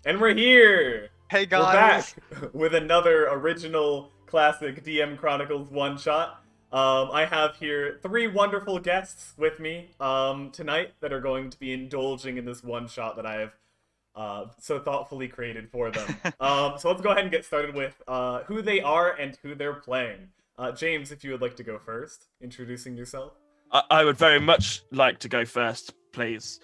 And we're here! Hey We're guys! back with another original classic DM Chronicles one-shot. I have here three wonderful guests with me tonight that are going to be indulging in this one-shot that I have so thoughtfully created for them. So let's go ahead and get started with who they are and who they're playing. James, if you would like to go first, introducing yourself. I would very much like to go first, please.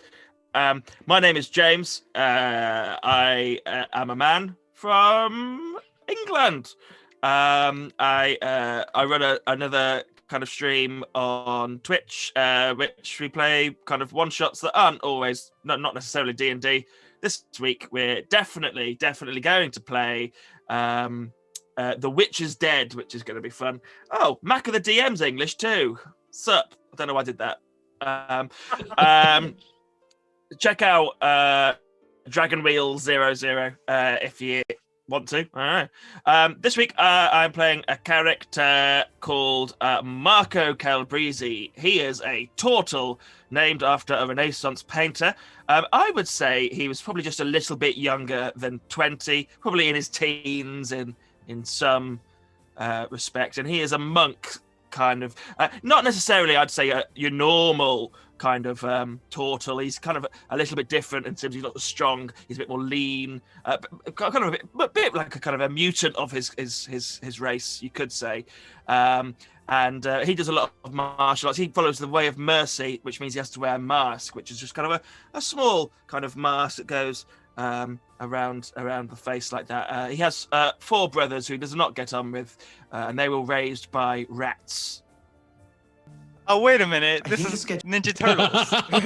My name is James. I am a man from England. I run another kind of stream on Twitch, which we play kind of one shots that aren't always not necessarily D&D. This week we're definitely going to play The Witch is Dead, which is going to be fun. Oh, Mac of the DM's English too. Sup? I don't know why I did that. Check out Dragon Wheel 00 if you want to. All right. This week I'm playing a character called Marco Calabrese. He is a turtle named after a Renaissance painter. I would say he was probably just a little bit younger than 20, probably in his teens in some respect. And he is a monk, kind of. Not necessarily, I'd say, your normal kind of turtle. He's kind of a little bit different in terms of he's not as strong. He's a bit more lean, kind of a bit like a kind of a mutant of his race, you could say. And he does a lot of martial arts. He follows the way of mercy, which means he has to wear a mask, which is just kind of a small kind of mask that goes around the face like that. He has 4 brothers who he does not get on with, and they were raised by rats. Oh, wait a minute. This is Ninja Turtles. Ninja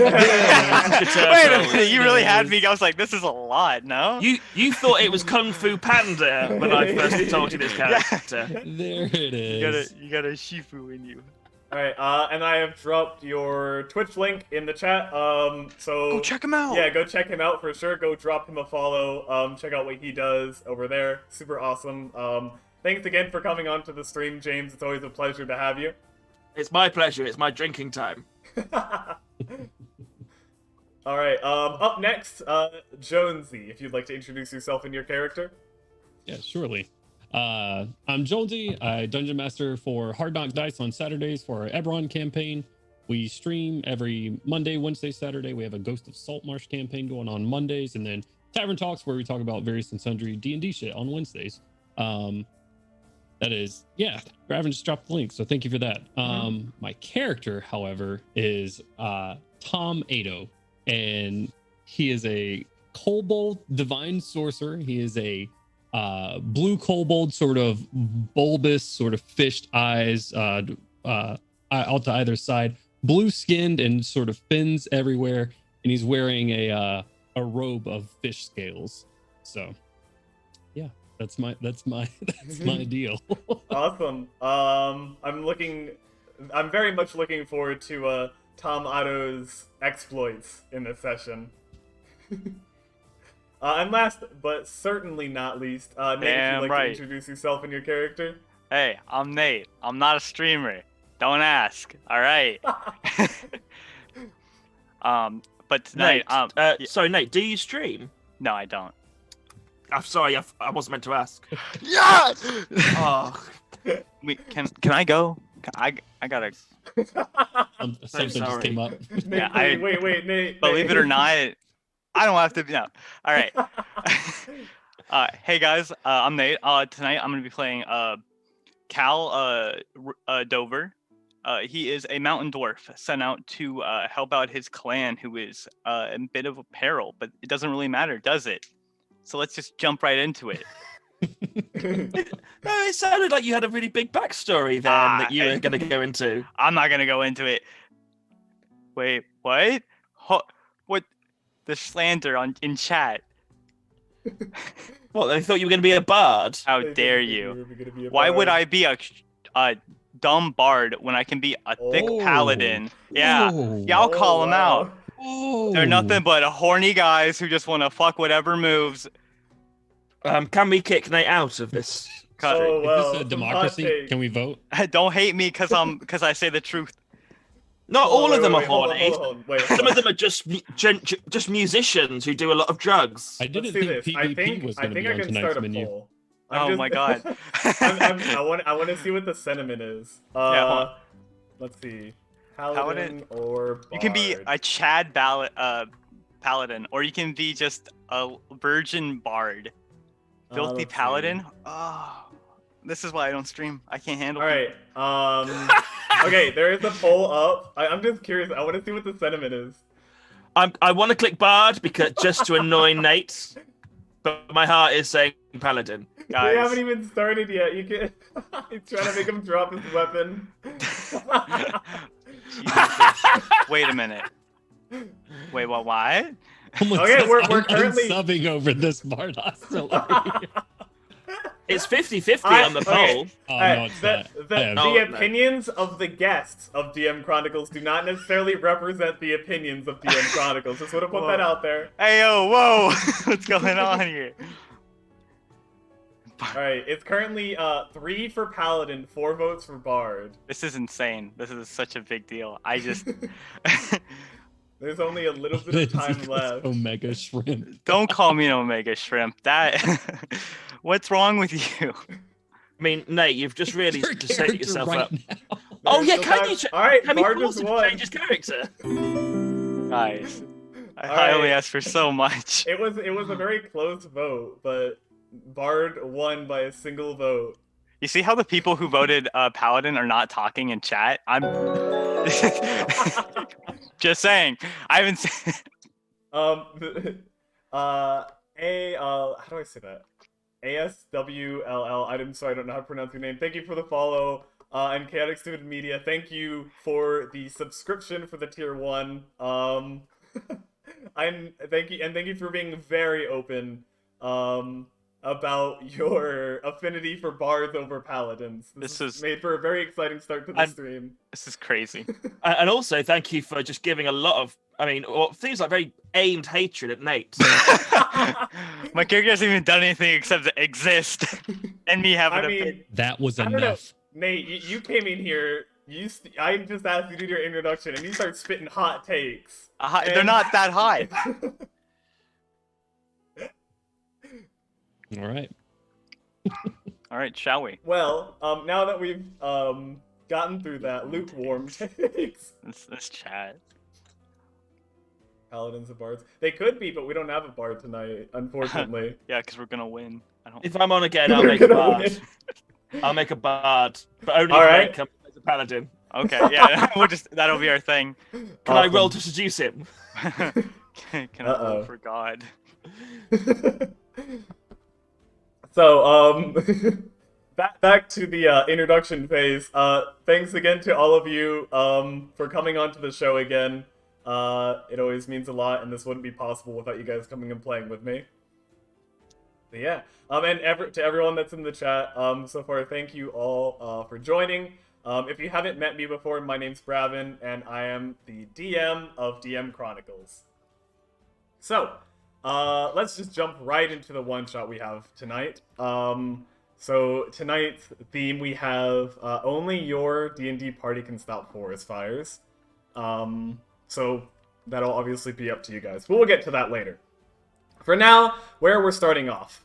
Turtles. Wait a minute. You really had me. I was like, this is a lot, no? You thought it was Kung Fu Panda when I first told you this character. There it is. You got a Shifu in you. Alright, and I have dropped your Twitch link in the chat, so... Go check him out! Yeah, go check him out for sure. Go drop him a follow, check out what he does over there. Super awesome. Thanks again for coming on to the stream, James. It's always a pleasure to have you. It's my pleasure. It's my drinking time. Alright, up next, Jonesy, if you'd like to introduce yourself and your character. Yeah, surely. I'm Jonesy. I dungeon master for Hard Knock Dice on Saturdays for our Eberron campaign. We stream every Monday, Wednesday, Saturday. We have a Ghost of Saltmarsh campaign going on Mondays, and then Tavern Talks, where we talk about various and sundry D&D shit on Wednesdays. That is, yeah, Raven just dropped the link, so thank you for that. My character, however, is Tom Ado, and he is a kobold divine sorcerer. He is a blue kobold, sort of bulbous, sort of fished eyes out to either side, blue skinned and sort of fins everywhere, and he's wearing a robe of fish scales. So yeah, that's my deal. Awesome. I'm very much looking forward to Tom Otto's exploits in this session. And last, but certainly not least, Nate, if you'd like to introduce yourself and your character. Hey, I'm Nate. I'm not a streamer. Don't ask. All right. But tonight, Nate, sorry, Nate, do you stream? No, I don't. I'm sorry, I wasn't meant to ask. Yeah. Oh, Can I go? I gotta. Something just sorry. came up. Nate, Yeah, wait, Nate. Believe it or not, I don't have to be. No. All right. Hey guys, I'm Nate. Tonight I'm gonna be playing Cal Dover. He is a mountain dwarf sent out to help out his clan, who is in a bit of a peril, but it doesn't really matter, does it? So let's just jump right into it. No, it sounded like you had a really big backstory then that you were going to go into. I'm not gonna go into it. Wait, what? What? The slander in chat. What, they thought you were going to be a bard? How dare you? Why would I be a dumb bard when I can be a thick paladin? Yeah, I'll call them out. They're nothing but horny guys who just want to fuck whatever moves. Can we kick Nate out of this? Oh, well, Is this a democracy? Can we vote? Don't hate me because I say the truth. Not all of them are hold on, horny. hold on. Wait, hold Some on. of them are just musicians who do a lot of drugs. I Let's didn't do think this. PvP was I going to think be I on can tonight's start a menu. poll. Oh my god. I want to see what the sentiment is. Yeah, hold on. Let's see. Paladin. Or Bard. You can be a paladin, or you can be just a virgin bard. Filthy let's see. paladin. Oh, this is why I don't stream. I can't handle. All right. Okay, there is a poll up. I'm just curious. I want to see what the sentiment is. I want to click Bard because just to annoy Nate, but my heart is saying Paladin. Guys. We haven't even started yet. You can. He's trying to make him drop his weapon. Wait a minute. Wait, what? Someone Okay, says, we're I'm currently- subbing over this Bard hostility. It's 50-50 on the okay. poll. Oh, no, it's not. The Oh, no. opinions of the guests of DM Chronicles do not necessarily represent the opinions of DM Chronicles. Just want to put that out there. Hey yo, whoa! What's going on here? Alright, it's currently 3 for Paladin, 4 votes for Bard. This is insane. This is such a big deal. I just There's only a little bit of time Lindsay goes, left. Omega shrimp. don't call me an Omega Shrimp. That what's wrong with you? I mean, Nate, you've just really Your just set character yourself right up. now. Oh There's yeah, still can time. you? Alright, Can we Bard force just him to won. change his character? Guys, I Alright. only asked for so much. It was a very close vote, but Bard won by a single vote. You see how the people who voted Paladin are not talking in chat? I'm just saying. I haven't seen. How do I say that? ASWLL. Sorry, I don't know how to pronounce your name. Thank you for the follow. And Chaotic Stupid Media, thank you for the subscription for the tier 1. Thank you for being very open about your affinity for bards over paladins. This is made for a very exciting start to the stream. This is crazy. And also, thank you for just giving a lot of, what seems like very aimed hatred at Nate. My character hasn't even done anything except to exist, and me having a. That was I don't know. enough. Nate, you came in here. I just asked you to do your introduction, and you start spitting hot takes. They're not that hot. All right. All right, shall we? Well, now that we've gotten through that lukewarm takes. Let's chat. Paladins and bards. They could be, but we don't have a bard tonight, unfortunately. Yeah, because we're gonna win. I don't. If I'm on again, I'll We're make a gonna bard. win. I'll make a bard, but only All if right. Nate comes as a paladin. Okay, yeah, that'll be our thing. Can I roll to seduce him? Can I roll for God? So, back to the introduction phase. Thanks again to all of you for coming onto the show again. It always means a lot, and this wouldn't be possible without you guys coming and playing with me. But yeah, and to everyone that's in the chat so far, thank you all for joining. If you haven't met me before, my name's Bravin, and I am the DM of DM Chronicles. So, let's just jump right into the one-shot we have tonight. So tonight's theme, we have only your D&D party can stop forest fires. So that'll obviously be up to you guys, but we'll get to that later. For now, where we're starting off.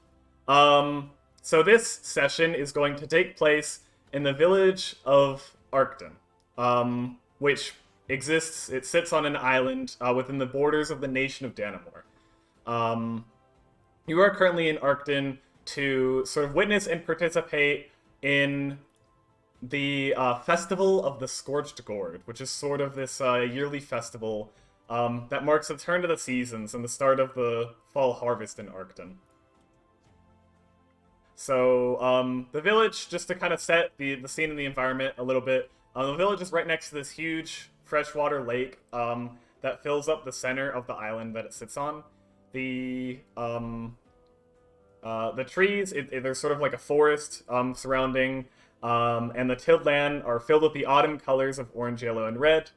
So this session is going to take place in the village of Arcton, which exists, it sits on an island within the borders of the nation of Danamore. You are currently in Arcton to sort of witness and participate in the Festival of the Scorched Gourd, which is sort of this yearly festival that marks the turn of the seasons and the start of the fall harvest in Arcton. So, the village, just to kind of set the scene and the environment a little bit, the village is right next to this huge freshwater lake that fills up the center of the island that it sits on. The trees, there's sort of like a forest surrounding, and the tilled land are filled with the autumn colors of orange, yellow, and red,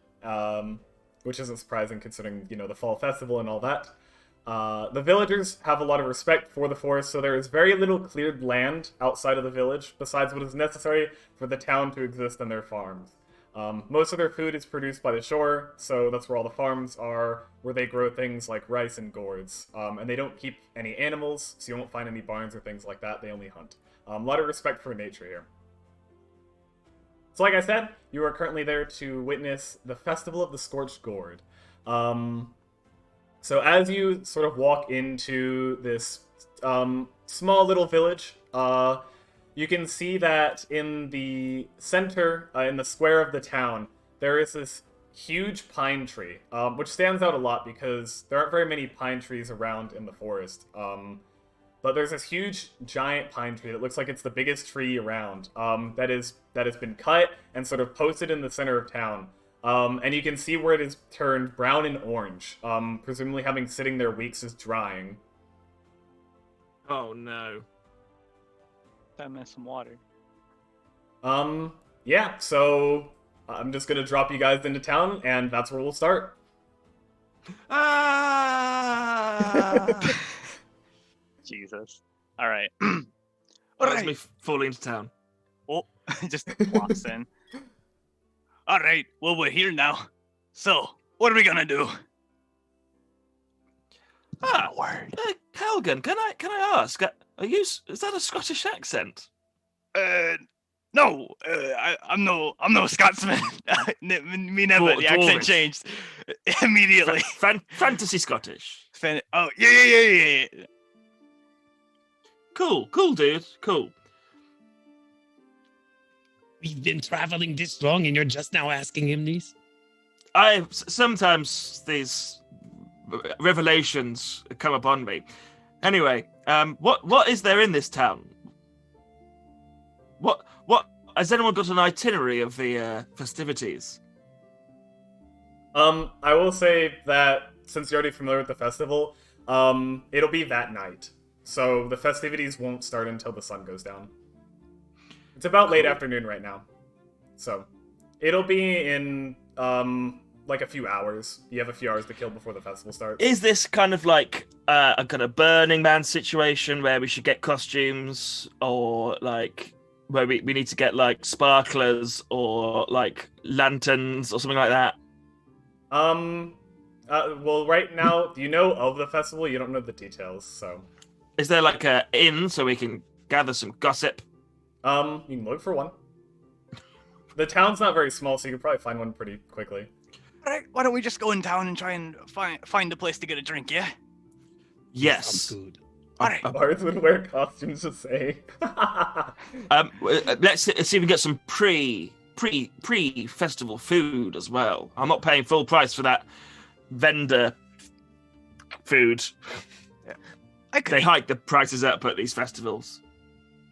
which isn't surprising considering, the fall festival and all that. The villagers have a lot of respect for the forest, so there is very little cleared land outside of the village, besides what is necessary for the town to exist and their farms. Most of their food is produced by the shore, so that's where all the farms are, where they grow things like rice and gourds. And they don't keep any animals, so you won't find any barns or things like that. They only hunt. A lot of respect for nature here. So like I said, you are currently there to witness the Festival of the Scorched Gourd. So as you sort of walk into this small little village, you can see that in the center, in the square of the town, there is this huge pine tree, which stands out a lot because there aren't very many pine trees around in the forest. But there's this huge, giant pine tree that looks like it's the biggest tree around, that has been cut and sort of posted in the center of town. And you can see where it is turned brown and orange, presumably having sitting there weeks is drying. Oh no. That meant some water. Yeah, so I'm just gonna drop you guys into town, and that's where we'll start. Ah! Jesus. All right. That's me falling into town. Oh, just plops in. All right. Well, we're here now. So, what are we gonna do? Calgan, can I ask? Is that a Scottish accent? No. I'm no Scotsman. Me never. The accent changed immediately. Fantasy Scottish. Oh, yeah. Cool, dude. Cool. We've been traveling this long and you're just now asking him these? Sometimes these revelations come upon me. Anyway, what is there in this town? What has anyone got an itinerary of the festivities? I will say that since you're already familiar with the festival, it'll be that night. So the festivities won't start until the sun goes down. It's about late afternoon right now. So it'll be in like a few hours. You have a few hours to kill before the festival starts. Is this kind of like a kind of Burning Man situation where we should get costumes, or like where we need to get like sparklers or like lanterns or something like that? Well, right now, you know of the festival, you don't know the details, so... Is there like a inn so we can gather some gossip? You can look for one. The town's not very small, so you can probably find one pretty quickly. Alright, why don't we just go in town and try and find a place to get a drink, yeah? Yes. Sounds good. Alright. Bards would wear costumes to say. Let's see if we can get some pre-festival food as well. I'm not paying full price for that vendor food. They hike the prices up at these festivals.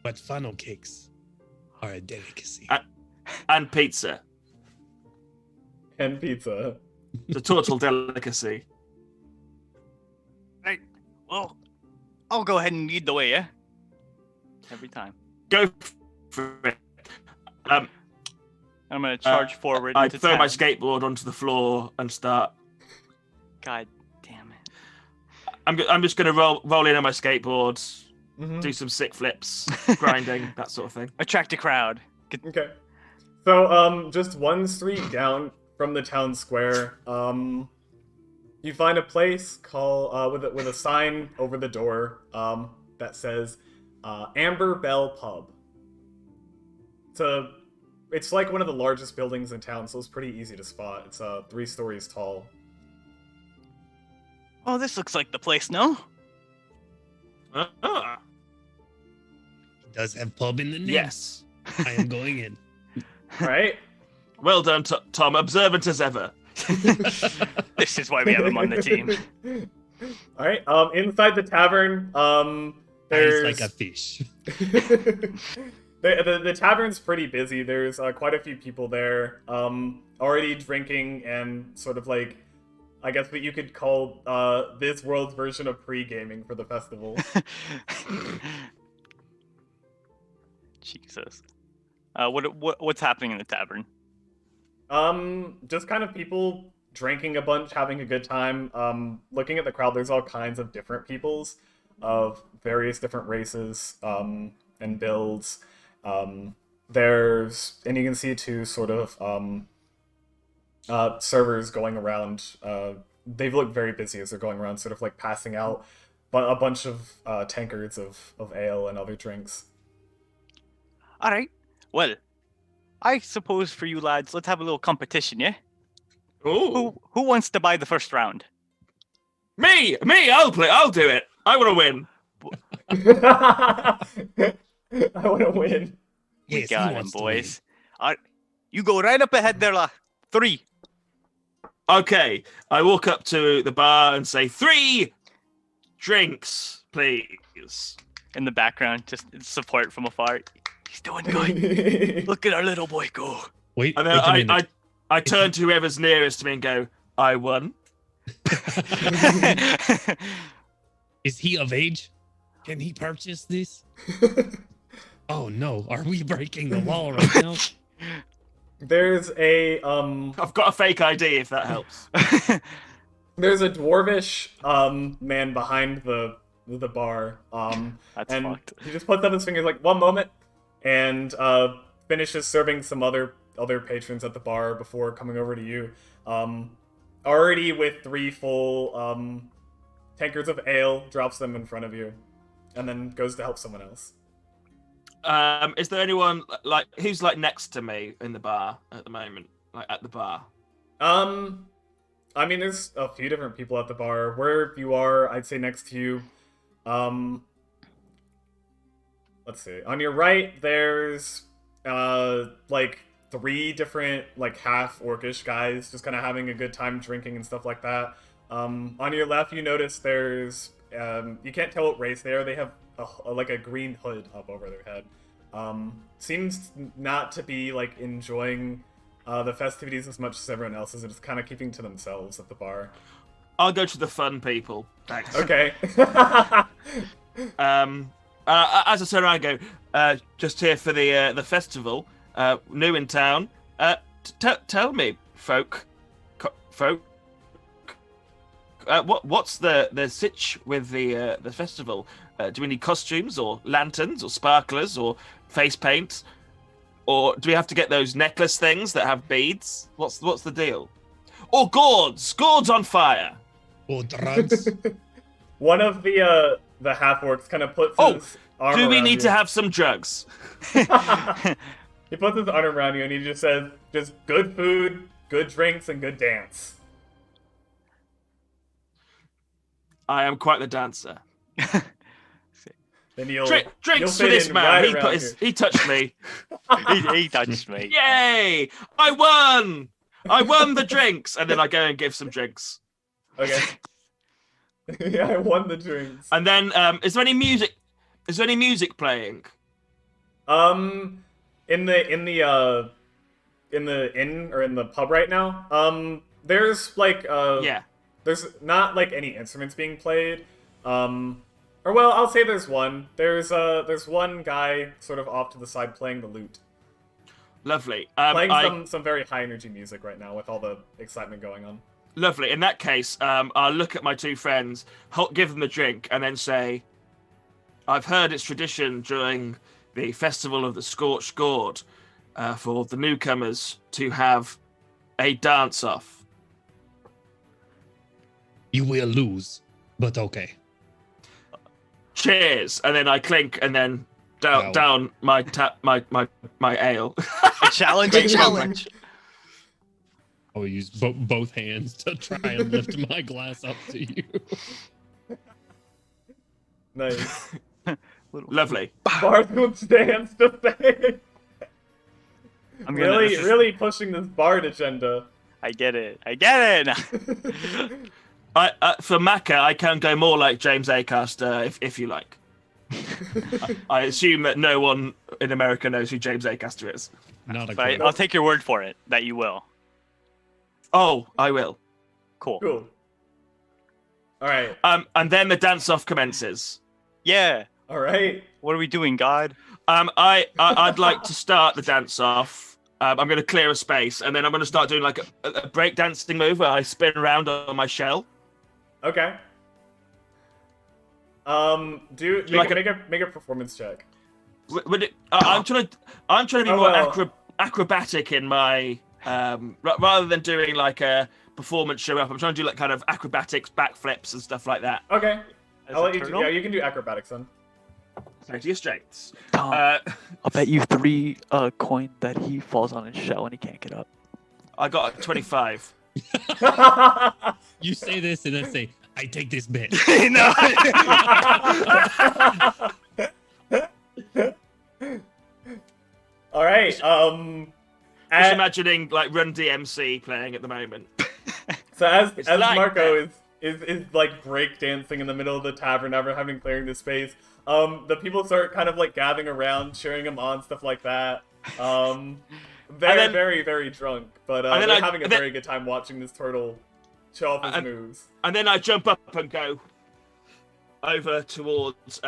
But funnel cakes are a delicacy. And pizza. And pizza. The total delicacy. Right. Well, I'll go ahead and lead the way, yeah? Every time. Go for it. I'm gonna charge forward I into throw town. my skateboard onto the floor and start. God damn it. I'm just gonna roll in on my skateboard, Mm-hmm. do some sick flips, grinding, that sort of thing. Attract a crowd. Okay. So, just one street down from the town square, you find a place called, with a sign over the door, that says, Amber Bell Pub. It's like one of the largest buildings in town, so it's pretty easy to spot. It's 3 stories tall. Oh, this looks like the place, no? Ah, It does have pub in the name. yes. I am going in. Right? Well done, Tom. Observant as ever. This is why we have him on the team. Alright, inside the tavern, there's... Eyes like a fish. The tavern's pretty busy. There's quite a few people there, already drinking and sort of like, I guess what you could call this world's version of pre-gaming for the festival. Jesus. What's happening in the tavern? Just kind of people drinking a bunch, having a good time. Looking at the crowd, there's all kinds of different peoples of various different races and builds. And you can see too, sort of servers going around. They look very busy as they're going around, sort of like passing out a bunch of tankards of ale and other drinks. All right. Well, I suppose for you lads, let's have a little competition, yeah? Ooh. Who wants to buy the first round? Me, I'll do it. I want to win. I want to win. We Yes, he got him, wants to boys. You go right up ahead there, la. 3. Okay, I walk up to the bar and say 3 drinks, please. In the background, just support from afar. He's doing good. Look at our little boy go. Wait, And then wait, Commander. I turn to whoever's nearest to me and go, I won. Is he of age? Can he purchase this? Oh no, are we breaking the law right now? There's a I've got a fake ID if that helps. there's a dwarvish man behind the bar. That's and fucked. he just puts up his fingers like 1 moment and finishes serving some other patrons at the bar before coming over to you. Already with 3 full tankards of ale, drops them in front of you, and then goes to help someone else. Is there anyone like who's like next to me in the bar at the moment? Like at the bar? I mean, there's a few different people at the bar. Where you are, I'd say next to you. Let's see. On your right, there's like 3 different like half orcish guys just kind of having a good time drinking and stuff like that. On your left, you notice there's you can't tell what race they are. They have like a green hood up over their head. Seems not to be like enjoying the festivities as much as everyone else is. It's kind of keeping to themselves at the bar. I'll go to the fun people. Thanks. Okay. As I turn around, I go, just here for the festival. New in town. Tell me, folk. What's the sitch with the festival? Do we need costumes or lanterns or sparklers or face paint, or do we have to get those necklace things that have beads? What's the deal? Or gourds on fire. Or drugs? One of the half orcs kind of puts his arm Do we around need you. to have some drugs? He puts his arm around you and he just says, just good food, good drinks, and good dance. I am quite the dancer. Then you'll Drinks you'll for fit this in man. right around here. He touched me. he touched me. Yay! I won! I won the drinks, and then I go and give some drinks. Okay. Yeah, I won the drinks. And then, is there any music? Is there any music playing? In the inn or in the pub right now, there's like Yeah. there's not like any instruments being played. Or well, I'll say there's one. There's one guy sort of off to the side playing the lute. Lovely. Playing some very high energy music right now with all the excitement going on. Lovely. In that case, I'll look at my 2 friends, give them a drink, and then say, I've heard it's tradition during the Festival of the Scorched Gourd for the newcomers to have a dance-off. You will lose, but okay. Cheers. And then I clink, and then Wow. down my ale. A challenge. I will use both hands to try and lift my glass up to you. Nice. Lovely. Barthel stands to say. I'm gonna, Really pushing this bard agenda. I get it. For Macca, I can go more like James Acaster, if you like. I assume that no one in America knows who James Acaster is. Not a But clue. I'll take your word for it that you will. Oh, I will. Cool. Cool. All right. And then the dance-off commences. Yeah. All right. What are we doing, God? I'd like to start the dance-off. I'm going to clear a space, and then I'm going to start doing like a break-dancing move where I spin around on my shell. Okay. Make a performance check. I'm trying to be Oh, more well. acrobatic in my Rather than doing like a performance show up, I'm trying to do like kind of acrobatics, backflips, and stuff like that. Okay. As I'll a let you do, turtle? yeah, you can do acrobatics then. So to your strengths. Tom, I'll bet you 3 coin that he falls on his shell and he can't get up. I got a 25. You say this and I say, I take this bet. No. All right. Just At- imagining like Run DMC playing at the moment. So as It's like Marco is like break dancing in the middle of the tavern, never having clearing the space, the people start kind of like gathering around, cheering him on, stuff like that. They're then- very, very drunk, but and then they're I- having a and then- very good time watching this turtle show off his moves. And then I jump up and go over towards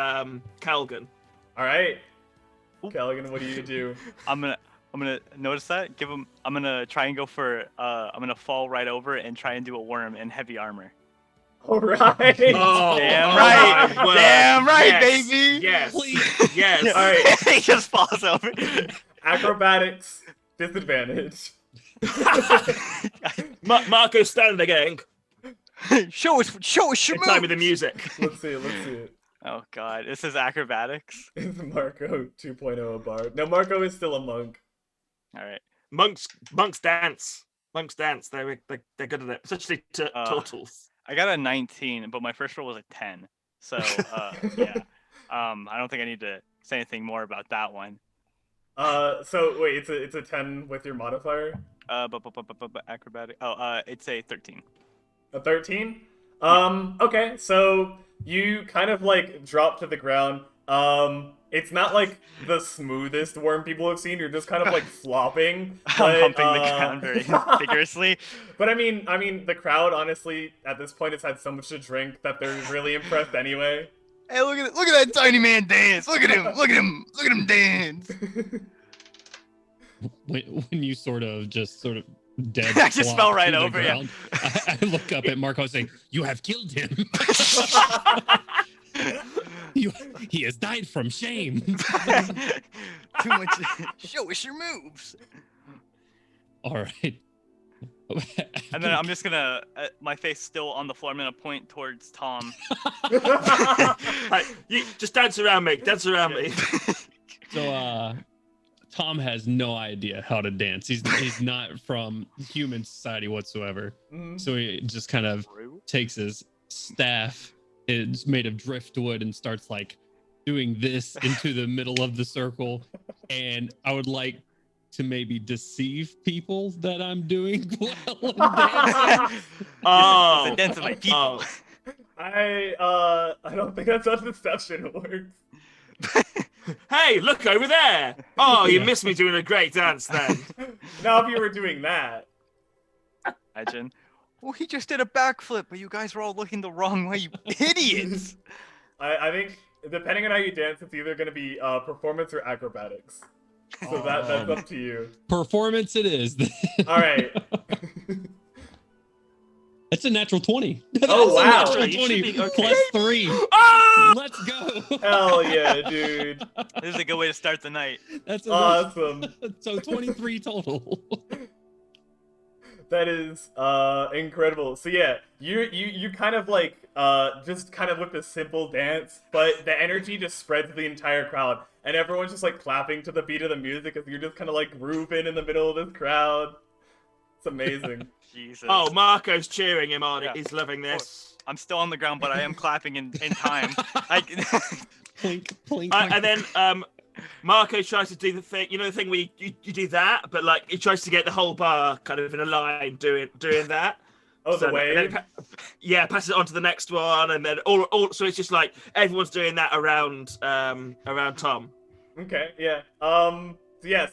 Calgan. All right, Callaghan, what do you do? I'm gonna notice that. I'm gonna try and go for. I'm gonna fall right over and try and do a worm in heavy armor. All right. Oh, Damn oh right. my word. Damn right, Yes, baby. Yes. Please. Yes. All right. He just falls over. Acrobatics disadvantage. Marco's standing there going, show us your "It's time with the moves. music." Let's see it. Oh god, this is acrobatics. Is Marco 2.0 a bard? No, Marco is still a monk. All right. Monks dance. Monks dance. They're good at it, especially turtles. I got a 19, but my first roll was a 10. So yeah. I don't think I need to say anything more about that one. So wait, it's a 10 with your modifier? But acrobatic. Oh, it's a 13. A 13? Okay, so you kind of like drop to the ground. It's not like the smoothest worm people have seen. You're just kind of like flopping. I'm humping the ground very vigorously. But I mean, the crowd honestly at this point has had so much to drink that they're really impressed anyway. Hey, look at that tiny man dance. Look at him dance. When you sort of dead. I just flop fell right to the over, yeah. ground, I look up at Marco and say, "You have killed him. He has died from shame." Too much. Show us your moves. All right. And then I'm just gonna, my face still on the floor. I'm gonna point towards Tom. Right, you just dance around me. Dance around me. So, Tom has no idea how to dance. He's not from human society whatsoever. Mhm. So he just kind of takes his staff, it's made of driftwood, and starts like doing this into the middle of the circle. And I would like to maybe deceive people that I'm doing well I'm dancing. Oh, It's a dance of my people. I don't think that's how deception works. Hey, look over there. Oh, you Yeah. missed me doing a great dance then. Now if you were doing that. Imagine. Well, he just did a backflip, but you guys were all looking the wrong way, you idiots. I think depending on how you dance, it's either gonna be performance or acrobatics. So that's up to you. Performance it is. Alright. That's a natural 20. Oh, wow. That's a You natural should 20 be okay. plus 3. Oh! Let's go. Hell yeah, dude. This is a good way to start the night. That's Awesome. So 23 total. That is incredible. So yeah, you kind of like just kind of with this simple dance, but the energy just spreads to the entire crowd, and everyone's just like clapping to the beat of the music as you're just kind of like grooving in the middle of this crowd. It's amazing. Jesus. Oh, Marco's cheering him on. Yeah. He's loving this. I'm still on the ground, but I am clapping in time. Plink, plink. And then Marco tries to do the thing, the thing where you do that, but like he tries to get the whole bar kind of in a line doing that. Oh, the So, and wave. then passes it on to the next one, and then all. So it's just like everyone's doing that around Tom. Okay, yeah. So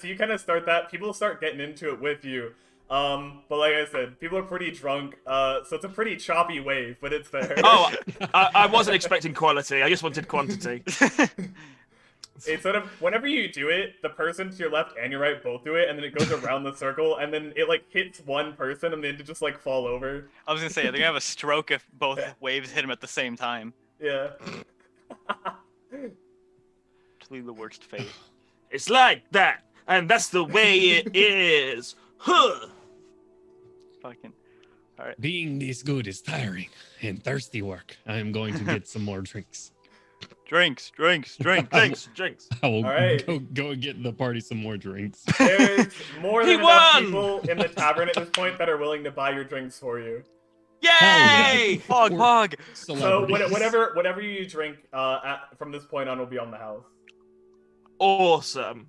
you kind of start that. People start getting into it with you. But like I said, people are pretty drunk. So it's a pretty choppy wave, but it's there. Oh, I wasn't expecting quality. I just wanted quantity. It's sort of whenever you do it, the person to your left and your right both do it, and then it goes around the circle, and then it like hits one person, and then they just like fall over. I was gonna say they're gonna have a stroke if both waves hit him at the same time. Yeah. Truly the worst fate. It's like that, and that's the way it is. Huh. Fucking. All right. Being this good is tiring and thirsty work. I am going to get some more drinks. Drinks. Drinks. I will All right. go and get the party some more drinks. There's more He than enough won! people in the tavern at this point that are willing to buy your drinks for you. Yay! Hog, Or- hog. So Celebrities. whatever you drink from this point on will be on the house. Awesome.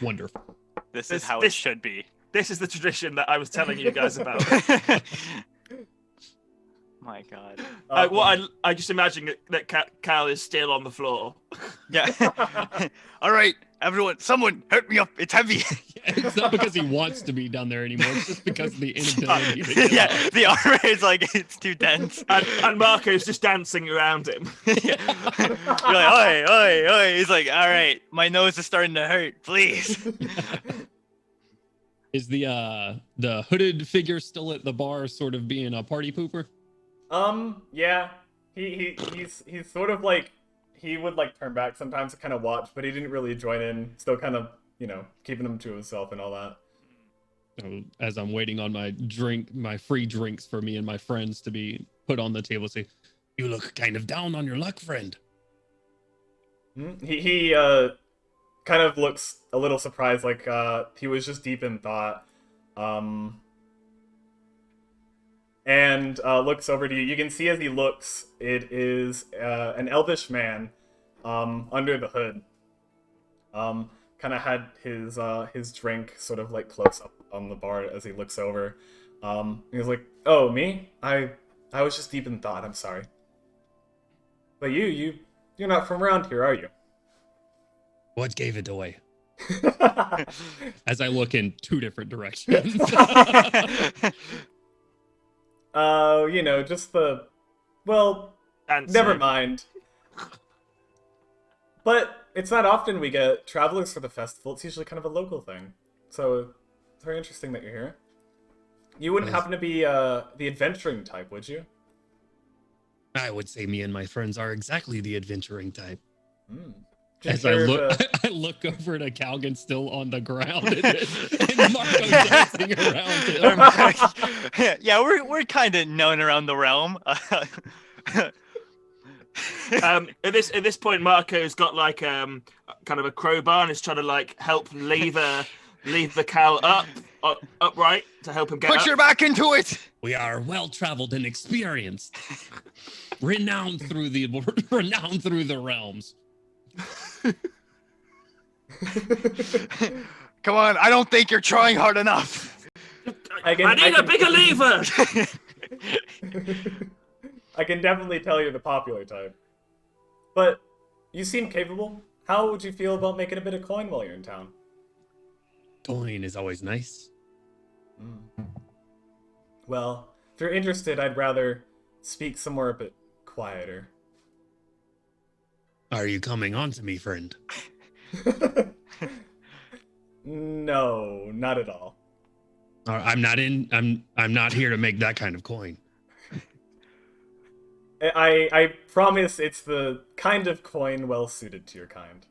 Wonderful. This is This- how this- it should be. This is the tradition that I was telling you guys about. My God. I just imagine that Cal is still on the floor. Yeah. All right, everyone. Someone help me up. It's heavy. It's not because he wants to be down there anymore. It's just because of the inability to get Yeah. up. The armor is like it's too dense. And Marco's just dancing around him. You're like, oi, oi, oi. He's like, all right, my nose is starting to hurt. Please. Is the hooded figure still at the bar, sort of being a party pooper? Yeah. He's sort of like, he would like turn back sometimes to kind of watch, but he didn't really join in. Still kind of, keeping him to himself and all that. So as I'm waiting on my free drinks for me and my friends to be put on the table, say, "You look kind of down on your luck, friend." He kind of looks a little surprised, like he was just deep in thought. And looks over to you. You can see as he looks, it is an elvish man under the hood. Kind of had his drink sort of like close up on the bar as he looks over. He was like, "Oh, me? I was just deep in thought. I'm sorry. But you're not from around here, are you?" What gave it away? As I look in two different directions. Just well, Dancing. never mind. But it's not often we get travelers for the festival. It's usually kind of a local thing. So it's very interesting that you're here. You wouldn't happen to be the adventuring type, would you? I would say me and my friends are exactly the adventuring type. Just As I hear look, the- I look over to Calgan still on the ground and Marco dancing around him. Yeah, we're kind of known around the realm. At this point, Marco's got like kind of a crowbar and is trying to like help lever Cal upright to help him get Put up. your back into it. We are well traveled and experienced, renowned through the realms. Come on, I don't think you're trying hard enough. I need a bigger lever. I can definitely tell you're the popular type. But you seem capable. How would you feel about making a bit of coin while you're in town? Coin is always nice. Well, if you're interested, I'd rather speak somewhere a bit quieter. Are you coming on to me, friend? No, not at all. I'm not here to make that kind of coin. I promise it's the kind of coin well suited to your kind.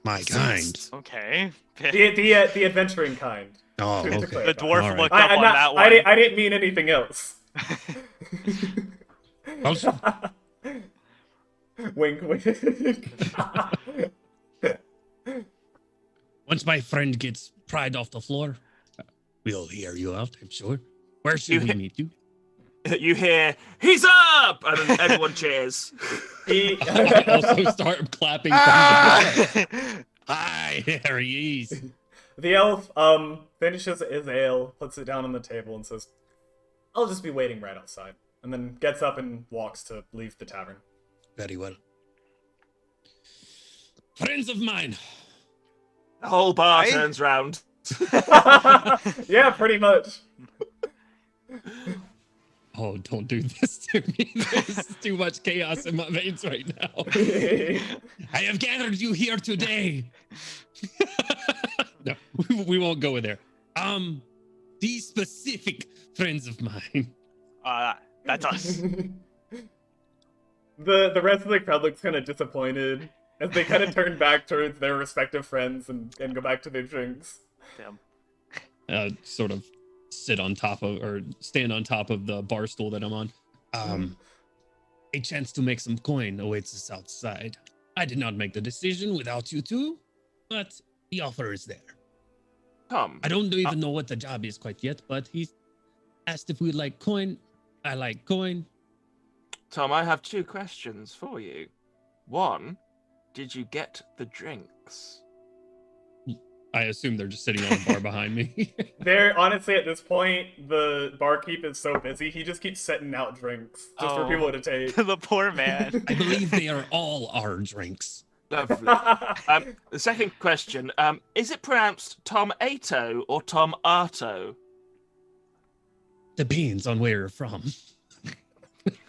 My kind. Okay. The adventuring kind. Oh, To okay. clarify. The dwarf All right. looked up on that one. I didn't mean anything else. Wink, wink. Once my friend gets pried off the floor, we'll hear you out, I'm sure. Where should we meet you? You hear, "He's up!" and then everyone cheers. I also start clapping. Hi, there he is. The elf finishes his ale, puts it down on the table, and says, "I'll just be waiting right outside," and then gets up and walks to leave the tavern. Very well. Friends of mine. The whole bar Right? turns round. Yeah, pretty much. Oh, don't do this to me. There's too much chaos in my veins right now. I have gathered you here today. No, we won't go in there. These specific friends of mine. That's us. The rest of the crowd looks kind of disappointed as they kind of turn back towards their respective friends and go back to their drinks. Damn. Sort of sit on top of or stand on top of the bar stool that I'm on. A chance to make some coin awaits us outside. I did not make the decision without you two, but the offer is there. Tom, I don't even know what the job is quite yet, but he asked if we'd like coin. I like coin. Tom, I have 2 questions for you. One, did you get the drinks? I assume they're just sitting on the bar behind me. There, honestly, at this point, the barkeep is so busy, he just keeps setting out drinks just for people to take. The poor man. I believe they are all our drinks. Lovely. The second question, is it pronounced Tom Ato or Tom Arto? Depends on where you're from.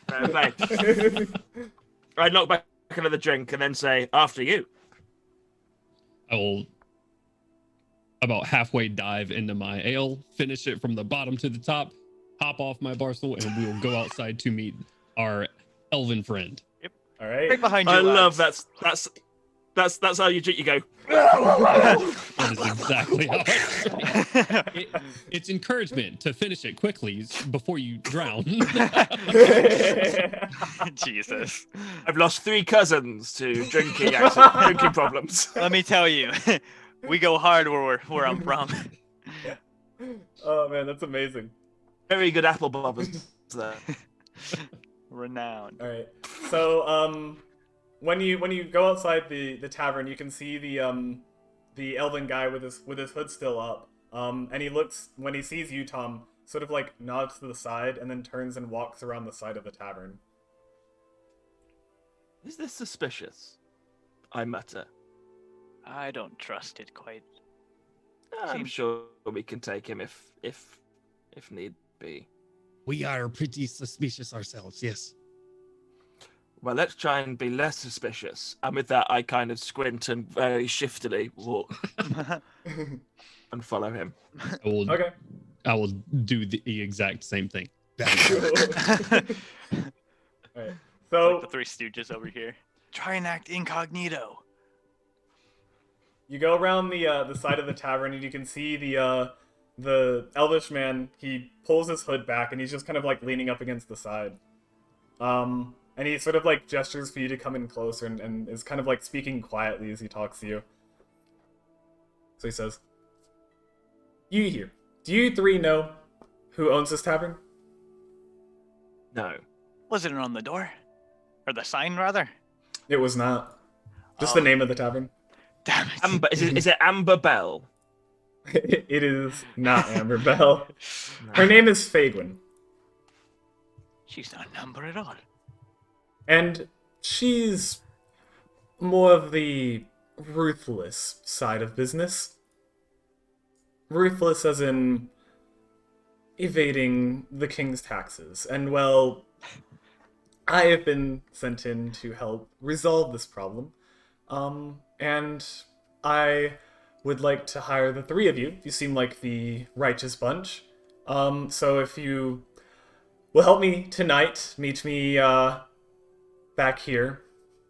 Fair play. I knock back another drink and then say, after you. I will about halfway dive into my ale, finish it from the bottom to the top, hop off my bar stool, and we will go outside to meet our elven friend. All right. Right behind you. I love lads. that's how you drink. You go. That is exactly how I drink. It's encouragement to finish it quickly before you drown. Jesus. I've lost 3 cousins to drinking problems. Let me tell you, we go hard where I'm from. Oh man, that's amazing. Very good apple bobbers there. Renowned. All right. So when you go outside the tavern, you can see the elven guy with his hood still up. And he looks, when he sees you, Tom, sort of like nods to the side and then turns and walks around the side of the tavern. Is this suspicious? I mutter. I don't trust it quite. I'm Seems- sure we can take him if need be. We are pretty suspicious ourselves, yes. Well, let's try and be less suspicious. And with that, I kind of squint and very shiftily walk and follow him. Okay. I will do the exact same thing. Alright. It's So like the Three Stooges over here. Try and act incognito. you go around the side of the tavern and you can see the elvish man. He pulls his hood back and he's just kind of like leaning up against the side. And he sort of like gestures for you to come in closer and is kind of like speaking quietly as he talks to you. So he says, "You here? Do you 3 know who owns this tavern?" No. Wasn't it on the door? Or the sign, rather? It was not. Just the name of the tavern. Damn it. Amber, is it Amber Bell? It is not Amber Bell. Her name is Fagwin. She's not number at all. And she's more of the ruthless side of business. Ruthless as in evading the king's taxes. And well, I have been sent in to help resolve this problem. And I would like to hire the 3 of you. You seem like the righteous bunch. So if you will help me tonight, meet me back here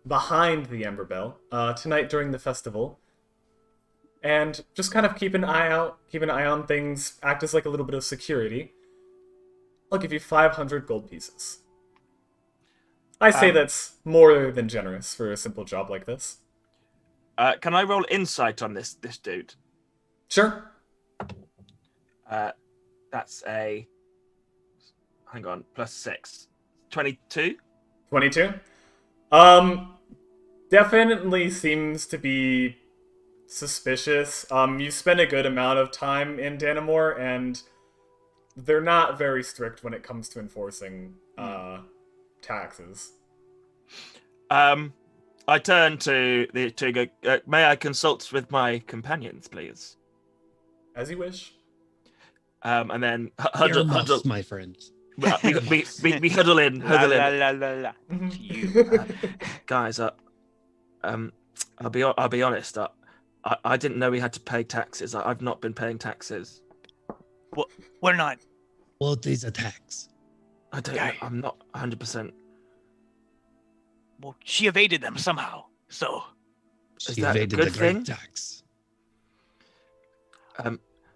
behind the Ember Bell tonight during the festival. And just kind of keep an eye on things, act as like a little bit of security. I'll give you 500 gold pieces. I say that's more than generous for a simple job like this. Can I roll insight on this dude? Sure. That's a... Hang on, +6. 22? 22? Definitely seems to be suspicious. You spend a good amount of time in Danamore, and they're not very strict when it comes to enforcing taxes. I turn to go, may I consult with my companions, please? As you wish. And then Huddle, huddle, my friends. we huddle in. La, la, la, la, la. Mhm. To you. Guys, I'll be honest. I didn't know we had to pay taxes. I've not been paying taxes. We're not. What is a tax? I don't know. Guy. I'm not 100%. Well, she evaded them somehow. So Is She that a evaded good the great thing? tax.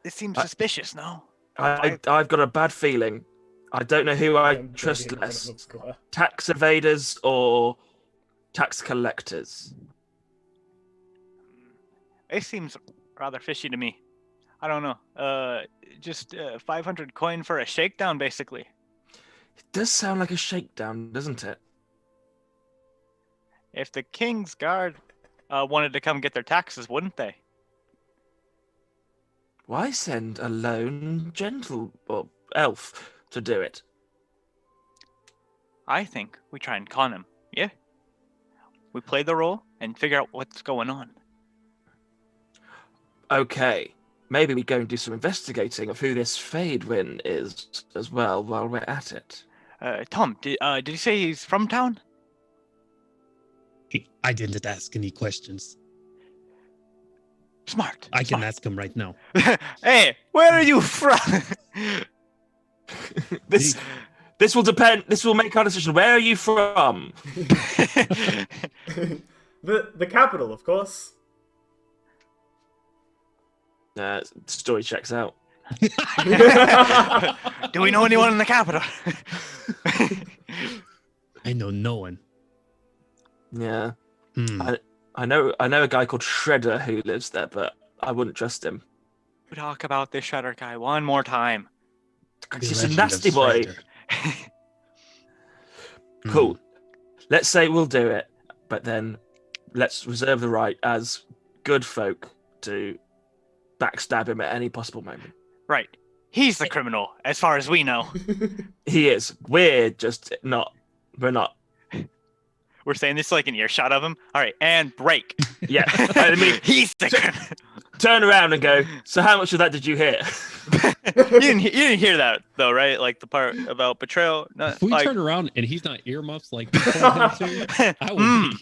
it seems I- suspicious, no? I've got a bad feeling. I don't know who I I'm trust 30% less: of score. tax evaders or tax collectors. It seems rather fishy to me. I don't know. Just 500 coin for a shakedown, basically. It does sound like a shakedown, doesn't it? If the King's Guard wanted to come get their taxes, wouldn't they? Why send a lone gentle or elf to do it? I think we try and con him. Yeah. We play the role and figure out what's going on. Okay, maybe we go and do some investigating of who this Fadewin is as well while we're at it. Tom, did you say he's from town? I didn't ask any questions. Smart. I can smart. ask him right now. Hey, where are you from? This will depend. This will make our decision. Where are you from? The capital, of course. Story checks out. Do we know anyone in the capital? I know no one. Yeah, Hmm. I know a guy called Shredder who lives there, but I wouldn't trust him. We talk about this Shredder guy one more time. The He's a legend nasty of boy. Shredder. Cool. Let's say we'll do it, but then let's reserve the right as good folk to backstab him at any possible moment. Right. He's the criminal, as far as we know. He is. We're just not. We're not. We're saying this like an earshot of him. All right, and break. Yeah. I mean, He's the criminal. turn around and go. So how much of that did you hear? You didn't hear that though, right? Like the part about betrayal. If we like, turn around and he's not earmuffs like we told him to,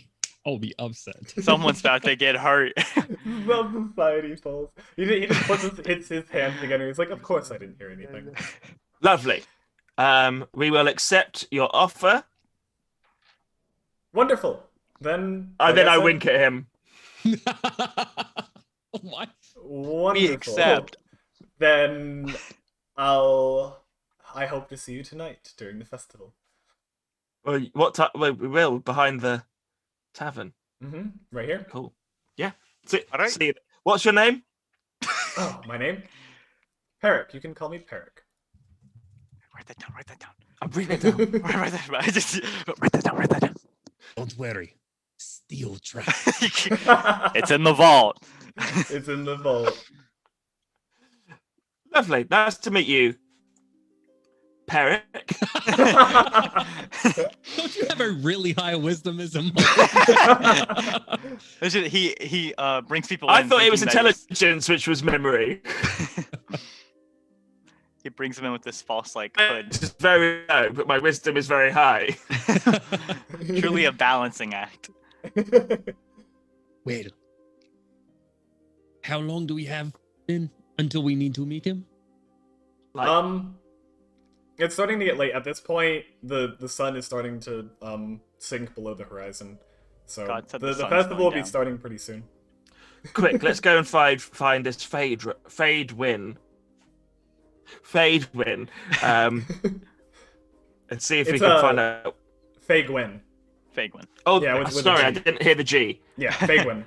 I'll be upset. someone's about to get hurt. Some society falls. He just hits his hands together. He's like, of course I didn't hear anything. Lovely. We will accept your offer. Wonderful. Then And then guess I wink at him. What? Wonderful. We accept. Then I hope to see you tonight during the festival. Well, what time? Well, we will behind the tavern. Mm-hmm. Right here. Cool. Yeah. See, All right. see you. What's your name? Oh, my name? Peric. You can call me Peric. Write that down. Write that down. I'm reading it down. Write that down. Write that down. Write that down. Don't worry. Steel trap. It's in the vault. It's in the vault. Lovely. Nice to meet you, Peric. Don't you have a really high wisdomism? He brings people. I in thought it was thinking that he's- intelligence, which was memory. He brings them in with this false like hood. It's very low, but my wisdom is very high. Truly a balancing act. Well, how long do we have then until we need to meet him? Like, It's starting to get late. At this point, the sun is starting to sink below the horizon. So God said the the sun's festival going will be down. starting pretty soon. quick, let's go and find this Fade win. And see if we It's, can find out. Fagwin. Fake one. Oh, yeah, with a sorry, G. I didn't hear the G. Yeah, Fagwin.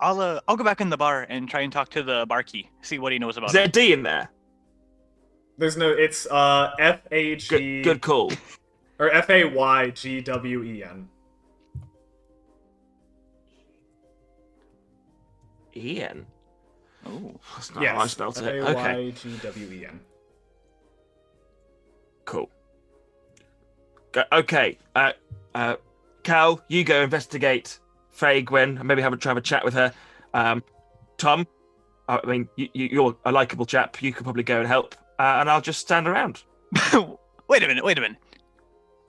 I'll go back in the bar and try and talk to the barkeep, see what he knows about Is there a it. D in there? There's no. It's F-A-G... Good call. Or F-A-Y-G-W-E-N. Ian. Oh, That's not Yes. how I spelled it. Okay, F-A-Y-G-W-E-N. cool. Okay, Cal, you go investigate Faye Gwen and maybe try have a chat with her. Tom, I mean, you're a likable chap. You could probably go and help, and I'll just stand around. wait a minute.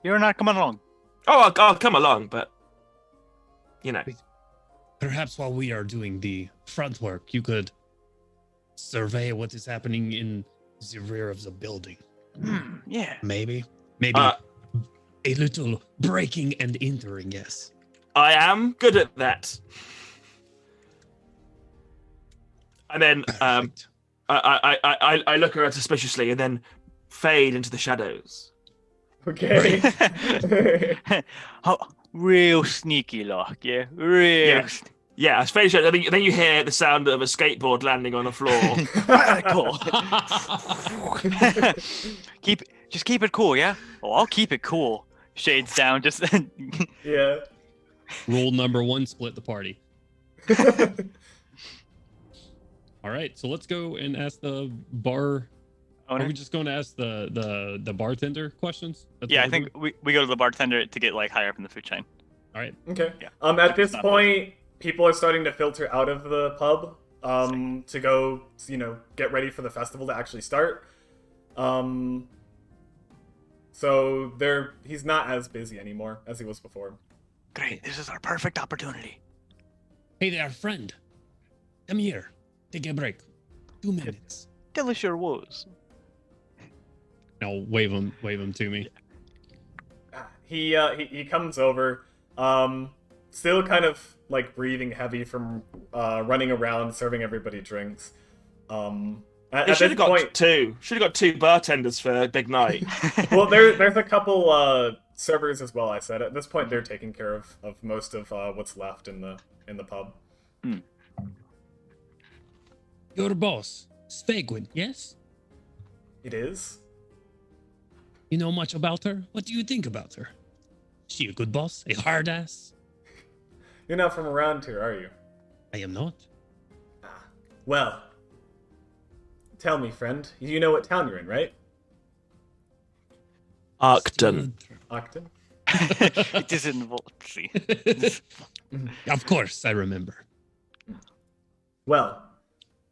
You're not coming along. Oh, I'll come along, but you know. Perhaps while we are doing the front work, you could survey what is happening in the rear of the building. Yeah. Maybe a little breaking and entering, yes. I am good at that. And then Perfect. I look around suspiciously and then fade into the shadows. Okay. Oh, real sneaky look, yeah. Real. Yeah. Yeah, I fade into shadows. Then you hear the sound of a skateboard landing on the floor. Cool. Just keep it cool, yeah. Oh, I'll keep it cool. Shades down, just. Yeah. Rule number 1: split the party. All right, so let's go and ask the bar. Owner? Are we just going to ask the bartender questions? That's Yeah, what I we're think doing? we go to the bartender to get like higher up in the food chain. All right. Okay. Yeah. At this Not point, people are starting to filter out of the pub to go, get ready for the festival to actually start. So he's not as busy anymore as he was before. Great, this is our perfect opportunity. Hey there, friend. Come here. Take a break. 2 minutes. Tell us your woes. I'll wave him to me. He comes over, still kind of like breathing heavy from running around serving everybody drinks. At They should this have got point, two. Should have got 2 bartenders for a big night. well, there's a couple servers as well. I said at this point they're taking care of most of what's left in the pub. Your boss, Svegwin, yes? It is. You know much about her? What do you think about her? She a good boss? A hard ass? You're not from around here, are you? I am not. Well, tell me, friend. You know what town you're in, right? Arcton. Octon? It is in Voltzy. Of course, I remember. Well,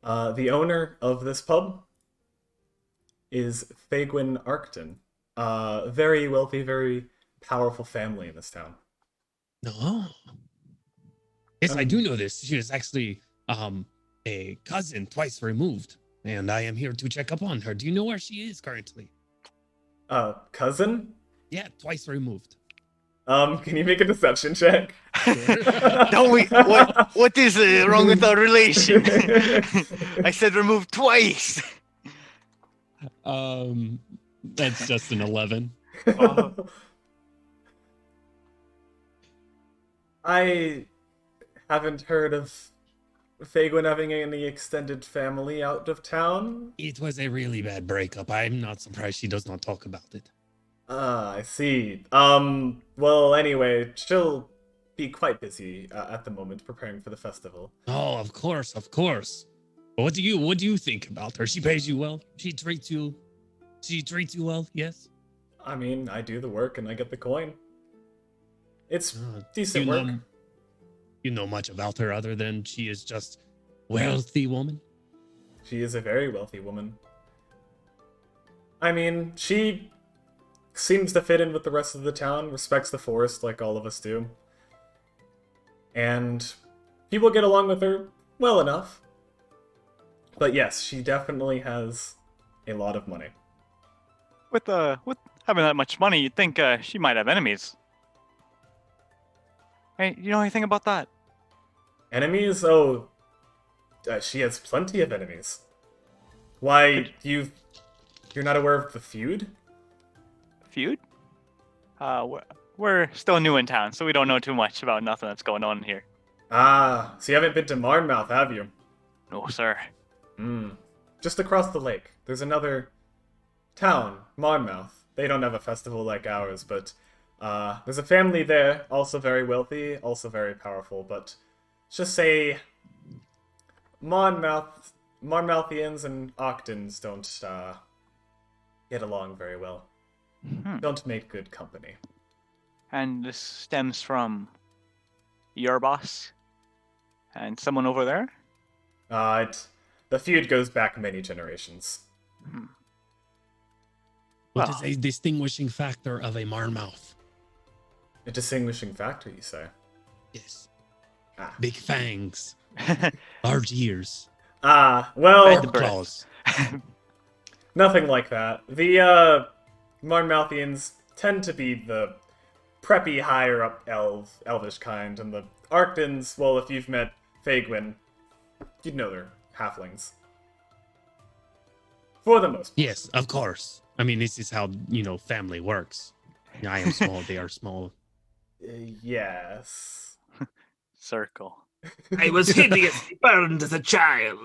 the owner of this pub is Fagwin Arcton. Very wealthy, very powerful family in this town. No. Yes, I do know this. She is actually a cousin twice removed, and I am here to check up on her. Do you know where she is currently? Cousin? Yeah, twice removed. Can you make a deception check? Don't we? What is wrong with our relation? I said remove twice. That's just an 11. I haven't heard of Fagwin having any extended family out of town. It was a really bad breakup. I'm not surprised she does not talk about it. Ah, I see. Well, anyway, she'll be quite busy at the moment preparing for the festival. Oh, of course, of course. What do you think about her? She pays you well? She treats you well, yes? I mean, I do the work and I get the coin. It's Uh, decent you work. know, you know much about her other than she is just wealthy woman? She is a very wealthy woman. I mean, she seems to fit in with the rest of the town, respects the forest like all of us do. And people get along with her well enough. But yes, she definitely has a lot of money. With having that much money, you'd think she might have enemies. Hey, you know anything about that? Enemies? Oh, she has plenty of enemies. Why, you're not aware of the feud? Feud? We're still new in town, so we don't know too much about nothing that's going on here. Ah, so you haven't been to Marnmouth, have you? No, sir. Just across the lake, there's another town, Marnmouth. They don't have a festival like ours, but there's a family there, also very wealthy, also very powerful, but just say Marnmouthians and Octons don't get along very well. Don't make good company. And this stems from your boss and someone over there? The feud goes back many generations. What Well. is a distinguishing factor of a Marmouth? A distinguishing factor, you say? Yes. Ah. Big fangs, large ears, Well, the bird. claws. nothing like that. The Marnmouthians tend to be the preppy, higher up elvish kind, and the Arctons, well, if you've met Fagwin, you'd know they're halflings. For the most part. Yes, of course. I mean, this is how, family works. I am small, they are small. Yes. Circle. I was hideously burned as a child.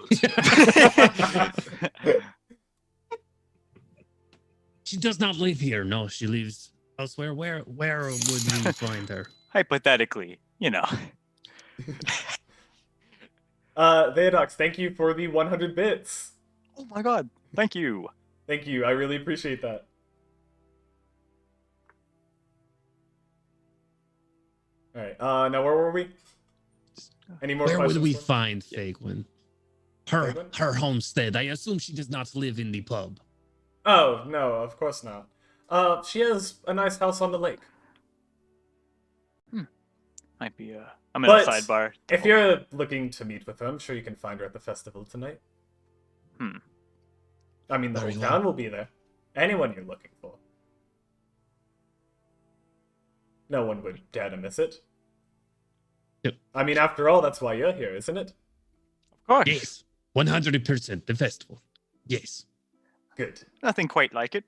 She does not live here. No, she lives elsewhere. Where would we find her? Hypothetically, Theodox, thank you for the 100 bits. Oh my god, thank you. Thank you. I really appreciate that. Alright, now where were we? Any more Where questions? would we for me? find Fagwin? Her Fagwin? her homestead. I assume she does not live in the pub. Oh, no, of course not. She has a nice house on the lake. Might be I'm in a But sidebar. if you're looking to meet with her, I'm sure you can find her at the festival tonight. I mean, the Very whole well. town will be there. Anyone you're looking for. No one would dare to miss it. Yep. I mean, after all, that's why you're here, isn't it? Of course. Yes, 100% the festival. Yes. Good. Nothing quite like it.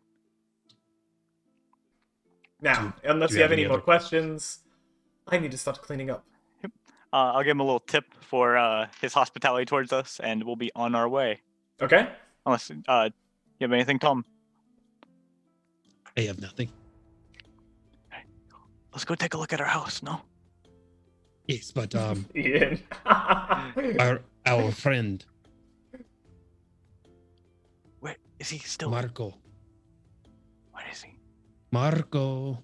Now, Do- unless do you you have have any any more other questions, I need to start cleaning up. I'll give him a little tip for his hospitality towards us, and we'll be on our way. Okay? Unless you have anything, Tom? I have nothing. Let's go take a look at our house. No. Yes, but Ian. our friend Where is he still? Marco. Where is he? Marco.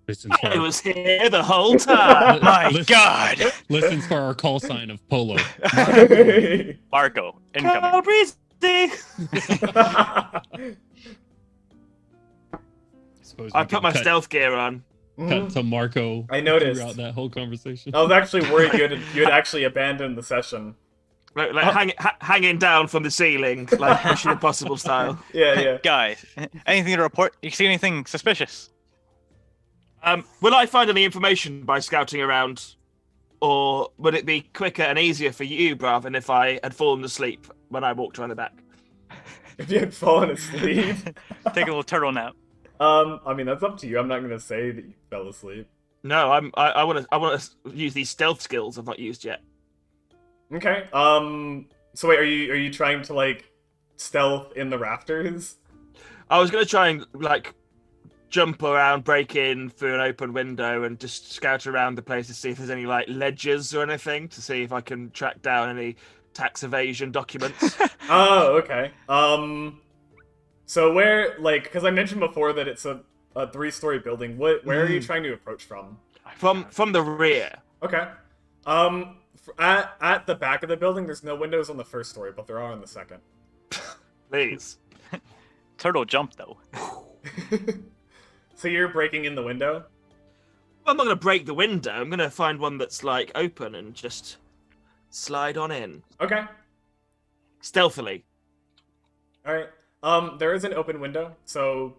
Listens for I our, was here the whole time. My listen- God! listens for our call sign of Polo. Marco, incoming. Carl Breezy. Suppose I we put can my cut stealth gear on. to Marco. I noticed. throughout that whole conversation. I was actually worried you'd actually abandon the session. Like hanging down from the ceiling, like Mission Impossible style. Yeah, yeah. Guys, anything to report? You see anything suspicious? Will I find any information by scouting around, or would it be quicker and easier for you, Brav, than if I had fallen asleep when I walked around the back? If you had fallen asleep. Take a little turtle nap. I mean, that's up to you. I'm not gonna say that you fell asleep. No, I want to use these stealth skills I've not used yet. Okay. So wait, are you trying to like stealth in the rafters? I was gonna try and like jump around, break in through an open window, and just scout around the place to see if there's any like ledgers or anything to see if I can track down any tax evasion documents. Oh, okay. So where, like, because I mentioned before that it's a 3-story building. Where are you trying to approach from? from the rear. Okay. At the back of the building, there's no windows on the 1st story, but there are on the 2nd. Please. Turtle jump though. So you're breaking in the window? I'm not gonna break the window. I'm gonna find one that's like open and just slide on in Okay. stealthily. All right. There is an open window, so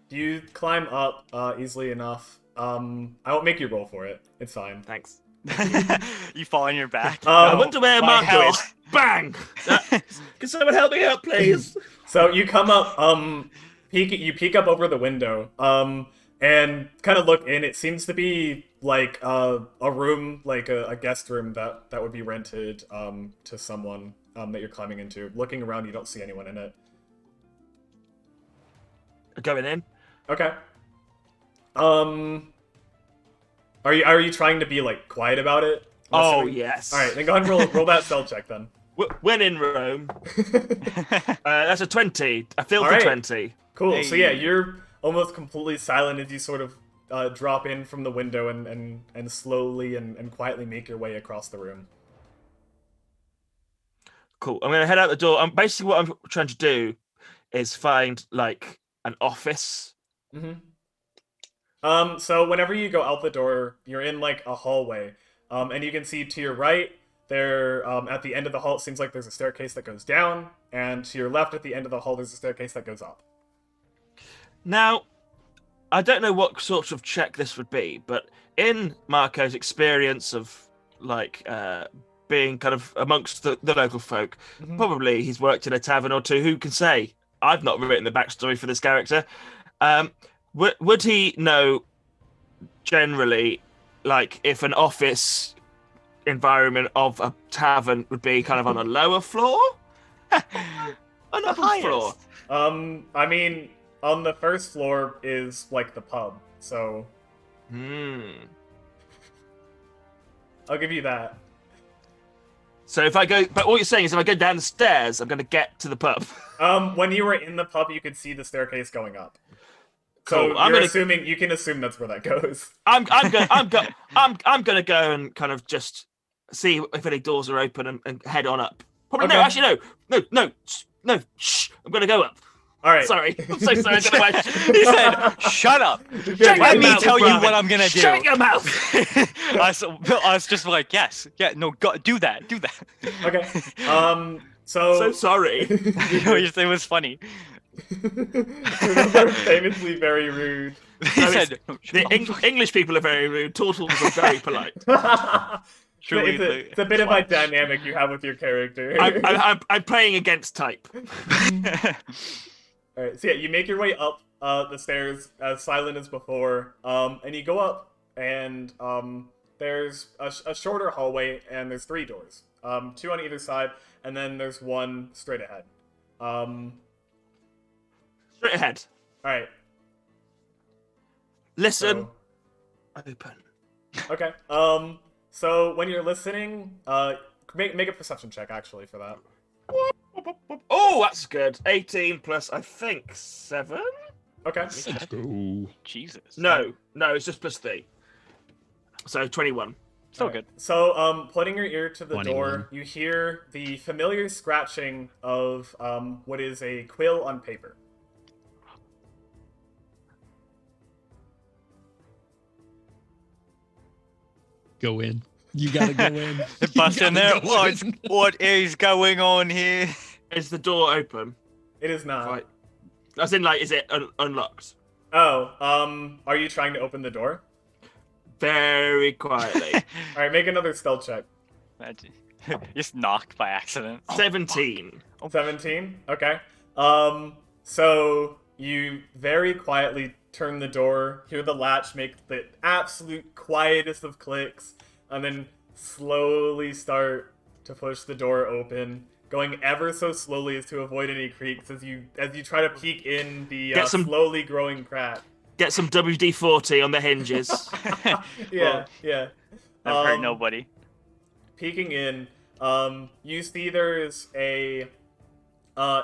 you climb up easily enough. I won't make you roll for it. It's fine. Thanks. You fall on your back. I wonder where my Marco hell. is. Bang! Can someone help me out, please? So you come up, you peek up over the window, and kind of look in. It seems to be like a room, like a guest room that would be rented to someone that you're climbing into. Looking around, you don't see anyone in it. Going in. Okay. Are you trying to be like quiet about it? I'm Oh assuming? yes. All right, then go ahead and roll that stealth check then. When in Rome. That's a 20. A filthy All right. 20. Cool. So yeah, Hey. you're almost completely silent as you sort of drop in from the window and slowly and quietly make your way across the room. Cool. I'm gonna head out the door. Basically what I'm trying to do is find like an office. Mm-hmm. So whenever you go out the door, you're in like a hallway, and you can see to your right there, at the end of the hall, it seems like there's a staircase that goes down, and to your left at the end of the hall, there's a staircase that goes up. Now, I don't know what sort of check this would be, but in Marco's experience of like being kind of amongst the local folk. Mhm. Probably he's worked in a tavern or two. Who can say? I've not written the backstory for this character. Would he know generally, like, if an office environment of a tavern would be kind of on a lower floor? An The upper highest. floor? I mean, on the first floor is like the pub, so I'll give you that. So if I go, but what you're saying is if I go down the stairs, I'm going to get to the pub. When you were in the pub, you could see the staircase going up. Cool. So I'm you're gonna- assuming you can assume that's where that goes. I'm gonna go and kind of just see if any doors are open and head on up. Probably no, Okay. actually no. Shh, I'm gonna go up. All right. Sorry, I'm so sorry. I don't know why. He said, "Shut up. Shut Let your me mouth, tell you Robin. what I'm gonna do." Shut your mouth. I was just like, yes, yeah, no, go, do that. Okay. So So sorry. It was funny. They're famously very rude. He No, said, The English people are very rude. Turtles are very polite. Truly, It's a bit of a dynamic you have with your character. I'm playing against type. All right, so yeah, you make your way up the stairs as silent as before, and you go up, and there's a shorter hallway, and there's 3 doors, 2 on either side, and then there's 1 straight ahead. Straight ahead. All right. Listen. So, Open. okay. So when you're listening, make a perception check actually for that. Oh, that's good. 18 plus, I think, 7? Okay. Let's go. Jesus. No, it's just plus 3. So 21. So Alright. good. So, putting your ear to the 21. door, you hear the familiar scratching of what is a quill on paper. Go in. You gotta go in. Bust You in there. gotta go What is going on here? Is the door open? It is not. Right. As in, like, is it unlocked? Oh, are you trying to open the door? Very quietly. All right, make another stealth check. Imagine. Just knocked by accident. 17. 17. Okay. So you very quietly turn the door, hear the latch make the absolute quietest of clicks, and then slowly start to push the door open, going ever so slowly as to avoid any creaks as you try to peek in the Get some- slowly growing crack. Get some WD-40 on the hinges. Yeah, yeah. Never hurt nobody. Peeking in, you see there's a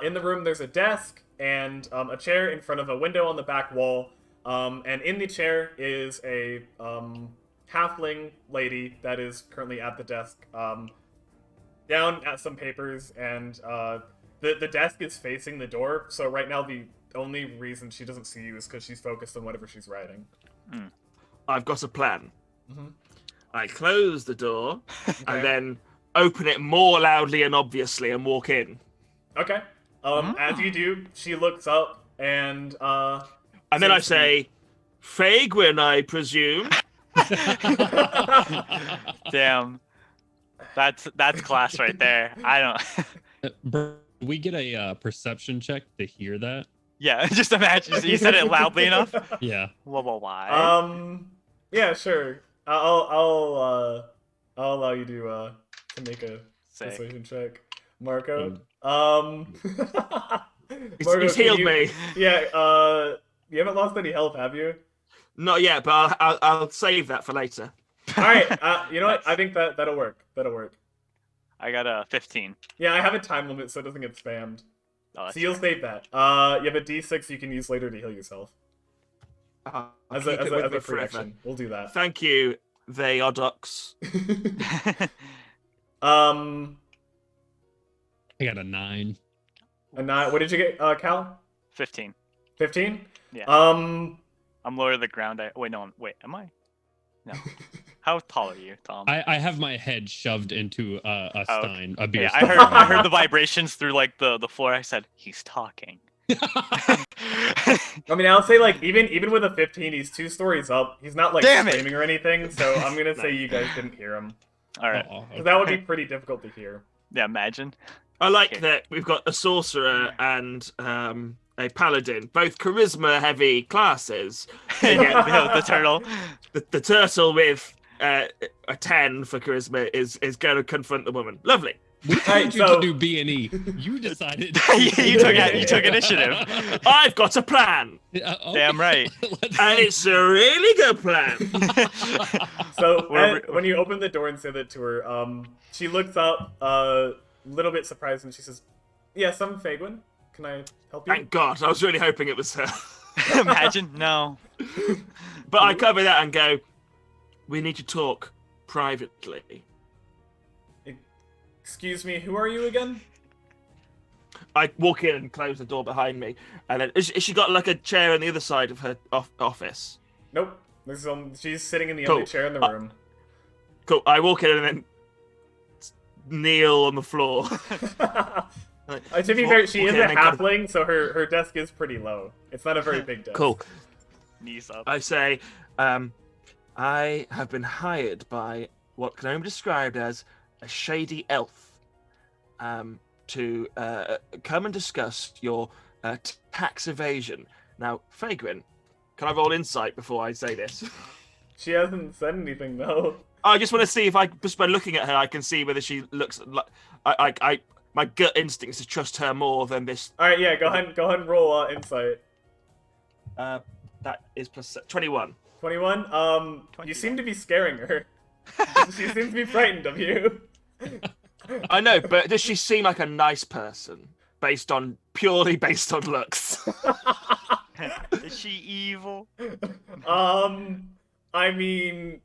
in the room there's a desk and a chair in front of a window on the back wall, and in the chair is a halfling lady that is currently at the desk, down at some papers, and the desk is facing the door, so right now the only reason she doesn't see you is because she's focused on whatever she's writing. I've got a plan. Mhm. I close the door Okay. and then open it more loudly and obviously and walk in. Okay. As you do, she looks up and And then I seems to be- say, Fagwin, I presume. Damn. That's class right there. I don't. Bro, do we get a perception check to hear that? Yeah, just imagine you said it loudly enough. Yeah. Why? Yeah, sure. I'll allow you to make a Sick. persuasion check, Marco. He's Marco, can healed you- me. Yeah. You haven't lost any health, have you? Not yet, but I'll save that for later. All right. You know what? Nice. I think that'll work. That'll work. I got a 15. Yeah, I have a time limit so it doesn't get spammed. Oh, that's So you'll save that. You have a D6 you can use later to heal yourself. I'll As keep a it with me free forever. action. We'll do that. Thank you, they are ducks. Um, I got a 9. what did you get, Cal? 15. 15? Yeah. Um, I'm lower to the ground. Wait, am I? No. How tall are you, Tom? I have my head shoved into a Oh, stein, a beer Yeah, stein. I heard the vibrations through like the floor. I said, he's talking. I mean, I'll say like even with a 15, he's 2 stories up. He's not like Damn it! screaming or anything, so I'm gonna say you guys didn't hear him. All right. Oh, So that would be pretty difficult to hear. Yeah, imagine. I like Okay. that we've got a sorcerer and a paladin, both charisma-heavy classes. Yeah, the turtle. The turtle with a 10 for charisma is going to confront the woman. Lovely. We told Alright, you so- to do B&E. You decided. You took initiative. I've got a plan, Damn right. and it's a really good plan. So Wherever- when you open the door and say that to her, she looks up, a little bit surprised, and she says, "Yes, I'm Fagwin. Can I help you?" Thank God. I was really hoping it was her. Imagine. No. But I cover that and go, we need to talk privately. Excuse me, who are you again? I walk in and close the door behind me. And then, is she got like a chair on the other side of her office? Nope. She's sitting in the Cool. only chair in the room. Cool. I walk in and then kneel on the floor. To be fair, she is Okay, a and then kind of- halfling, so her desk is pretty low. It's not a very big desk. Cool. Knees up. I say, I have been hired by what can only be described as a shady elf to come and discuss your tax evasion. Now, Fagrin, can I roll insight before I say this? She hasn't said anything though. I just want to see if just by looking at her, I can see whether she looks like my gut instinct is to trust her more than this. All right, yeah, go ahead and roll insight. That is plus 21. 21. You seem to be scaring her. She seems to be frightened of you. I know, but does she seem like a nice person purely based on looks? Is she evil? I mean,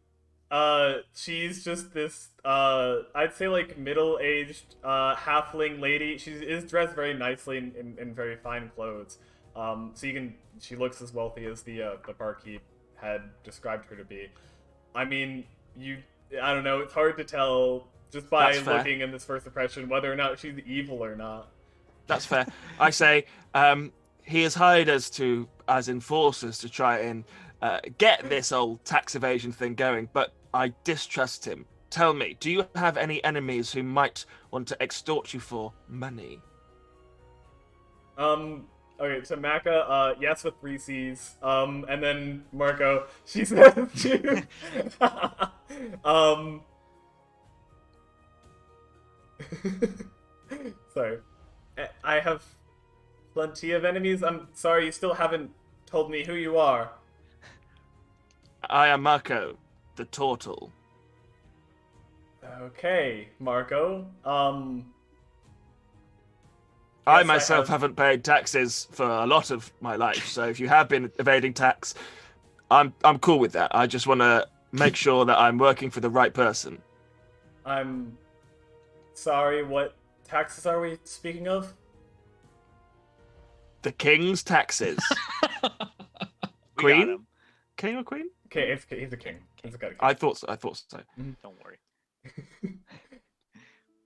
she's just this, I'd say like middle-aged, halfling lady. She is dressed very nicely in very fine clothes. So she looks as wealthy as the barkeep had described her to be. I mean, I don't know, it's hard to tell just by That's fair. looking in this first impression whether or not she's evil or not. That's fair. I say, he has hired us as enforcers to try and get this old tax evasion thing going, but I distrust him. Tell me, do you have any enemies who might want to extort you for money? Okay, so Maka, yes with 3 C's. And then Marco, she says to sorry. I have plenty of enemies. I'm sorry, you still haven't told me who you are. I am Marco, the turtle. Okay, Marco. I Yes, myself have. haven't paid taxes for a lot of my life, so if you have been evading tax, I'm cool with that. I just want to make sure that I'm working for the right person. I'm sorry, what taxes are we speaking of? The king's taxes. We got Queen? him. King or queen? Okay, he's a king. He's a king. I thought so. Don't worry.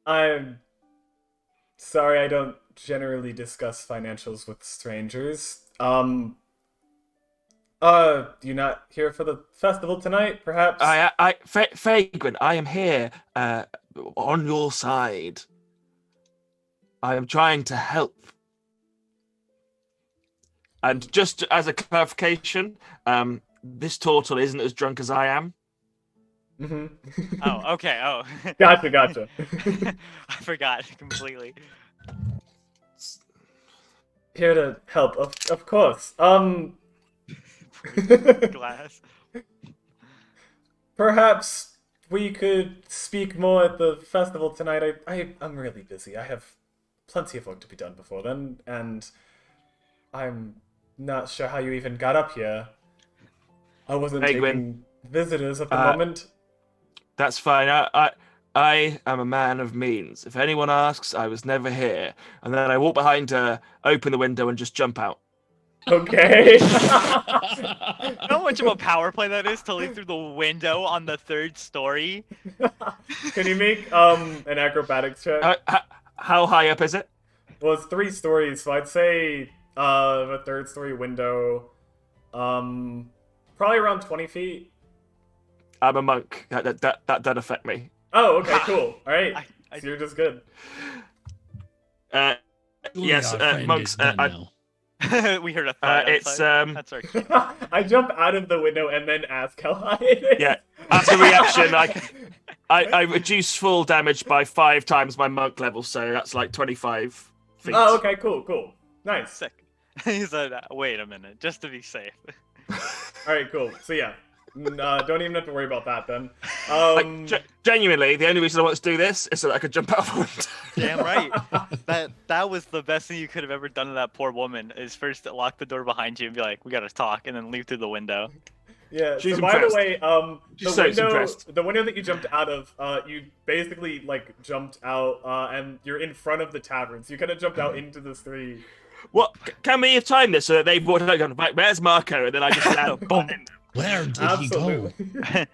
I'm sorry, I don't generally discuss financials with strangers. You're not here for the festival tonight, perhaps? Fagrin, I am here on your side. I am trying to help. And just as a clarification, this turtle isn't as drunk as I am. Mm-hmm. Oh, okay. Oh. Gotcha. I forgot completely. Here to help, of course. Glass. Perhaps we could speak more at the festival tonight. I'm really busy. I have plenty of work to be done before then, and I'm not sure how you even got up here. I wasn't Hey, taking Gwen. visitors at the moment. That's fine. I am a man of means. If anyone asks, I was never here. And then I walk behind her, open the window, and just jump out. Okay. You know how much of a power play that is to leap through the window on the 3rd story? Can you make an acrobatics check? How high up is it? Well, it's 3 stories, so I'd say the 3rd story window, probably around 20 feet. I'm a monk. That doesn't affect me. Oh, okay, cool. All right. I- So you're just good. Yes, Our friend monks. is done now. We heard a thud It's outside. That's our cue. I jump out of the window and then ask how high it is. Yeah. As a reaction, I reduce full damage by 5 times my monk level, so that's like 25 feet. Oh, okay, cool. Nice. Sick. He said, "Wait a minute, just to be safe." All right, cool. So yeah, don't even have to worry about that then. Genuinely, the only reason I want to do this is so that I could jump out of a window. Damn right. That was the best thing you could have ever done to that poor woman. Is first lock the door behind you and be like, "We gotta talk," and then leave through the window. Yeah. She's so by the impressed. way, She's so impressed. the window that you jumped out of, you basically like jumped out, and you're in front of the tavern. So you kind of jumped out into the street. What? Can we have timed this so that they've walked out and gone, where's Marco? And then I just land. Boom. Where did he Absolutely. go?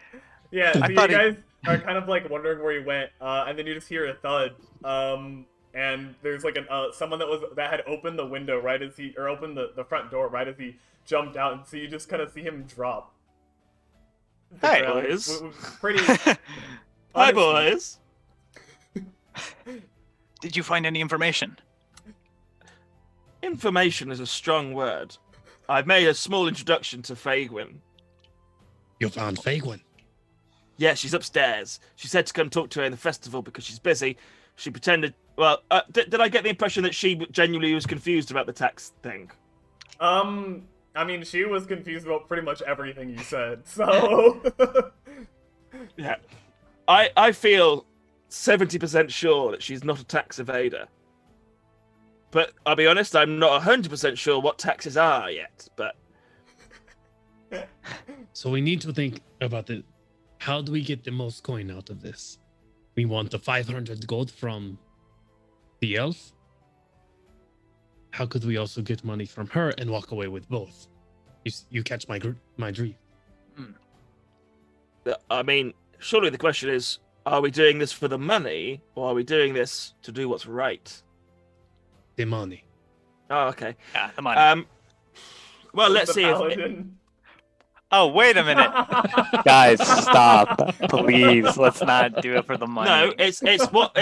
Yeah. So I you thought guys are kind of like wondering where he went, and then you just hear a thud. And there's like someone that had opened the window right as opened the front door right as he jumped out, and so you just kind of see him drop. Hey, boys. Pretty. Hi, honestly. boys. Did you find any information? Information is a strong word. I've made a small introduction to Fagwin. You found Fagwin. Yeah, she's upstairs. She said to come talk to her in the festival because she's busy. She pretended... Well, did I get the impression that she genuinely was confused about the tax thing? I mean, she was confused about pretty much everything you said, so... Yeah. I feel 70% sure that she's not a tax evader. But I'll be honest, I'm not 100% sure what taxes are yet, but... So we need to think about how do we get the most coin out of this? We want the 500 gold from the elf. How could we also get money from her and walk away with both? You catch my dream. I mean, surely the question is, are we doing this for the money, or are we doing this to do what's right? The money. Oh, okay. Yeah, the money. Well, let's The see if... paladin. Oh, wait a minute. Guys, stop, please. Let's not Do it for the money. No, it's what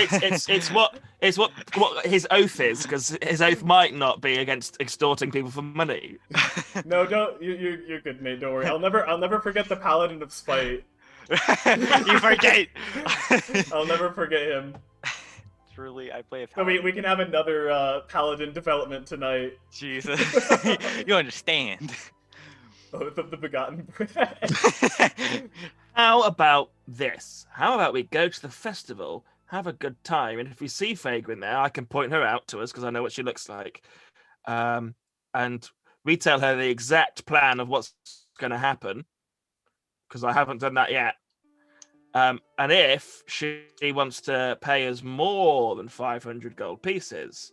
his oath is, because his oath might not be against extorting people for money. No, don't. You're good, Nate. Don't worry. I'll never forget the paladin of spite. You forget. I'll never forget him. Truly, I play a So paladin. we can have another paladin development tonight. Jesus. You understand. Oh, the begotten bread. How about this? How about we go to the festival, have a good time, and if we see Fagwin there, I can point her out to us because I know what she looks like. And we tell her the exact plan of what's going to happen because I haven't done that yet. And if she wants to pay us more than 500 gold pieces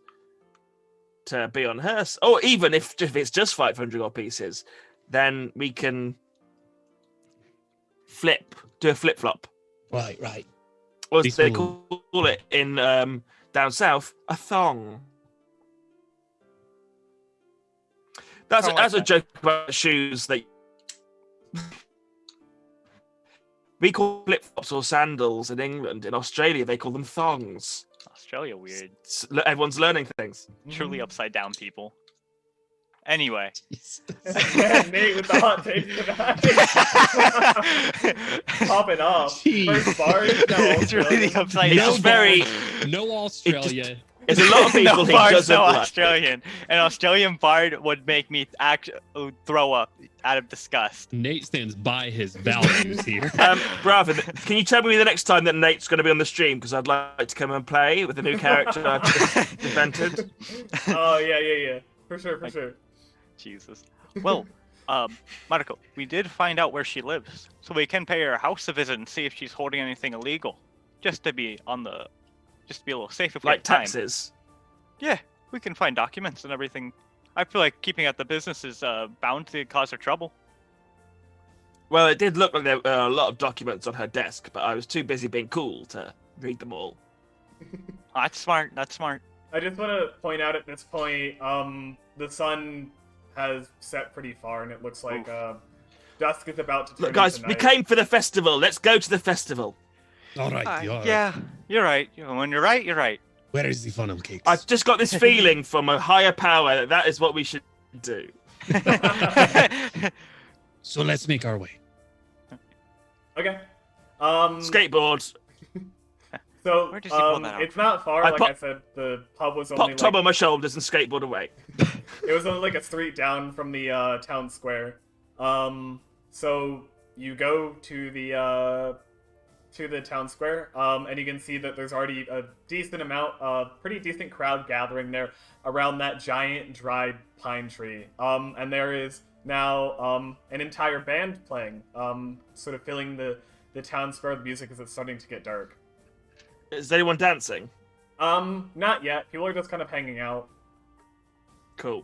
to be on her, or even if it's just 500 gold pieces, then we can do a flip-flop. Right. Or as These they will- call it in down south, a thong. That's Kinda like a that. joke about shoes that we call flip-flops or sandals in England. In Australia, they call them thongs. Australia weird. Everyone's learning things. Truly upside down people. Anyway. Nate with the hot take tonight. Popping off. Jeez. First bars. It's really the upside It's down. just very... No Australia. There's a lot of people he bard's doesn't no like. Australian. An Australian bard would make me throw up out of disgust. Nate stands by his values here. Bravin, can you tell me the next time that Nate's going to be on the stream? Because I'd like to come and play with a new character I've just invented. Oh yeah. For sure. Jesus. Well, Marco, we did find out where she lives, so we can pay her house a visit and see if she's holding anything illegal, just to be a little safe if we Like have time. taxes. Yeah, we can find documents and everything. I feel like keeping at the business is bound to cause her trouble. Well, it did look like there were a lot of documents on her desk, but I was too busy being cool to read them all. That's smart. I just want to point out at this point, the sun has set pretty far, and it looks like dusk is about to turn Look, guys, into we night. came for the festival. Let's go to the festival. All right, you are. Yeah, you're right. When you're right, you're right. Where is the funnel cakes? I've just got this feeling from a higher power that that is what we should do. So let's make our way. Okay. Skateboard. So Where does he pull that out it's not far. I Like pop- I said, the pub was only Pop top like on my shoulders and skateboard away. it was only like a street down from the town square. So you go to the town square, and you can see that there's already a decent amount, pretty decent crowd gathering there around that giant dried pine tree. And there is now an entire band playing, sort of filling the town square with music as it's starting to get dark. Is anyone dancing? Not yet. People are just kind of hanging out. Cool.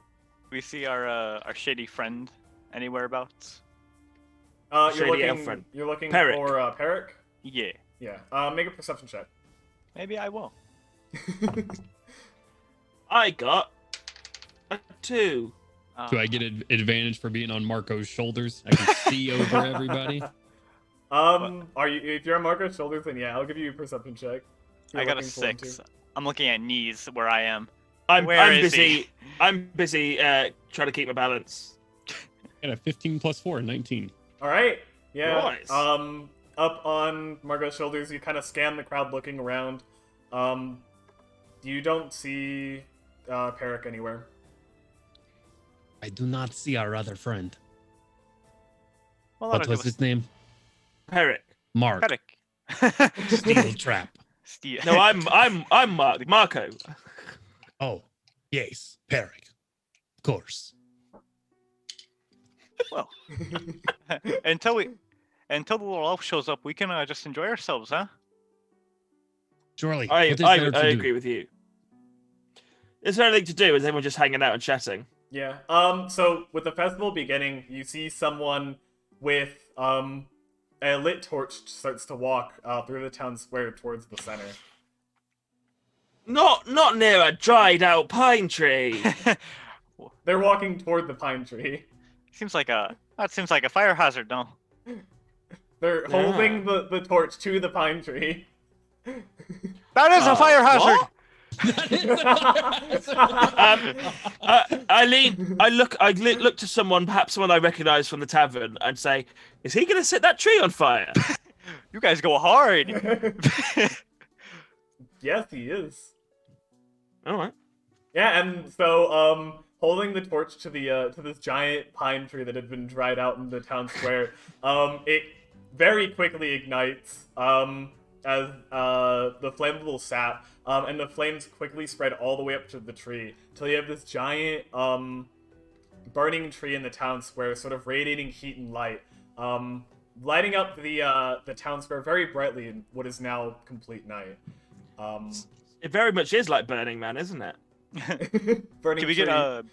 We see our shady friend anywhere abouts. You're Shady looking. elf friend. You're looking Peric. for Peric. Yeah, Yeah. Make a perception check. maybe I will. I got a 2. Do I get an advantage for being on Marco's shoulders? I can see over everybody. Are you? If you're on Marco's shoulders, then yeah, I'll give you a perception check. You're I got a looking for him 6. too. I'm looking at knees where I am. I'm Where is busy. he? I'm busy trying to keep my balance. Got a 15 plus 4, 19. All right. Yeah. Nice. Up on Marco's shoulders, you kind of scan the crowd, looking around. You don't see Peric anywhere. I do not see our other friend. Well, What that'll was give us his name? Peric. Mark. Peric. Steel Trap. Steve. No, I'm Mark. Marco. Oh, yes, Peric. Of course. Well, until the little elf shows up, we can just enjoy ourselves, huh? Surely. I what is there to do? agree with you. Is there anything to do? Is everyone just hanging out and chatting? Yeah. So with the festival beginning, you see someone with a lit torch starts to walk through the town square towards the center. Not near a dried out pine tree. They're walking toward the pine tree. Seems like a fire hazard, no? They're holding the torch to the pine tree. That is a fire hazard. what? I look to someone, perhaps someone I recognise from the tavern, and say, "Is he going to set that tree on fire?" You guys go hard. Yes, he is. All right. Yeah, and so holding the torch to the to this giant pine tree that had been dried out in the town square, it very quickly ignites as the flammable sap, and the flames quickly spread all the way up to the tree till you have this giant burning tree in the town square, sort of radiating heat and light, lighting up the town square very brightly in what is now complete night. It very much is like Burning Man, isn't it? Burning Can we tree. get can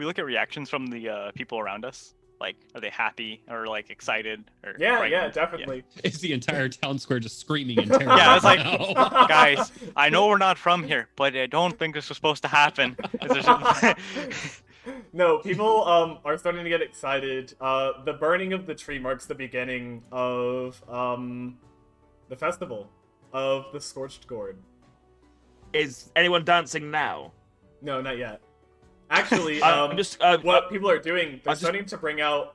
we look at reactions from the people around us? Like, are they happy or like excited or Yeah, frightened? definitely. Is the entire town square just screaming in terror? Yeah, it's like, now? guys, I know we're not from here, but I don't think this was supposed to happen. Is there No, people are starting to get excited. The burning of the tree marks the beginning of the festival of the Scorched Gourd. Is anyone dancing now? No, not yet. Actually, I'm just what people are doing, they're just- starting to bring out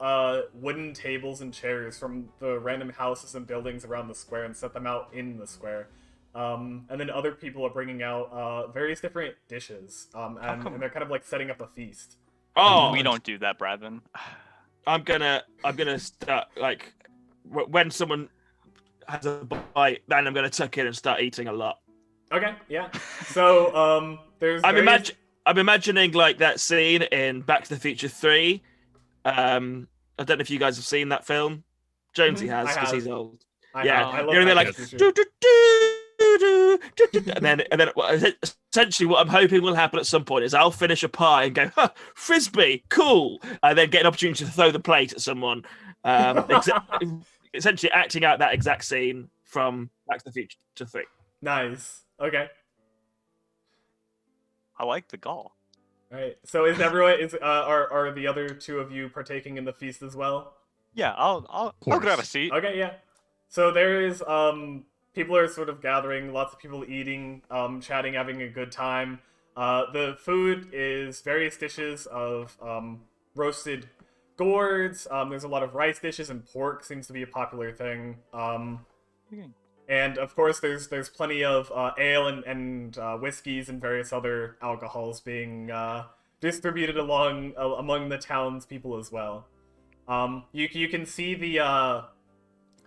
wooden tables and chairs from the random houses and buildings around the square and set them out in the square. And then other people are bringing out various different dishes, and they're kind of like setting up a feast. Oh, we don't do that, Bradman. I'm gonna start like when someone has a bite, then I'm gonna tuck in and start eating a lot. Okay, yeah. So there's I'm imagining like that scene in Back to the Future 3. I don't know if you guys have seen that film. Jonesy has, I because have. he's old. I Yeah, have. I love you know, they're Back like to the Future. "Do, do, do, do, do, do," and then essentially what I'm hoping will happen at some point is I'll finish a pie and go, huh, frisbee, cool, and then get an opportunity to throw the plate at someone. Essentially acting out that exact scene from Back to the Future 3. Nice. Okay. I like the gall. All right. So is everyone are the other two of you partaking in the feast as well? Yeah, I'll grab a seat. Okay, yeah. So there is people are sort of gathering, lots of people eating, chatting, having a good time. The food is various dishes of roasted gourds. There's a lot of rice dishes, and pork seems to be a popular thing. And of course, there's plenty of ale and whiskeys and various other alcohols being distributed among the townspeople as well. You can see the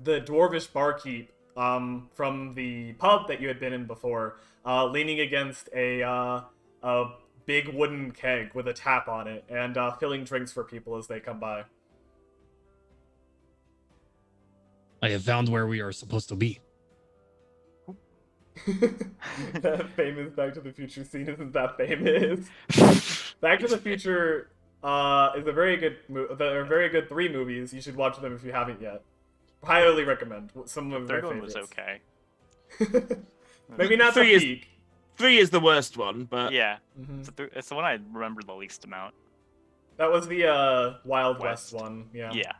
dwarvish barkeep from the pub that you had been in before, leaning against a big wooden keg with a tap on it and filling drinks for people as they come by. I have found where we are supposed to be. That famous Back to the Future scene isn't that famous. Back to the Future is a very good They're very good 3 movies. You should watch them if you haven't yet. Highly recommend. Some of The my third one favorites. was okay. Maybe not the 3 is- peak. 3 is the worst one, but Yeah, Mhm. it's the one I remember the least amount. That was the Wild West West. one. Yeah. Yeah.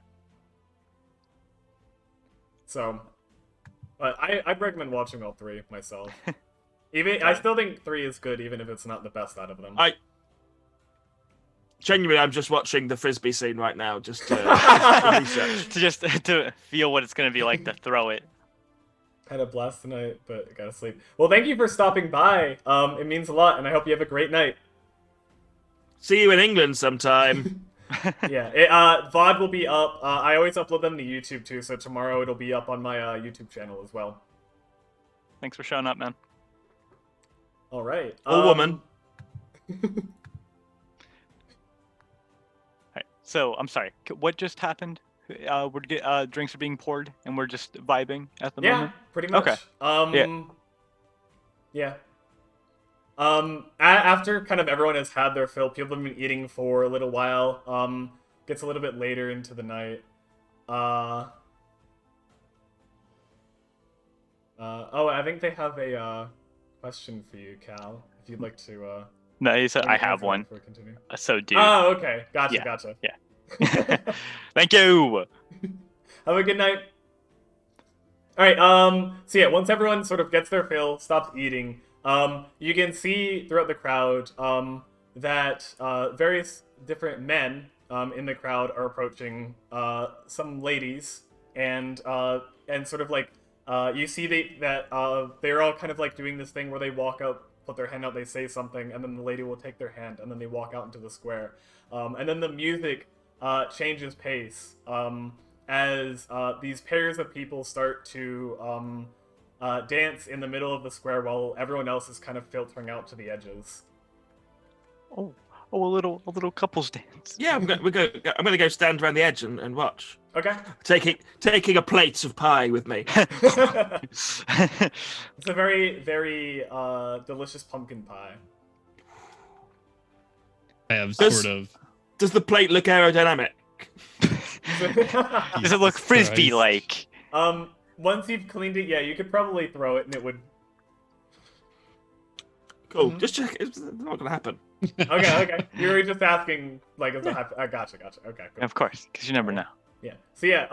So, but I'd recommend watching all 3 myself. I still think 3 is good, even if it's not the best out of them. genuinely, I'm just watching the frisbee scene right now, just to research. to feel what it's gonna be like to throw it. Had a blast tonight, but gotta sleep. Well, thank you for stopping by. It means a lot, and I hope you have a great night. See you in England sometime. Yeah, VOD will be up. I always upload them to YouTube too, so tomorrow it'll be up on my YouTube channel as well. Thanks for showing up, man. All right. Or woman. Alright, so I'm sorry. What just happened? Drinks are being poured, and we're just vibing at the Yeah, moment. pretty much. Okay. Yeah. After kind of everyone has had their fill, people have been eating for a little while. Gets a little bit later into the night. I think they have a question for you, Cal. If you'd like to. No, he said I answer have that one. before we continue. So, dude. Oh, okay. Gotcha. Yeah. Gotcha. Thank you. Have a good night. All right. So yeah, once everyone sort of gets their fill, stops eating, you can see throughout the crowd that various different men in the crowd are approaching some ladies, and sort of like you see that they're all kind of like doing this thing where they walk up, put their hand out, they say something, and then the lady will take their hand, and then they walk out into the square, and then the music changes pace as these pairs of people start to dance in the middle of the square while everyone else is kind of filtering out to the edges. Oh, a little couples dance. Yeah, I'm gonna go stand around the edge and watch. Okay. Taking a plate of pie with me. It's a very, very delicious pumpkin pie. I have Does- sort of. Does the plate look aerodynamic? Does it look frisbee-like? Once you've cleaned it, yeah, you could probably throw it and it would. Cool. Just check. It's not gonna happen. Okay. You were just asking, like, is it gotcha. Okay. Cool. Of course, because you never know. Yeah. So yeah,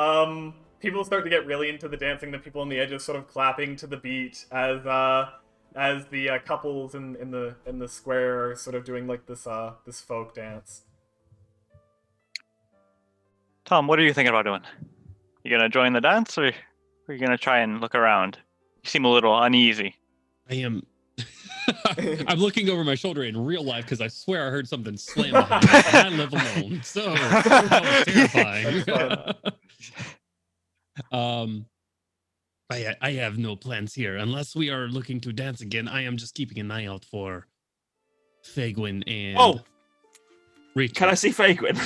people start to get really into the dancing. The people on the edges sort of clapping to the beat as the couples in the square are sort of doing like this folk dance. Tom, what are you thinking about doing? You gonna join the dance, or are you gonna try and look around? You seem a little uneasy. I am. I'm looking over my shoulder in real life because I swear I heard something slam behind me. And I live alone, so that was terrifying. I have no plans here unless we are looking to dance again. I am just keeping an eye out for Fagwin and. Oh, Rachel. can I see Fagwin?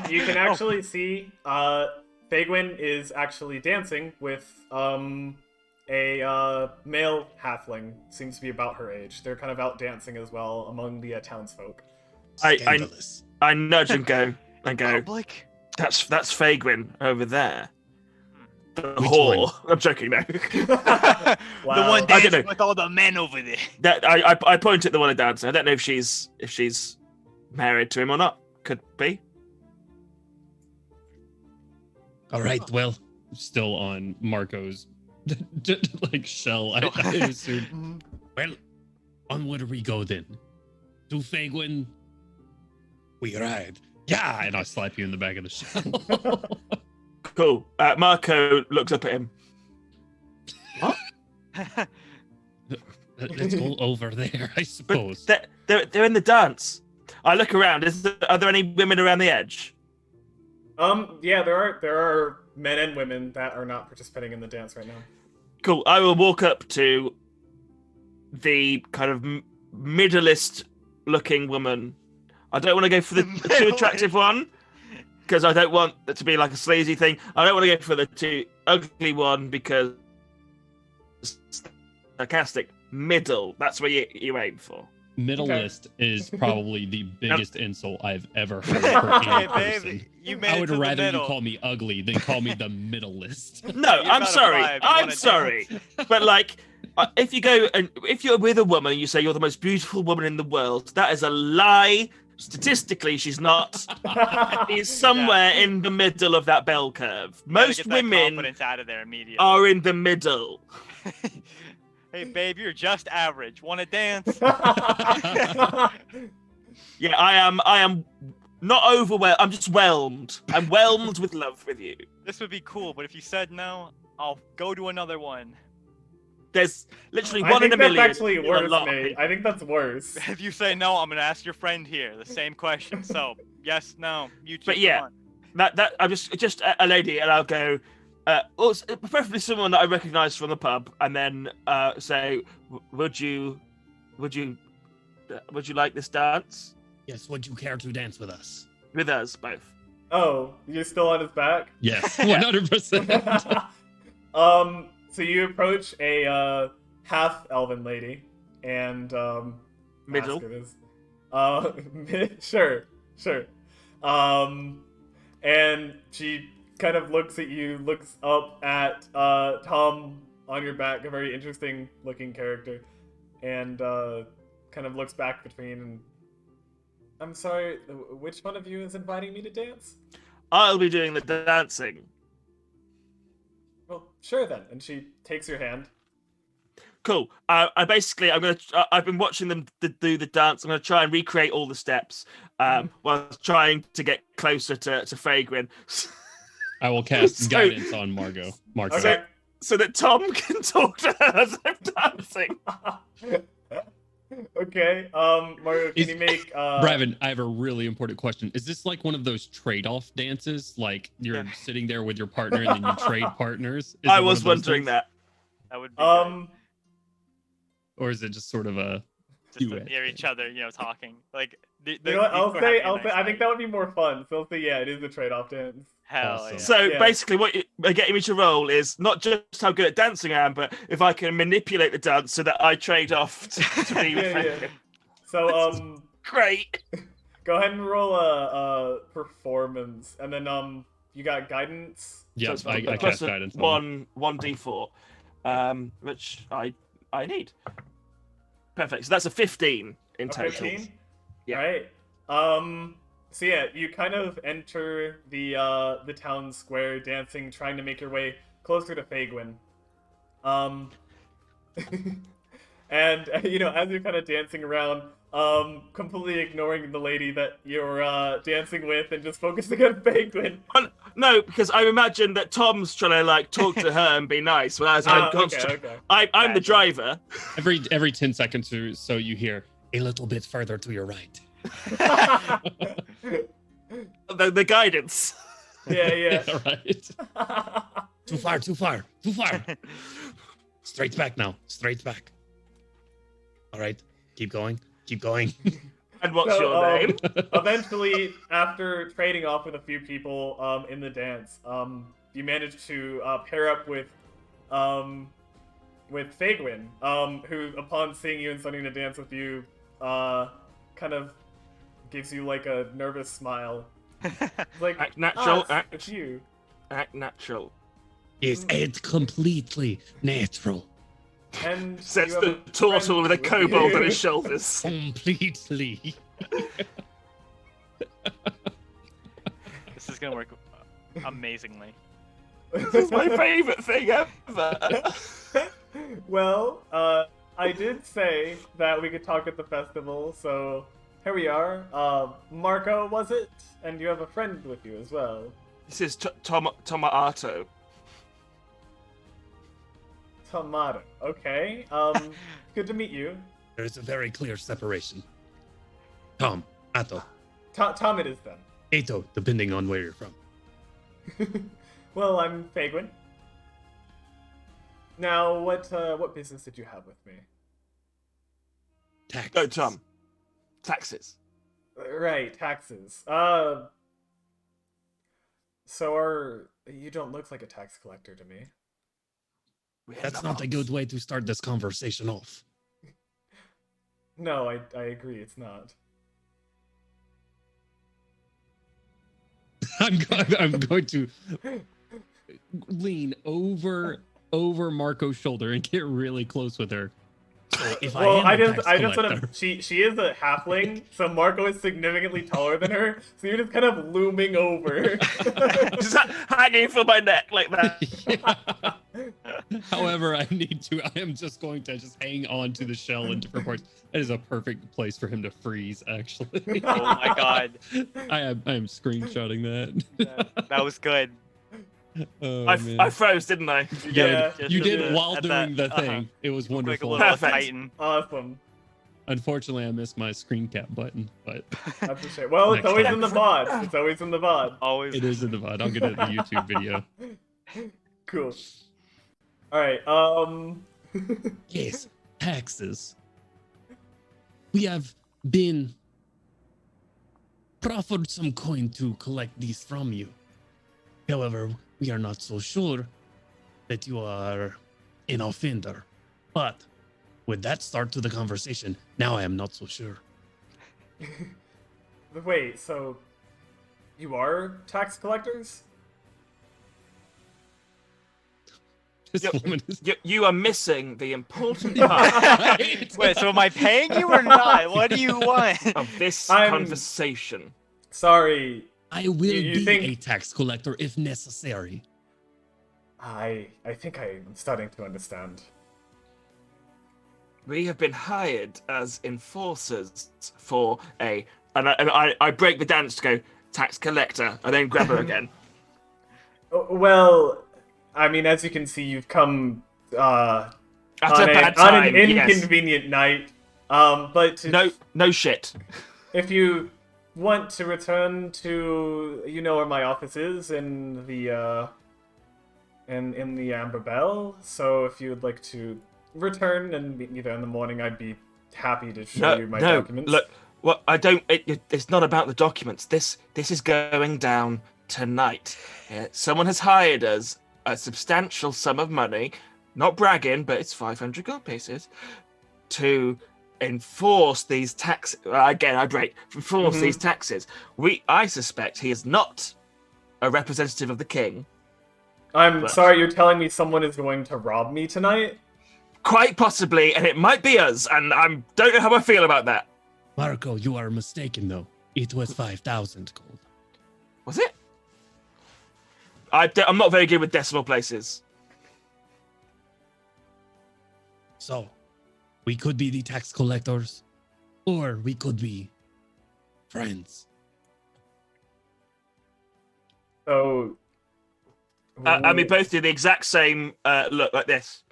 You can actually see Fagwin is actually dancing with a male halfling. Seems to be about her age. They're kind of out dancing as well among the townsfolk. Scandalous. I nudge and go. Public? That's Fagwin over there. The Which whore. one? I'm joking now. The Wow. one I don't dancing know. with all the men over there. That I point at the one at dancing. I don't know if she's married to him or not. Could be. All right. Well, Still on Marco's Like shell. I assume. Well, onward we go then. To Fagwin, we ride. Yeah, and I slap you in the back of the shell. Cool. Marco looks up at him. Let's go over there, I suppose. But they're in the dance. I look around. Are there any women around the edge? Yeah, there are men and women that are not participating in the dance right now. Cool. I will walk up to the kind of middleist looking woman. I don't want to go for the too attractive one because I don't want it to be like a sleazy thing. I don't want to go for the too ugly one because sarcastic. Middle. That's where you aim for. Middleist is probably the biggest insult I've ever heard for any person. You made I it would to the rather you middle. call me ugly than call me the middleist. No, You're I'm not a sorry. vibe, you I'm wanna sorry. But like, if you go and if you're with a woman and you say you're the most beautiful woman in the world, that is a lie. Statistically, she's not. She's somewhere in the middle of that bell curve. You gotta Most get that women confidence out of there immediately. are in the middle. Hey, babe, you're just average. Want to dance? Yeah, I am not overwhelmed. I'm just whelmed. I'm whelmed with love with you. This would be cool, but if you said no, I'll go to another one. There's literally I one in think a that's million. actually in a worse, lot of Nate. people. I think that's worse. If you say no, I'm gonna ask your friend here the same question. So yes, no, you choose. But yeah, one. that I'm just a lady, and I'll go. Preferably someone that I recognise from the pub, and then say, would you like this dance Yes, would you care to dance with us? with us both? Oh, you're still on his back? Yes, 100%. So you approach a half elven lady and Middle. ask her this. Sure. And she kind of looks at you, looks up at Tom on your back, a very interesting looking character, and kind of looks back between. And, I'm sorry, which one of you is inviting me to dance? I'll be doing the dancing. Well, sure then. And she takes your hand. Cool. I've been watching them do the dance. I'm gonna try and recreate all the steps, while trying to get closer to Fagrin. I will cast So- guidance on Margot. Marco. Okay. So that Tom can talk to her as I'm dancing. Okay. Mario, can you make Bravin, I have a really important question. Is this like one of those trade-off dances? Like you're sitting there with your partner and then you trade partners? Is I it one was of those wondering things? that. That would be Or is it just sort of a good. Just duet near each other, talking. Like, you know what? I'll say I think that would be more fun. So I'll say yeah, it is a trade-off dance. Hell Awesome. yeah. So Yeah. basically, what you're getting me to roll is not just how good at dancing I am, but if I can manipulate the dance so that I trade off to be with Yeah, Fagrin. yeah. So Great. go ahead and roll a performance, and then you got guidance. yeah, So I it's cast a guidance on 1d4, which I need. Perfect. So that's a 15 in A total. 15? Yeah. Right. So yeah, you kind of enter the town square, dancing, trying to make your way closer to Fagwin. And as you're kind of dancing around, completely ignoring the lady that you're dancing with and just focusing on Fagwin. No, because I imagine that Tom's trying to talk to her and be nice, whereas I'm Okay. I'm the driver. every 10 seconds or so you hear A little bit further to your right. The guidance. Yeah. right. Too far. Straight back now. Straight back. All right. Keep going. And what's So, your name? Eventually, after trading off with a few people in the dance, you manage to pair up with Fagwin, who, upon seeing you and starting to dance with you, kind of gives you like a nervous smile. Like, Act natural. it's you. Act natural. Yes, and completely natural. And Sets you have the a turtle friend with a kobold you. on his shoulders. Completely. This is gonna work amazingly. This is my favorite thing ever. Well, I did say that we could talk at the festival, so here we are. Marco, was it? And you have a friend with you as well. This is Tomato. Tomato. Okay. Good to meet you. There's a very clear separation. Tom, Ato, Tom it is then. Ato, depending on where you're from. Well, I'm Fagwin. Now, what business did you have with me? Taxes. Oh, Tom. Taxes. Right, taxes. So you don't look like a tax collector to me. That's not a good way to start this conversation off. No, I agree, it's not. I'm going to lean over Marco's shoulder and get really close with her. So if Well, I am a I tax just sort collector, of she is a halfling, so Marco is significantly taller than her, so you're just kind of looming over. Just hanging from my neck like that. However, I am just going to hang on to the shell in different parts. That is a perfect place for him to freeze, actually. Oh my god. I am screenshotting that. That was good. Oh, I man. froze, didn't I? Yeah. You did Just while at doing that- the thing. It was Looked like a wonderful. little Perfect. Titan. Awesome. Unfortunately, I missed my screen cap button, but That's a shame. Well, it's Next always time. in the VOD. It's always in the VOD. Always. it is in the VOD. I'll get it in the YouTube video. Cool. Alright, Yes, taxes. We have been proffered some coin to collect these from you. However, we are not so sure that you are an offender. But with that start to the conversation, now I am not so sure. Wait, so you are tax collectors? This Yep. woman is You are missing the important part right. Wait, so am I paying you or not? What do you want? of this I'm- conversation. Sorry, I will You be think- a tax collector if necessary. I think I'm starting to understand. We have been hired as enforcers for and I break the dance to go tax collector and then grab her again. Well, I mean, as you can see, you've come At on, a bad on time. an Yes. inconvenient night. But No shit. if you want to return to, you know where my office is in the in the Amber Bell. So if you would like to return and meet me there in the morning, I'd be happy to show you my documents. Look, well, I don't. It's not about the documents. This is going down tonight. Someone has hired us a substantial sum of money, not bragging, but it's 500 gold pieces, to enforce these tax. Again, I break. Enforce these taxes. I suspect he is not a representative of the king. I'm Well- sorry, you're telling me someone is going to rob me tonight? Quite possibly, and it might be us. And I don't know how I feel about that. Marco, you are mistaken, though. It was 5,000 gold. Was it? I'm not very good with decimal places. So, we could be the tax collectors, or we could be friends. So. And we both do the exact same look like this.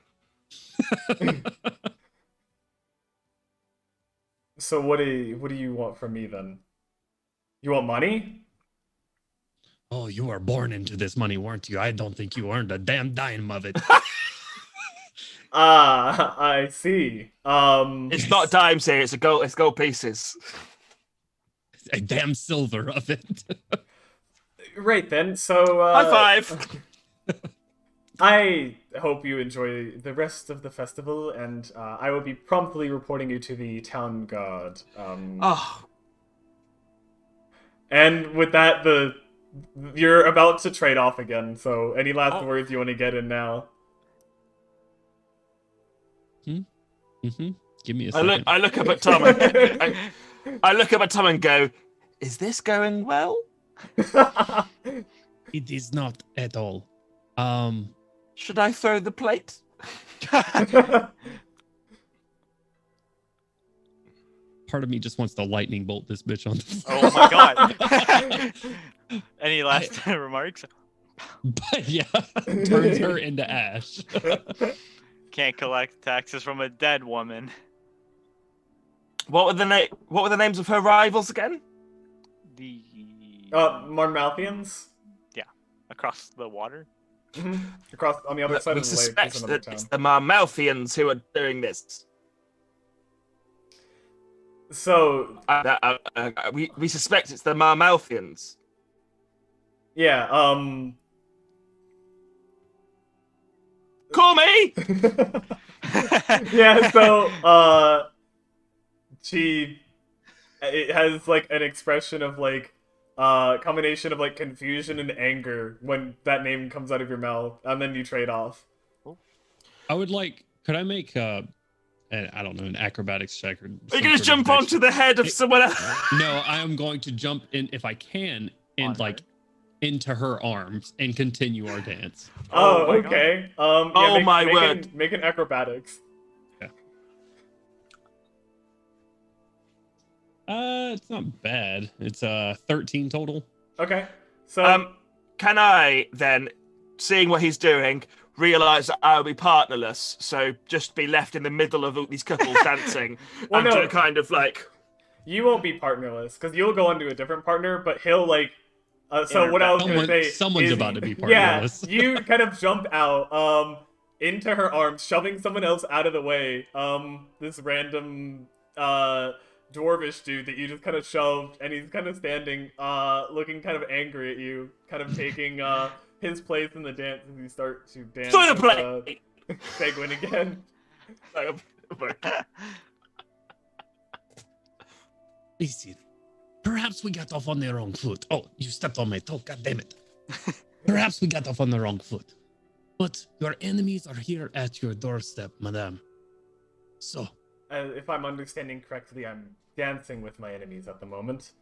So what do you want from me then? You want money? Oh, you were born into this money, weren't you? I don't think you earned a damn dime of it. Ah, I see. It's not dimes here. It's gold pieces. A damn silver of it. Right then. So High five. I hope you enjoy the rest of the festival, and I will be promptly reporting you to the town guard. Oh, And with that, you're about to trade off again. So any last Oh. words you want to get in now? Give me a I second. look up at Tom. And, I look up at Tom and go, "Is this going well?" It is not at all. Should I throw the plate? Part of me just wants to lightning bolt this bitch on the floor. Oh my god. Any last remarks? But yeah, turns her into ash. Can't collect taxes from a dead woman. What were the names of her rivals again? The Monmouthians? across the water. Across on the other side We of the lake. suspect Is another that town. it's the Marmouthians who are doing this. So We suspect it's the Marmouthians. yeah, Call me! yeah, so it has like an expression of like combination of like confusion and anger when that name comes out of your mouth, and then you trade off. I would like. Could I make I don't know, an acrobatics check or? Are you some gonna sort of jump dex- onto the head of someone else? No, I am going to jump in if I can, and On her. like into her arms and continue our dance. Oh, Oh my okay. Oh my word. Make an acrobatics. It's not bad. It's 13 total. Okay. So Can I then, seeing what he's doing, realize that I'll be partnerless, so just be left in the middle of all these couples dancing, Well, and no. to kind of like, you won't be partnerless because you'll go onto a different partner, but he'll like. So what I was gonna say, Someone's is, about to be yeah, partnerless. you kind of jump out, into her arms, shoving someone else out of the way. This random, dwarvish dude that you just kind of shoved, and he's kind of standing, looking kind of angry at you, kind of taking, his place in the dance as you start to dance. throw the with, plate! Seguin again. Listen, perhaps we got off on the wrong foot. Oh, you stepped on my toe. God damn it. Perhaps we got off on the wrong foot. But your enemies are here at your doorstep, madame. So, If I'm understanding correctly, I'm dancing with my enemies at the moment.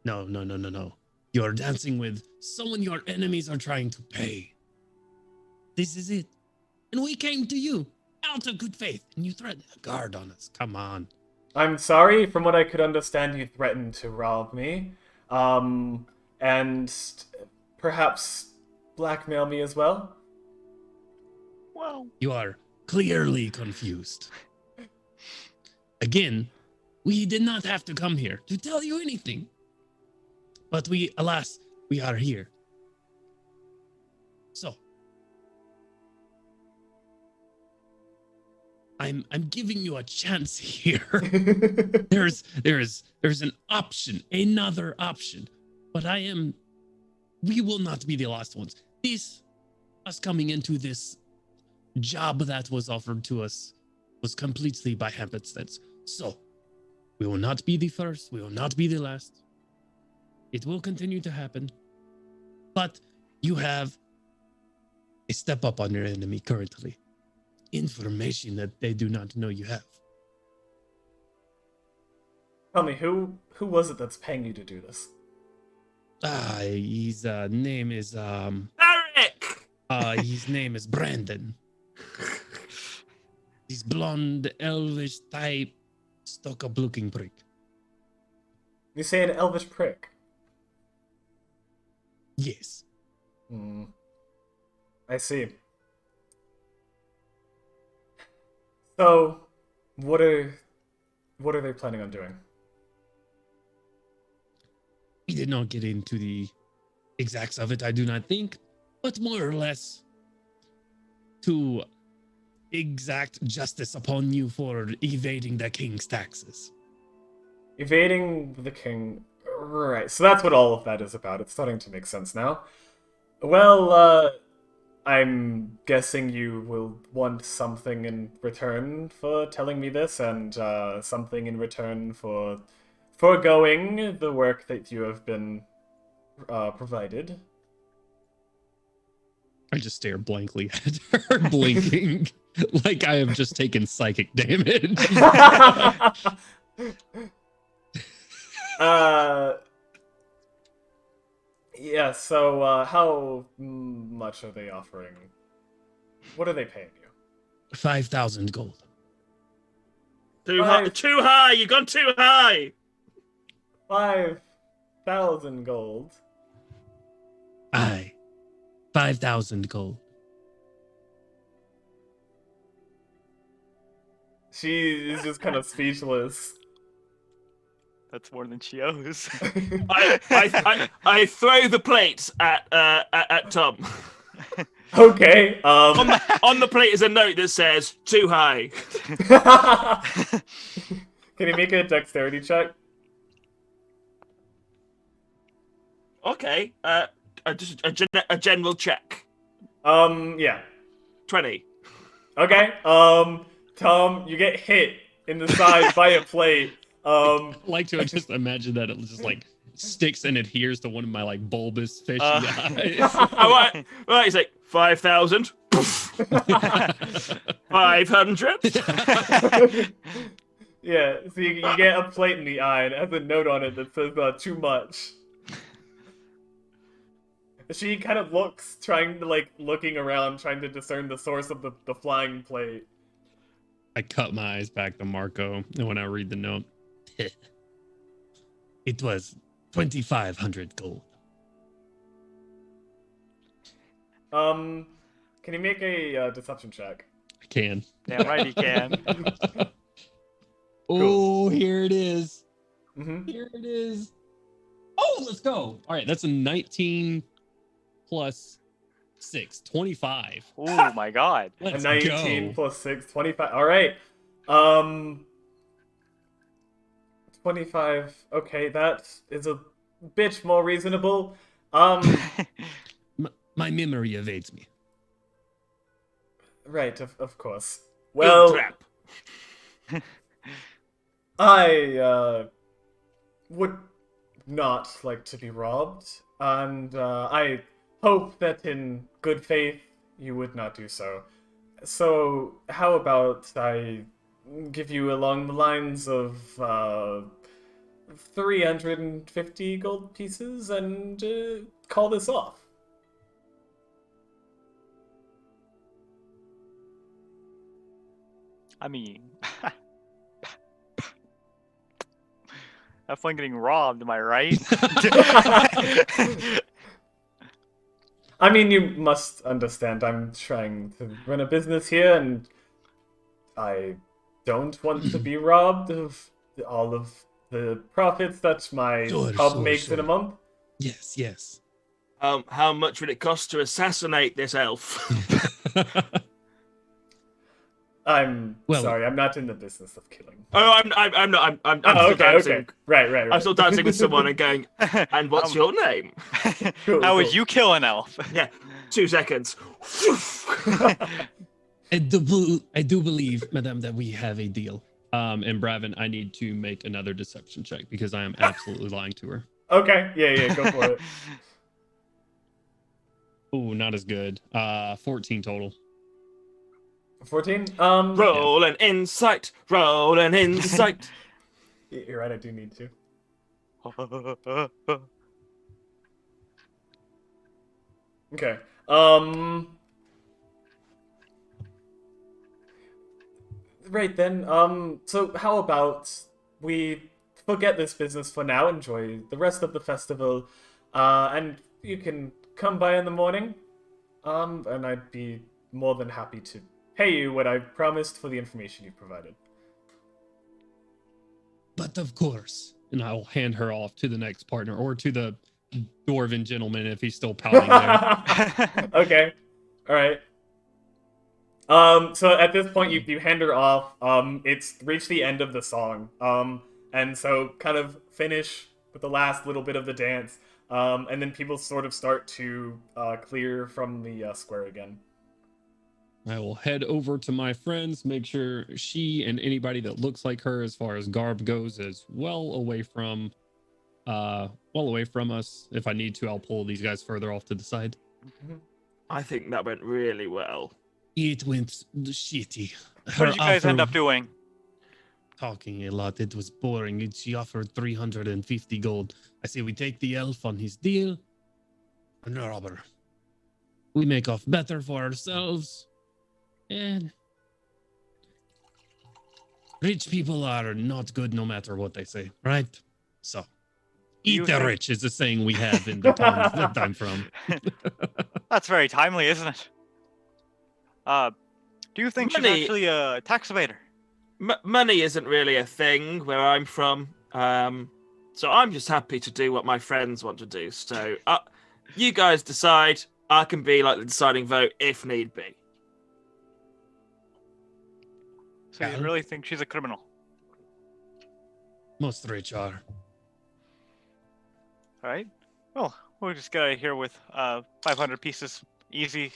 no. You're dancing with someone your enemies are trying to pay. This is it. And we came to you out of good faith, and you threatened a guard on us. Come on. I'm sorry, from what I could understand, you threatened to rob me. And perhaps blackmail me as well? Well, You are clearly confused. Again, we did not have to come here to tell you anything. But alas, we are here. So, I'm giving you a chance here. There's an option, another option. But we will not be the last ones. Us coming into this job that was offered to us was completely by happenstance. So, we will not be the first, we will not be the last. It will continue to happen. But you have a step up on your enemy currently. Information that they do not know you have. Tell me, who was it that's paying you to do this? His name is Eric! his name is Brandon. He's blonde, elvish type, stuck-up looking prick. You say an elvish prick. Yes. I see. So, what are they planning on doing? We did not get into the exacts of it, I do not think, but more or less to exact justice upon you for evading the king's taxes. Evading the king. Right, so that's what all of that is about. It's starting to make sense now. Well, I'm guessing you will want something in return for telling me this, and something in return for foregoing the work that you have been provided. I just stare blankly at her, blinking like I have just taken psychic damage. Yeah, so how much are they offering? What are they paying you? 5,000 gold. Too high. Too high. You've gone too high. 5,000 gold. Aye. 5,000 gold. She is just kind of speechless. That's more than she owes. I throw the plates at Tom. Okay. On the plate is a note that says "too high." Can you make a dexterity check? Okay. Just a general check. Yeah. 20. Okay. Tom, you get hit in the side by a plate. I like to just imagine that it just like sticks and adheres to one of my like bulbous fishy eyes. Oh, right. He's like 5,000. 500. Yeah, so you get a plate in the eye and it has a note on it that says too much. She kind of looks, looking around, trying to discern the source of the flying plate. I cut my eyes back to Marco, and when I read the note, it was 2,500 gold. Can you make a deception check? I can. Damn right he can. Oh, here it is. Mm-hmm. Here it is. Oh, let's go. All right, that's a 19 plus 6, 25. Oh my god. Let's A 19 go. plus 6, 25. All right. 25. Okay, that is a bit more reasonable. My memory evades me. Right, of course. Well, Trap. I would not like to be robbed, and I hope that in good faith you would not do so. So, how about I give you along the lines of 350 gold pieces and call this off? I mean, have fun getting robbed, am I right? I mean, you must understand, I'm trying to run a business here, and I don't want to be robbed of all of the profits that my pub makes in a month. Yes, yes. How much would it cost to assassinate this elf? I'm Well- sorry, I'm not in the business of killing. Oh, I'm not. I'm Oh, still okay, dancing. okay. Right. I'm still dancing with someone and going, and what's your name? Cool, How would cool. you kill an elf? Yeah, 2 seconds. I do believe, madame, that we have a deal. And Bravin, I need to make another deception check because I am absolutely lying to her. Okay, yeah, go for it. Oh, not as good. 14 total. 14? Roll an insight. Roll an insight. You're right, I do need to. Okay. Right then, so how about we forget this business for now, enjoy the rest of the festival, and you can come by in the morning, and I'd be more than happy to pay you what I promised for the information you provided. But of course. And I'll hand her off to the next partner or to the dwarven gentleman if he's still pouting there. Okay. Alright. So at this point you hand her off. It's reached the end of the song. And so kind of finish with the last little bit of the dance. And then people sort of start to clear from the square again. I will head over to my friends, make sure she and anybody that looks like her as far as garb goes is well away from us. If I need to, I'll pull these guys further off to the side. I think that went really well. It went shitty. What did you guys end up doing? Talking a lot. It was boring. She offered 350 gold. I say we take the elf on his deal. a robber. We make off better for ourselves, and rich people are not good no matter what they say, right? So, You eat the think- rich is a saying we have in the towns that I'm from. That's very timely, isn't it? Do you think she's Money- actually a tax evader? Money isn't really a thing where I'm from. So I'm just happy to do what my friends want to do. So you guys decide. I can be like the deciding vote if need be. So you Cal? really think she's a criminal? Most rich are. All right. Well, we'll just get out of here with 500 pieces, easy.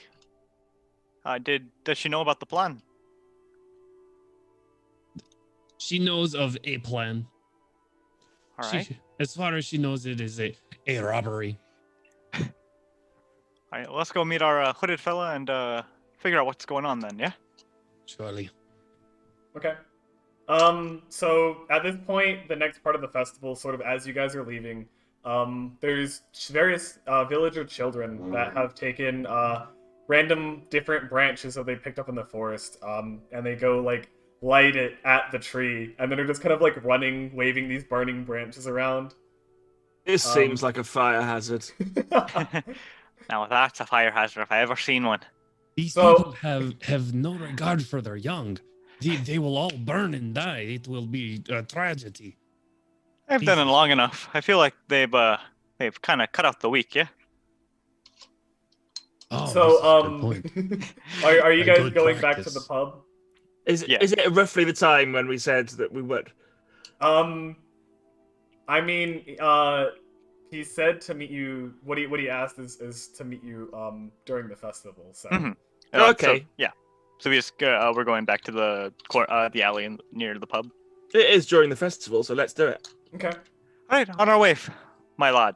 Does she know about the plan? She knows of a plan. All right. As far as she knows, it is a robbery. All right. Let's go meet our hooded fella and figure out what's going on then. Yeah. Surely. Okay. So at this point, the next part of the festival, sort of as you guys are leaving, there's various villager children that have taken random different branches that they picked up in the forest, and they go like light it at the tree, and then they're just kind of like running, waving these burning branches around. This seems like a fire hazard. Now that's a fire hazard if I ever seen one. These So- people have no regard for their young. They will all burn and die. It will be a tragedy. I've done it long enough. I feel like they've kind of cut out the weak. Yeah. Oh, So, this is a good point. are you A guys good going back to practice. the pub? Is Yeah. it roughly the time when we said that we would? I mean, he said to meet you. What he asked is to meet you during the festival. So Mhm. Okay. So, yeah. So we just we're going back to the the alley near the pub. It is during the festival, so let's do it. okay. All right, on our way, my lad.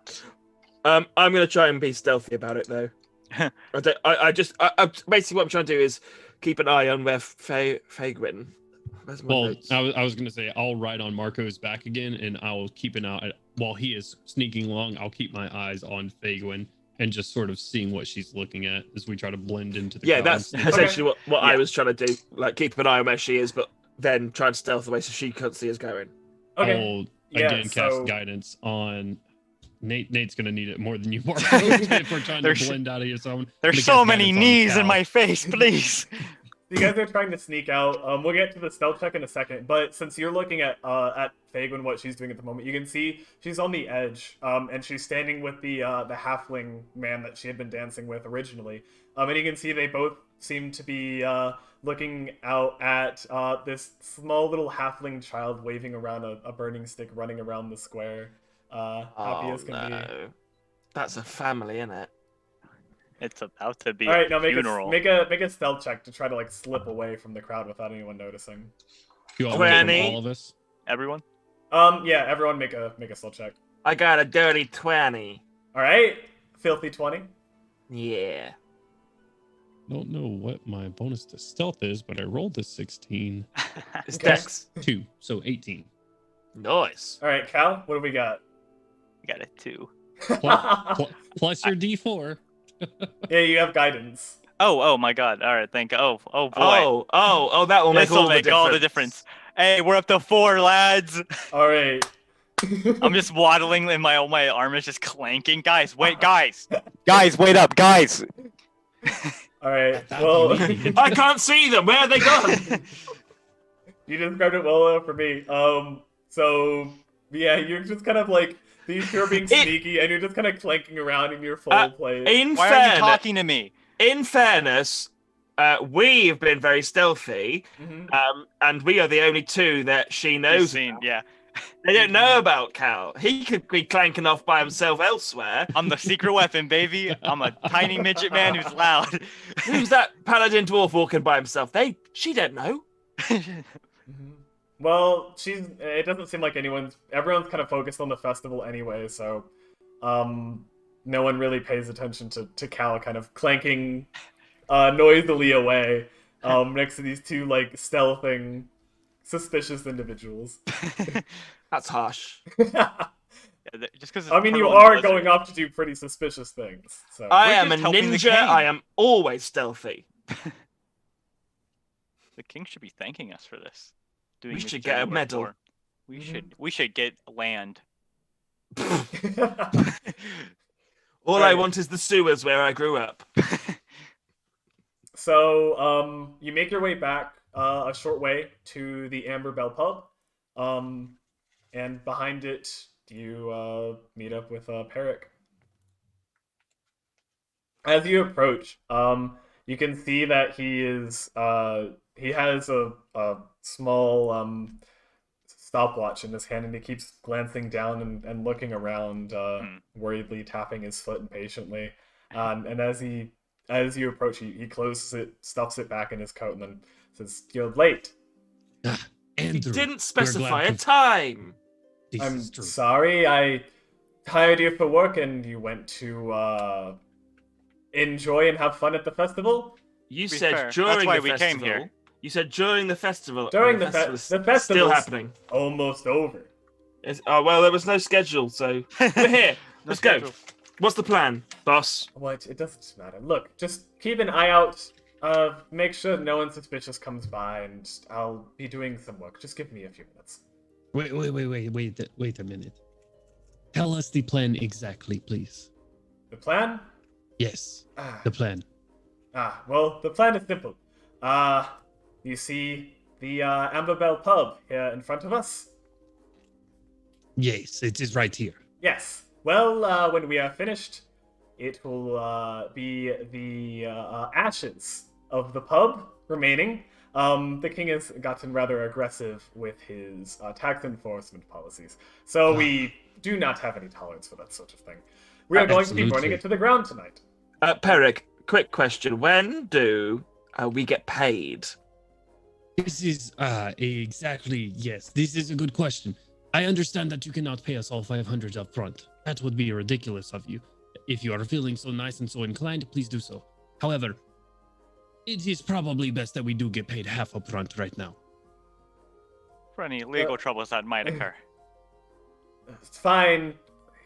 I'm gonna try and be stealthy about it though. I basically what I'm trying to do is keep an eye on where Fagwin. Where's my Well, notes? I was gonna say I'll ride on Marco's back again, and I'll keep an eye while he is sneaking along. I'll keep my eyes on Fagwin and just sort of seeing what she's looking at as we try to blend into the Yeah, crowd. that's essentially what I Yeah. was trying to do. Like keep an eye on where she is, but then try and stealth away so she can't see us going. I Okay. will Yeah, again so- cast guidance on Nate. Nate's gonna need it more than you, Marco, if we're trying to There's- blend out of here. So I'm There's gonna so cast many guidance on knees in Cal. my face, please. You guys are trying to sneak out. We'll get to the stealth check in a second, but since you're looking at Fagwin, what she's doing at the moment, you can see she's on the edge, and she's standing with the halfling man that she had been dancing with originally. And you can see they both seem to be looking out at this small little halfling child waving around a burning stick, running around the square, happy as can be. That's a family, isn't it? It's about to be All right, a now make funeral. a stealth check to try to like slip away from the crowd without anyone noticing. You all, want from 20. all of us. Everyone. Yeah, everyone make a stealth check. I got a dirty 20. All right, filthy 20. Yeah. Don't know what my bonus to stealth is, but I rolled a 16. It's Okay. Dex. 2, so 18. Nice. All right, Cal, what do we got? Got it too. Plus your D4. Yeah, you have guidance. Oh my God! All right, thank. Oh boy. Oh, that will make This will all make all the difference. Hey, we're up to 4, lads. All right. I'm just waddling, and my arm is just clanking. Guys, wait, guys. Guys, wait up, guys! All right. That Well, you need. I can't see them. Where are they gone? you described it well enough for me. So yeah, you're just kind of like these two are being sneaky, and you're just kind of clanking around in your full place. In Why are you fairness, talking to me? in fairness, we have been very stealthy, Mhm. and we are the only two that she You've knows. seen, about. yeah. They don't know about Cal. He could be clanking off by himself elsewhere. I'm the secret weapon, baby. I'm a tiny midget man who's loud. Who's that paladin dwarf walking by himself? She don't know. Mhm. Well, it doesn't seem like everyone's kind of focused on the festival anyway, so no one really pays attention to Cal kind of clanking noisily away next to these two like stealthing suspicious individuals. That's harsh. Yeah, Just because I mean, you are going off to do pretty suspicious things. So I We're am a just helping the ninja. king. I am always stealthy. The king should be thanking us for this. We Doing this should get a dirty work medal. for him. We should get land. All I Right. want is the sewers where I grew up. So, you make your way back a short way to the Amber Bell pub, and behind it, you meet up with Peric. As you approach, you can see that he has a small stopwatch in his hand, and he keeps glancing down and looking around, worriedly tapping his foot impatiently. And as you approach, he closes it, stuffs it back in his coat, and then says, "You're late." He Andrew, didn't we're specify glad a time. This I'm is true. sorry, I hired you for work, and you went to enjoy and have fun at the festival. You To be said fair, during that's why the we festival. came here. You said during the festival. During and the festival's festival's still happening. Almost over. Oh well, there was no schedule, so we're here. No Let's go. schedule. What's the plan, boss? What? It doesn't matter. Look, just keep an eye out. Make sure no one suspicious comes by, and I'll be doing some work. Just give me a few minutes. Wait a minute. Tell us the plan exactly, please. The plan? Yes, Ah, the plan. well, the plan is simple. You see the Amber Bell pub here in front of us? Yes, it is right here. Yes. Well, when we are finished, it will be the ashes of the pub remaining. The king has gotten rather aggressive with his tax enforcement policies, so we do not have any tolerance for that sort of thing. We are going to be burning Absolutely. it to the ground tonight. Peric, quick question. When do we get paid? This is exactly yes. This is a good question. I understand that you cannot pay us all 500 up front. That would be ridiculous of you. If you are feeling so nice and so inclined, please do so. However, it is probably best that we do get paid half up front right now. For any legal troubles that might occur. It's fine.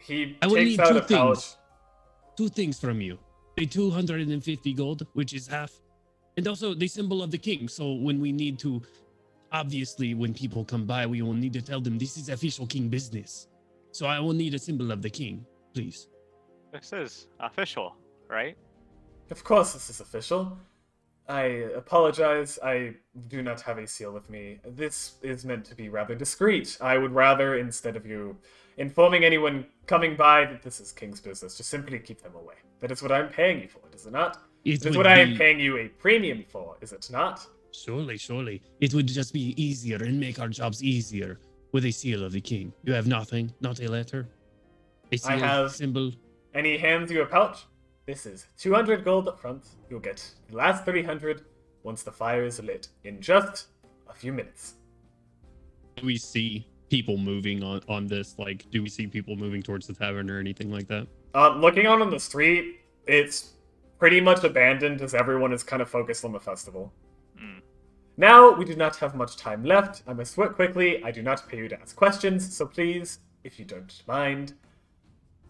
He I will takes need out two a pouch. things. Two things from you. The 250 gold, which is half, and also the symbol of the king. So when we need to, obviously, when people come by, we will need to tell them this is official king business. So I will need a symbol of the king, please. This is official, right? Of course, this is official. I apologize. I do not have a seal with me. This is meant to be rather discreet. I would rather, instead of you informing anyone coming by that this is King's business, just simply keep them away. That is what I'm paying you for, is it not? It That is would what I am be- paying you a premium for, is it not? Surely. It would just be easier and make our jobs easier with a seal of the king. You have nothing, not a letter, a seal, have- symbol. And he hands you a pouch. This is 200 gold up front. You'll get the last 300 once the fire is lit in just a few minutes. Do we see people moving on this? Like, do we see people moving towards the tavern or anything like that? Looking out on the street, it's pretty much abandoned as everyone is kind of focused on the festival. Mm. Now, we do not have much time left. I must work quickly. I do not pay you to ask questions, so please, if you don't mind,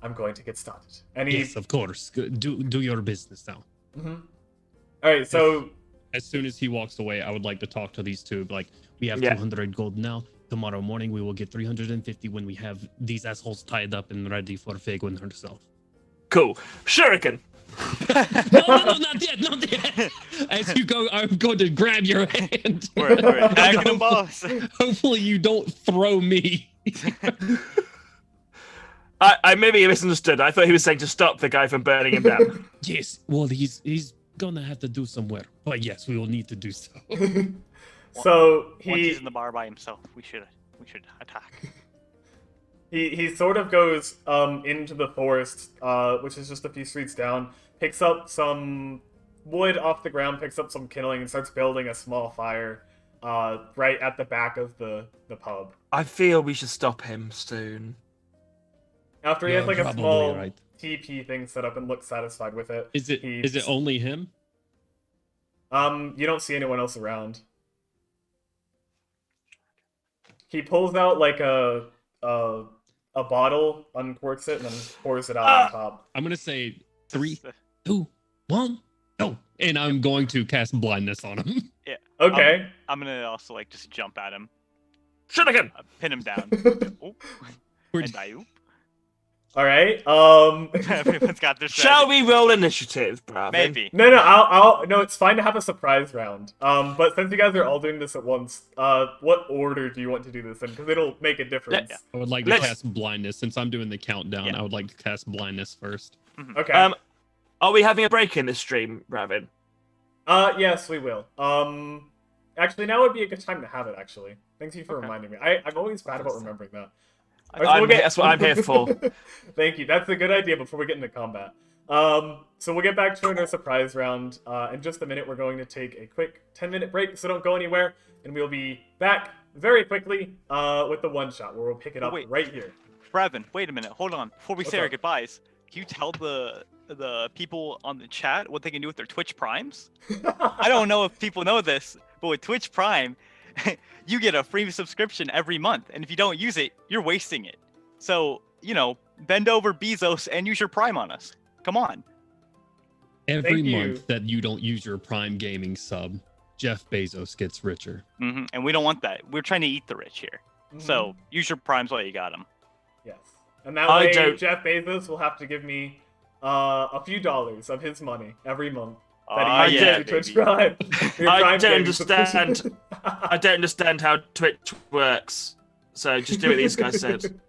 I'm going to get started. And he... Yes, of course. Do your business now. Mhm. All right, so As soon as he walks away, I would like to talk to these two. Like, we have Yeah. 200 gold now. Tomorrow morning, we will get 350 when we have these assholes tied up and ready for Fagwin herself. Cool. Shuriken. No, not yet. As you go, I'm going to grab your hand. We're attacking them, boss. Hopefully, you don't throw me. I maybe misunderstood. I thought he was saying to stop the guy from burning him down. Yes, well, he's gonna have to do some work, but yes, we will need to do so. so Once he's he in the bar by himself, we should attack. he sort of goes into the forest, which is just a few streets down, picks up some wood off the ground, picks up some kindling, and starts building a small fire right at the back of the pub. I feel we should stop him soon. After he has You're like a probably small right. TP thing set up and looks satisfied with it. Is it He- is it only him? You don't see anyone else around. He pulls out like a a bottle, uncorks it, and then pours it out Ah! on top. I'm gonna say 3, 2, 1, go, and I'm going to cast blindness on him. Okay. I'm gonna also like just jump at him, Shuriken! pin him down, Oop, We're- and I oop. All right. Everyone's got their Shall strategy. we roll initiative, Bravin? Maybe. No, I'll. No, it's fine to have a surprise round. But since you guys are all doing this at once, what order do you want to do this in? Because it'll make a difference. Yeah. I would like to Let's- cast blindness since I'm doing the countdown. Yeah. I would like to cast blindness first. Okay. Are we having a break in this stream, Bravin? Yes, we will. Actually, now would be a good time to have it. Actually, thank you for Okay. reminding me. I'm always bad about remembering that. That's what I'm here for. Thank you. That's a good idea before we get into combat. So we'll get back to our surprise round in just a minute. We're going to take a quick 10-minute break, so don't go anywhere, and we'll be back very quickly with the one shot where we'll pick it up Wait. right here. Brevin, wait a minute. Hold on. Before we What's say our up? goodbyes, can you tell the people on the chat what they can do with their Twitch Primes? I don't know if people know this, but with Twitch Prime, you get a free subscription every month, and if you don't use it, you're wasting it. So, bend over Bezos and use your Prime on us. Come on. Every Thank you. month that you don't use your Prime Gaming sub, Jeff Bezos gets richer. And we don't want that. We're trying to eat the rich here. So use your Primes while you got them. Yes, and that I way don't- Jeff Bezos will have to give me a few dollars of his money every month. Ah, That he yeah, uses to Twitch baby. Prime. Your I Prime don't gaming understand. subscription. I don't understand how Twitch works. So just do what these guys said.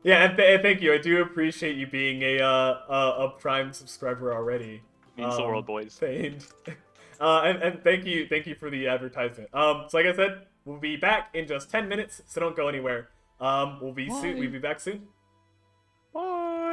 Yeah, and thank you. I do appreciate you being a Prime subscriber already. Means the world, boys. Famed. And thank you for the advertisement. So like I said, we'll be back in just 10 minutes, so don't go anywhere. We'll be back soon. Bye.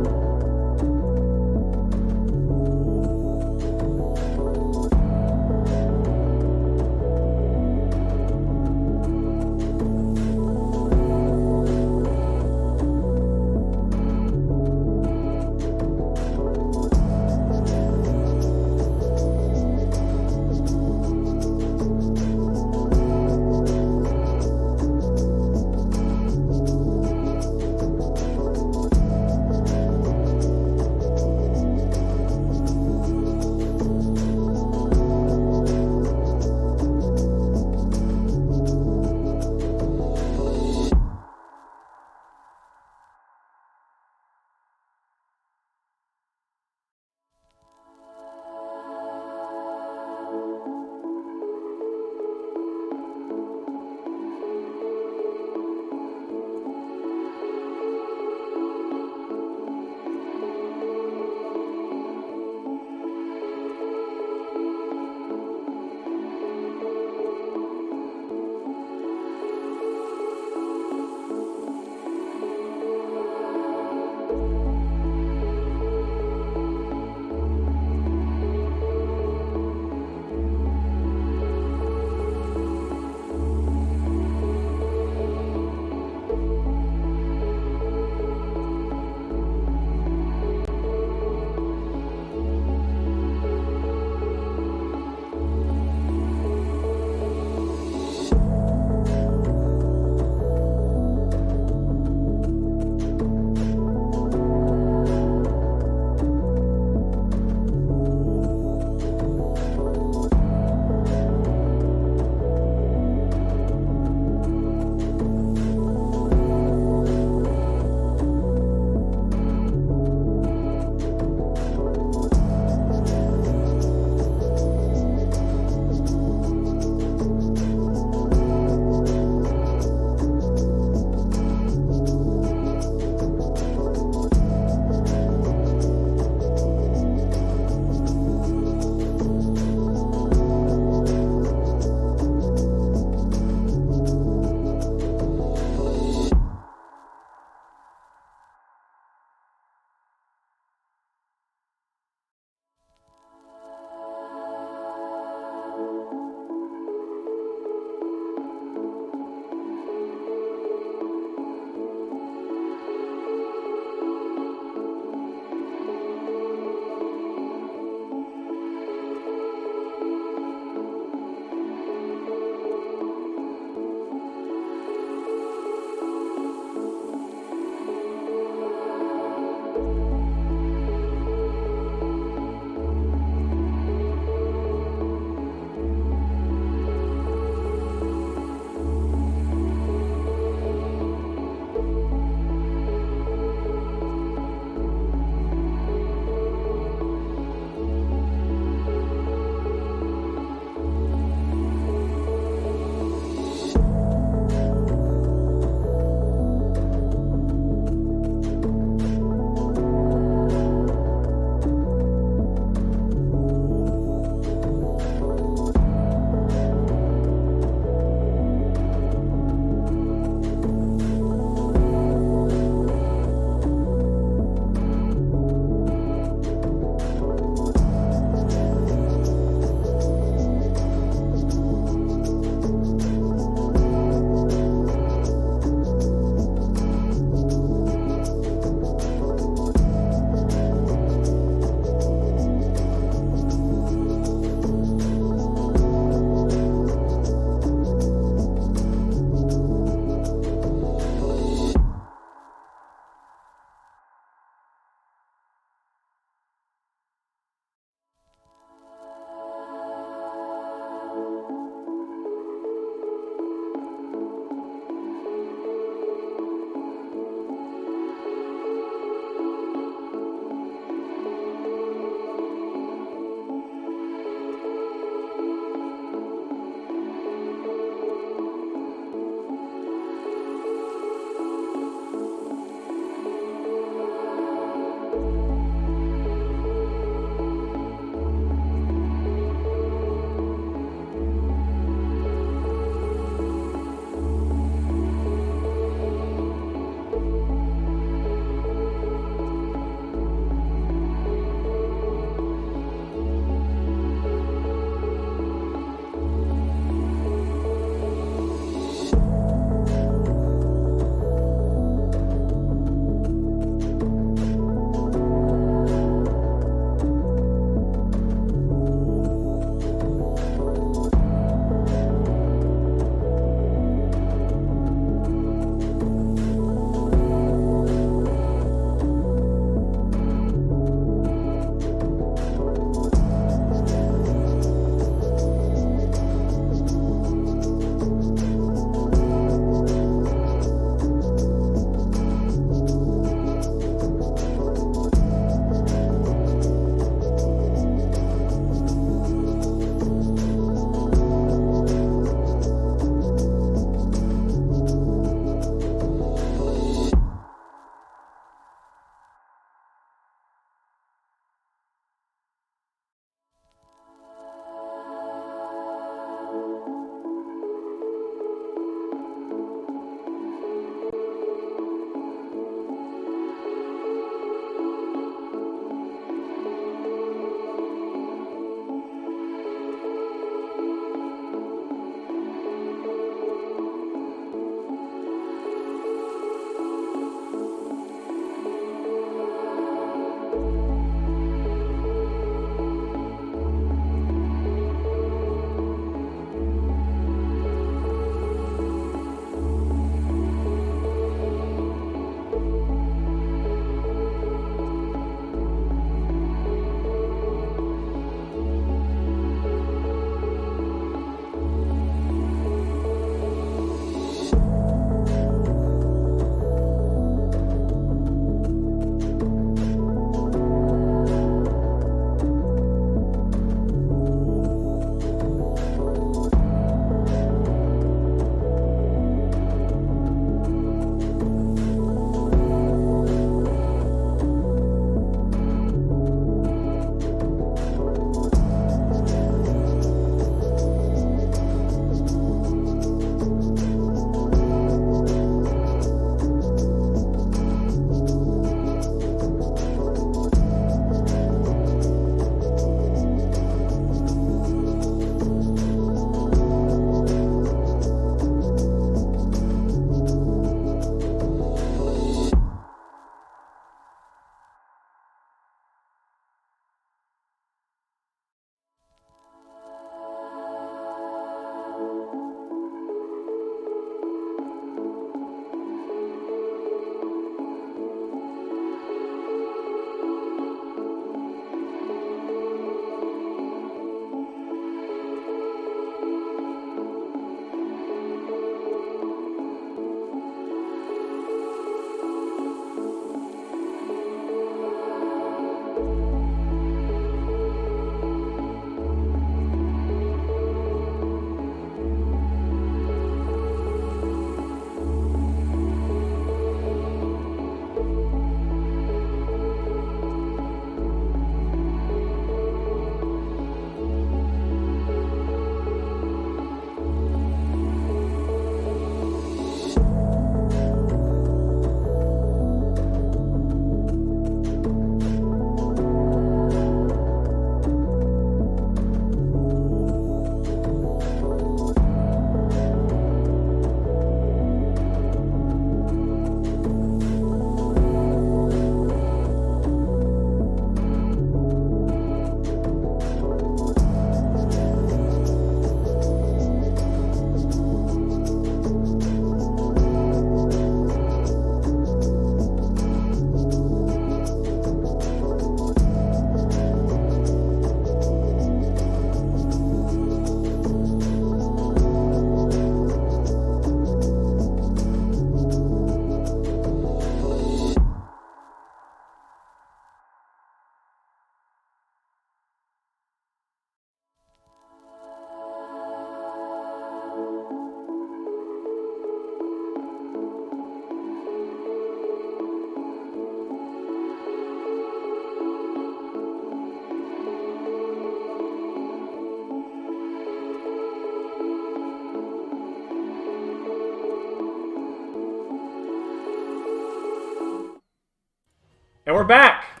And we're back!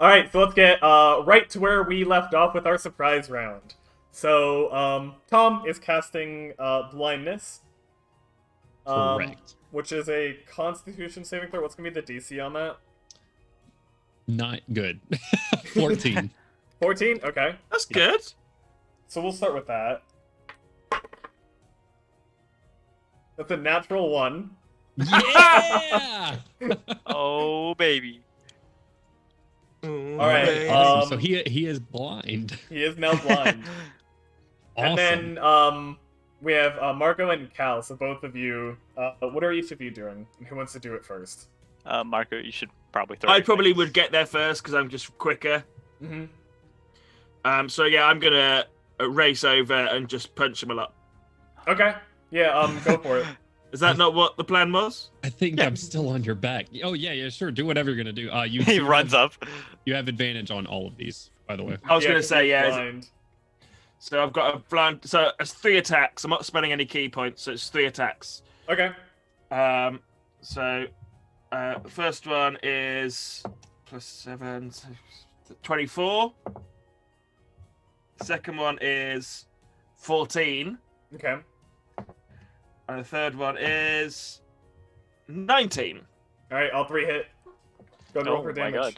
Alright, so let's get right to where we left off with our surprise round. So, Tom is casting Blindness. Correct. Which is a Constitution saving throw. What's going to be the DC on that? Not good. 14. 14? Okay. That's good. So we'll start with that. That's a natural 1. Yeah! Oh baby. All right. Awesome. So he is blind. He is now blind. Awesome. And then we have Marco and Cal. So both of you, what are each of you doing? And who wants to do it first? Marco, you should probably throw. I your probably things. would get there first because I'm just quicker. Mm-hmm. So yeah, I'm gonna race over and just punch him a lot. Okay. Yeah. Go for it. Is that not what the plan was? I think I'm still on your back. Oh yeah, sure. Do whatever you're gonna do. You He do runs have, up. You have advantage on all of these, by the way. I was gonna 'cause say he's yeah. blind. So I've got a blind. So it's 3 attacks. I'm not spending any key points, so it's 3 attacks. Okay. So the first one is +7, so 24. Second one is 14, Okay. and the third one is 19. All right. All 3 hit. Go and roll Oh for my damage.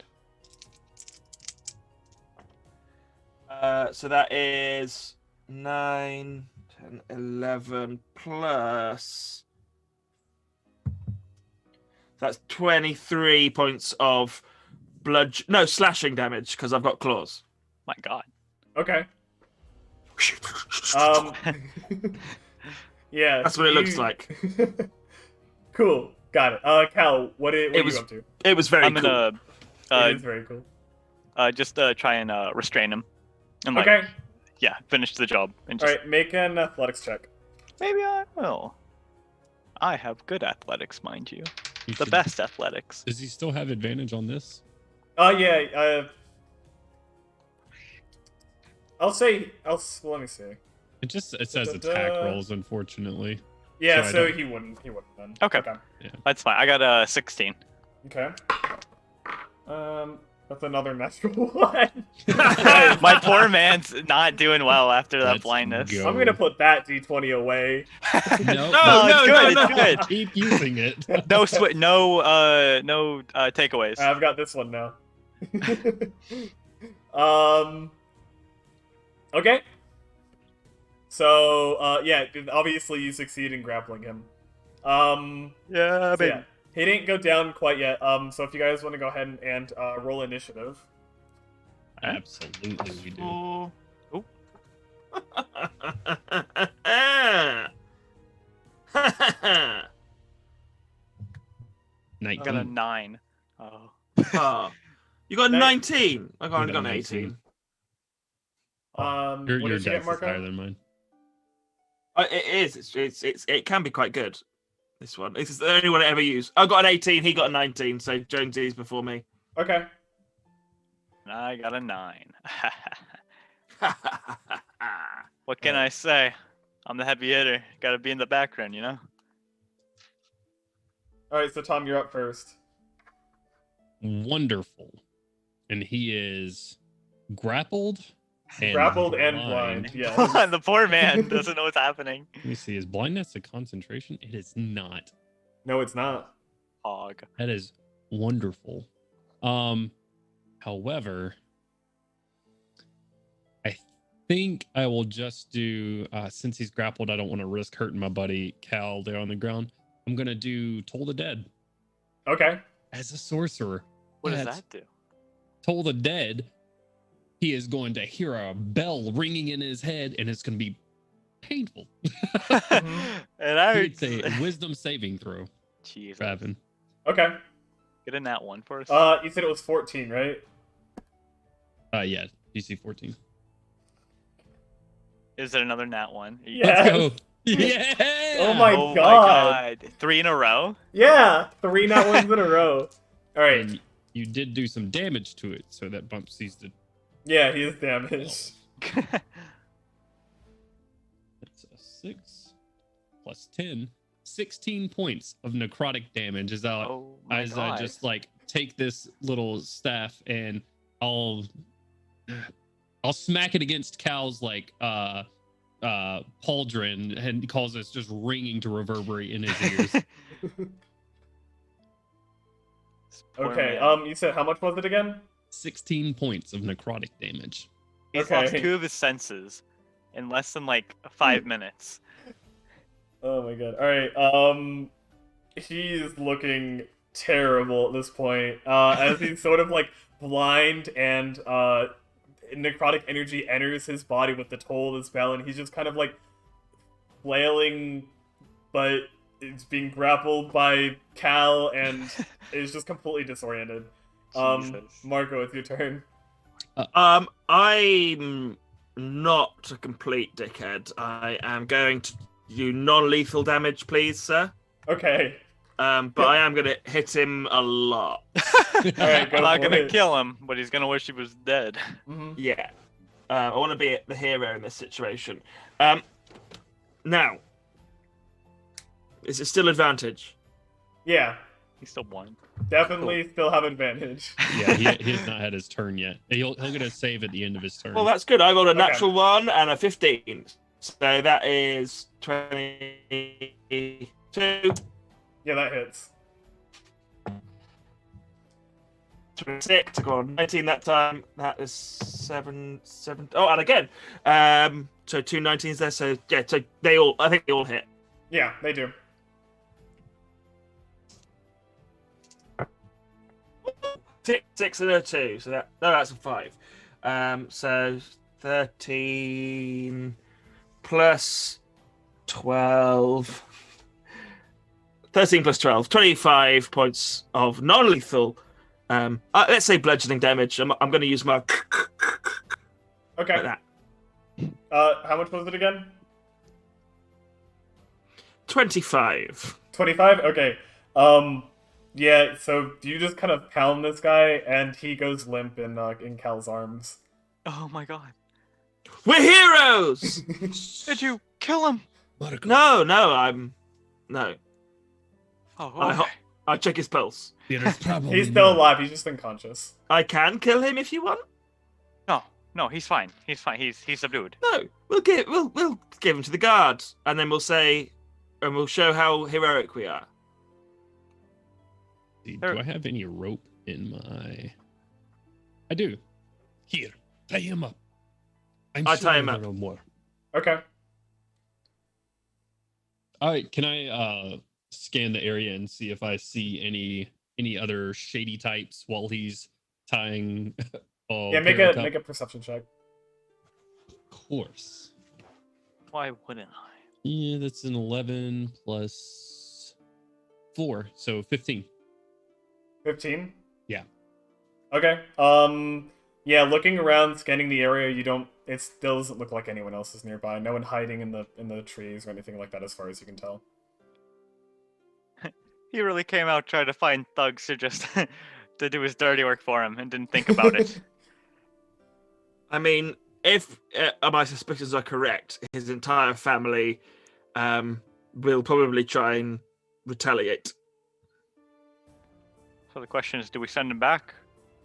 god. So that is 9, 10, 11 plus. That's 23 points of slashing damage because I've got claws. My god. Okay. Yeah. That's what it looks like. Cool. Got it. Cal, what are was- you up to? It was very I'm cool. gonna It is very cool. just try and restrain him. And Okay. yeah, finish the job and All just right. Make an athletics check. maybe I will. I have good athletics, mind you. You The should- best athletics. Does he still have advantage on this? Yeah. Well, let me see. It says Da-da-da. attack rolls, unfortunately. Yeah, So I so don't- he wouldn't then. Okay. That's fine. I got a 16. Okay. That's another natural 1. My poor man's not doing well after that Let's blindness. go. I'm gonna put that D20 away. No, No, it's good. It's good. Keep using it. No no takeaways. I've got this one now. Okay. So, yeah, obviously you succeed in grappling him. Yeah, So baby. yeah, he didn't go down quite yet. So if you guys want to go ahead and roll initiative. Absolutely, we do. Oh. Oh. I got a 19. 9. Oh. Oh. You got That- 19. I You only got got 18. What Your did you dice get, is Marco? higher than mine. It is. It can be quite good. This one. This is the only one I ever use. I got an 18. He got a 19. So Jonesy's before me. Okay. And I got a 9. What can I say? I'm the heavy hitter. Gotta be in the background, you know? Alright, so Tom, you're up first. Wonderful. And he is grappled and Grappled and blind, yeah. The poor man doesn't know what's happening. Let me see. Is blindness a concentration? It is not. No, it's not. Hog. That is wonderful. However, I think I will just do since he's grappled, I don't want to risk hurting my buddy Cal there on the ground. I'm gonna do Toll the Dead Okay. as a sorcerer. What does That's- that do? Toll the Dead, he is going to hear a bell ringing in his head, and it's going to be painful. And I It's a wisdom saving throw, Jesus. Raven. Okay. Get in that one first. You said it was 14, right? Yeah, DC 14. Is it another nat one? Yeah. Let's go. Yeah. Oh my Oh God. 3 in a row? Yeah! 3 not ones in a row. Alright. And you did do some damage to it, so that bumps these to Yeah, he is damaged. 12. That's a 6 plus 10, 16 points of necrotic damage as Oh my I God. just like take this little staff and I'll smack it against Cal's like pauldron and cause this just ringing to reverberate in his ears. This poor Okay, man. you said how much was it again? 16 points of necrotic damage. He's lost okay. 2 of his senses in less than like 5 minutes. Oh my god. Alright, he's looking terrible at this point. As he's sort of like blind and necrotic energy enters his body with the toll of the spell, and he's just kind of like flailing, but it's being grappled by Cal and is just completely disoriented. Jesus. Marco, it's your turn. I'm not a complete dickhead. I am going to do non-lethal damage, please, sir. Okay. But I am going to hit him a lot. Alright, go I'm not for gonna it. kill him, but he's gonna wish he was dead. Mhm. Yeah. I want to be the hero in this situation. Now, is it still advantage? Yeah, He still won. definitely still have advantage. Yeah, he has not had his turn yet. He'll get a save at the end of his turn. Well, that's good. I rolled a Okay. natural 1 and a 15. So that is 22. Yeah, that hits. 26. I got 19 that time. That is 7. Oh, and again. So 2 19s there. So yeah, so I think they all hit. Yeah, they do. Six and a 2. So that's a 5. So 13 plus 12. 13 plus 12. 25 points of non-lethal. Let's say bludgeoning damage. I'm going to use my Okay. like that. How much was it again? 25. 25? Okay. Yeah, so you just kind of pound this guy, and he goes limp in Cal's arms. Oh my God. We're heroes. Did you kill him? Marco, No. Oh, I okay. I'll check his pulse. there is probably He's still no- alive, he's just unconscious. I can kill him if you want. No, he's fine. He's fine. He's subdued. No, we'll give him to the guards, and then we'll show how heroic we are. Do I have any rope in my? I do. Here, tie him up. I'm I sure tie him there up. are no more. Okay. All right, can I scan the area and see if I see any other shady types while he's tying? Yeah, make a perception check. Of course. Why wouldn't I? Yeah, that's an 11 plus 4, so 15. 15? Yeah. Okay. Yeah, looking around, scanning the area, it still doesn't look like anyone else is nearby. No one hiding in the trees or anything like that as far as you can tell. He really came out trying to find thugs to just to do his dirty work for him and didn't think about it. I mean, if my suspicions are correct, his entire family will probably try and retaliate. So the question is, do we send him back,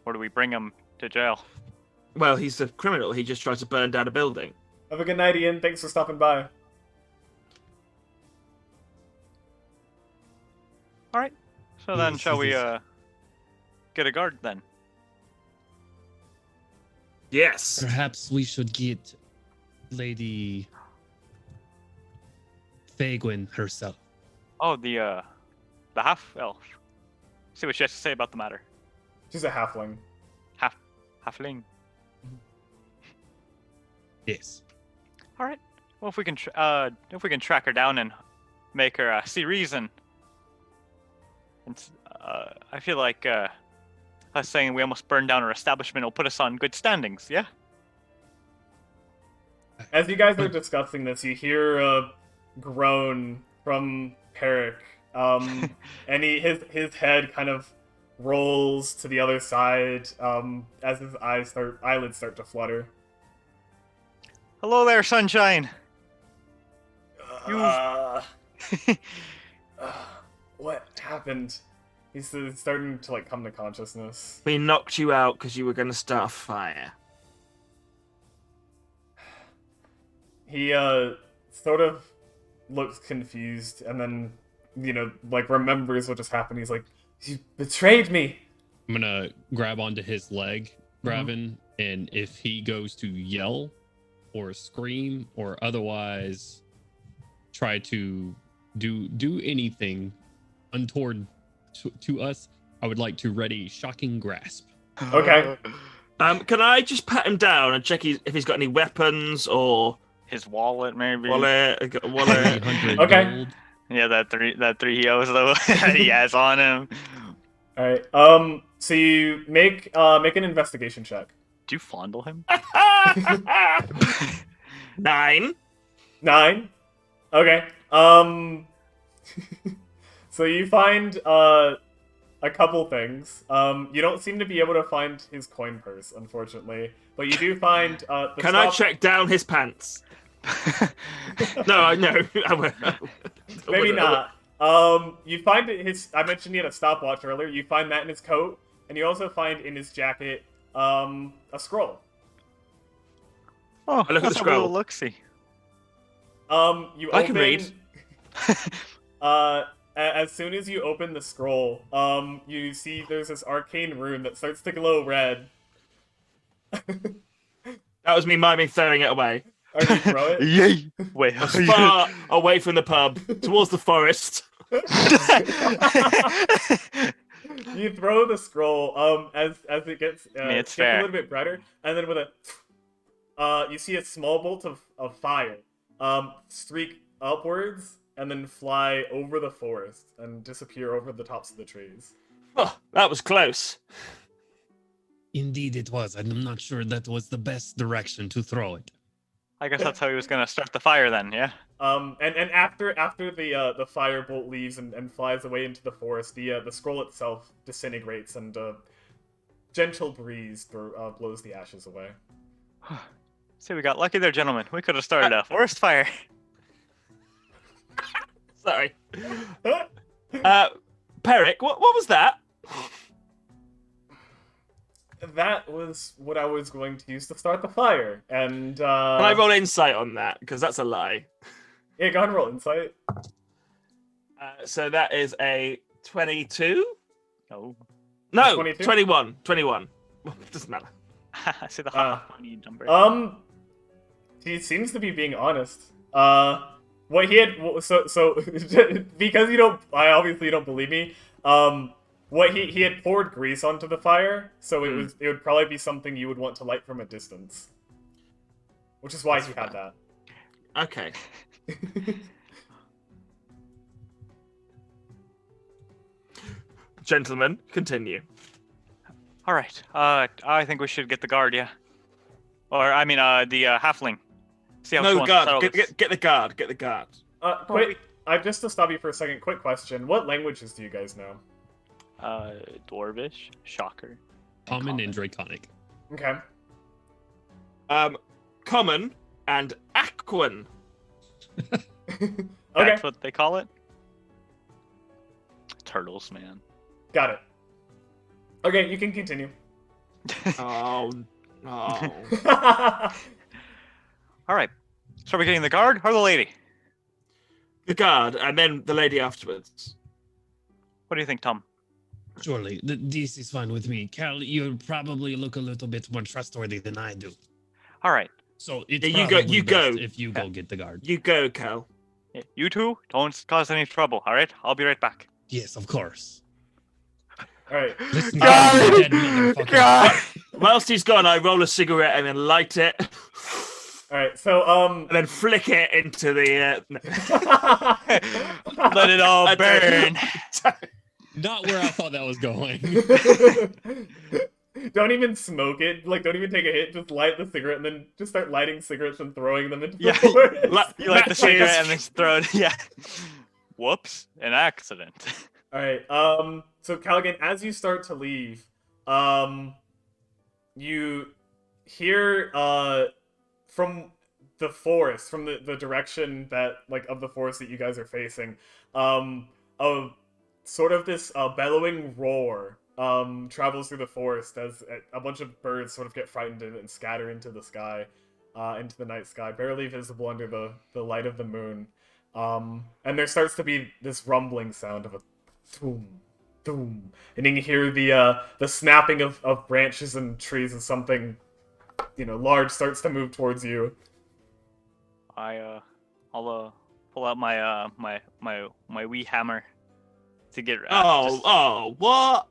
or do we bring him to jail? Well, he's a criminal. He just tried to burn down a building. Have a good night, Ian. Thanks for stopping by. All right. So then, Yes, shall we yes. get a guard then? Yes. Perhaps we should get Lady Fagwin herself. Oh, the half elf. See what she has to say about the matter. She's a halfling. Halfling. Yes. All right. Well, if we can track her down and make her see reason. And I feel like us saying we almost burned down her establishment will put us on good standings. Yeah. As you guys are discussing this, you hear a groan from Peric. And his head kind of rolls to the other side as his eyelids start to flutter. Hello there, sunshine. Uh, happened? He's starting to like come to consciousness. We knocked you out because you were going to start a fire. He sort of looks confused and then, like remembers what just happened. He's like, "You betrayed me." I'm gonna grab onto his leg, Gravin, and if he goes to yell or scream or otherwise try to do anything untoward to us, I would like to ready shocking grasp. Okay. Can I just pat him down and check if he's got any weapons or His wallet, maybe. wallet? I got a wallet. 300 Okay. gold. Yeah, that three he owes though that he has on him. All right. So you make an investigation check. Do you fondle him? 9. 9. Okay. So you find a couple things. You don't seem to be able to find his coin purse, unfortunately, but you do find the Can I stop- check down his pants? No, I know. Maybe not. You find his. I mentioned he had a stopwatch earlier. You find that in his coat, and you also find in his jacket a scroll. Oh, look at the let's have a scroll. little look-see. You I open, can read. As soon as you open the scroll, you see there's this arcane rune that starts to glow red. That was me miming throwing it away. Or you throw it. Yay! Wait, As far away from the pub, towards the forest. You throw the scroll. As it gets it's gets a fair. little bit brighter, and then with a you see a small bolt of fire streak upwards and then fly over the forest and disappear over the tops of the trees. Oh, that was close. Indeed, it was. I'm not sure that was the best direction to throw it. I guess that's how he was gonna start the fire then, yeah? And after the firebolt leaves and flies away into the forest, the scroll itself disintegrates and a gentle breeze blows the ashes away. See, we got lucky there, gentlemen. We could have started a forest fire. Sorry. Peric, what was that? That was what I was going to use to start the fire, and Can I roll insight on that? Because that's a lie. yeah, go ahead and roll insight. So that is a 22? Oh, No, 22? 21. 21. Doesn't matter. I see the funny number. He seems to be being honest. What he had so because I obviously don't believe me. What he had poured grease onto the fire, so it would probably be something you would want to light from a distance, which is why he had that. Okay. Gentlemen, continue. All right. I think we should get the guard, yeah. Or I mean, the halfling. See how she No, wants to settle guard. this. Get the guard. Get the guard. Quick, just to stop you for a second. Quick question: what languages do you guys know? Dwarvish, Shocker. Common and Draconic. Okay. Common and Aquan. Okay. That's what they call it. Turtles, man. Got it. Okay, you can continue. Oh. All right. So are we getting the guard or the lady? The guard, and then the lady afterwards. What do you think, Tom? Surely, this is fine with me. Cal, you probably look a little bit more trustworthy than I do. All right. So it's Yeah, probably you best go. if you go get the guard. You go, Cal. Yeah, you two don't cause any trouble. All right. I'll be right back. Yes, of course. All right. Listen, God! you dead motherfucker. God! Whilst he's gone, I roll a cigarette and then light it, All right. So and then flick it into the. Let it all I don't- burn. Not where I thought that was going. Don't even smoke it. Like, don't even take a hit. Just light the cigarette and then just start lighting cigarettes and throwing them into Yeah, the forest. You like the Matches. cigarette and then throw it. Yeah. Whoops! An accident. All right. So Callaghan, as you start to leave, you hear from the forest, from the direction that of the forest that you guys are facing, a sort of this bellowing roar travels through the forest as a bunch of birds sort of get frightened and scatter into the sky, into the night sky, barely visible under the light of the moon. And there starts to be this rumbling sound of a boom, boom, and you can hear the snapping of branches and trees as something, large starts to move towards you. I'll pull out my wee hammer to get. What?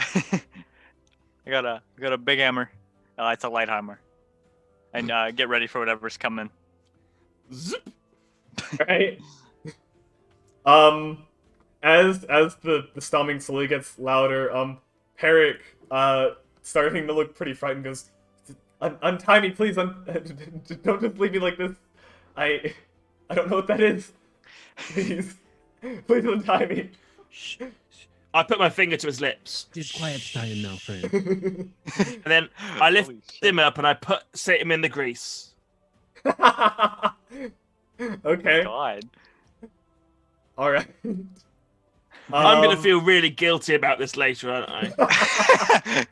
I got a big hammer. It's a light hammer, and get ready for whatever's coming. Zip. Right. As the stomping slowly gets louder, Peric, starting to look pretty frightened, goes, "Untie me, please! Don't just leave me like this. I don't know what that is. Please, please untie me." I put my finger to his lips. It is quiet time now, friend. And then I lift him up and I sit him in the grease. Okay. God. All right. I'm gonna feel really guilty about this later, aren't I?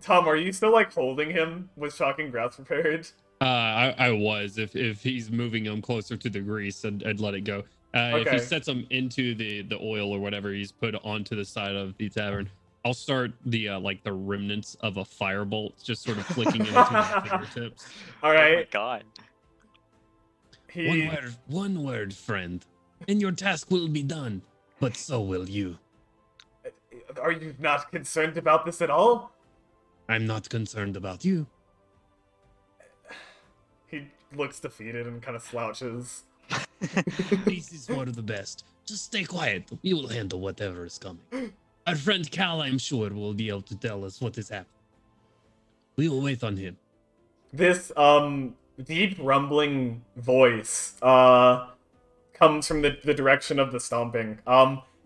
Tom, are you still like holding him with shocking grasp prepared? I was. If he's moving him closer to the grease, I'd let it go. If Okay. he sets him into the oil or whatever he's put onto the side of the tavern, I'll start the the remnants of a firebolt just sort of flicking into my fingertips. All Oh my right. God. One word, friend, and your task will be done. But so will you. Are you not concerned about this at all? I'm not concerned about you. He looks defeated and kind of slouches. This is for the best. Just stay quiet. We will handle whatever is coming. Our friend Cal, I'm sure, will be able to tell us what is happening. We will wait on him. This deep rumbling voice comes from the direction of the stomping.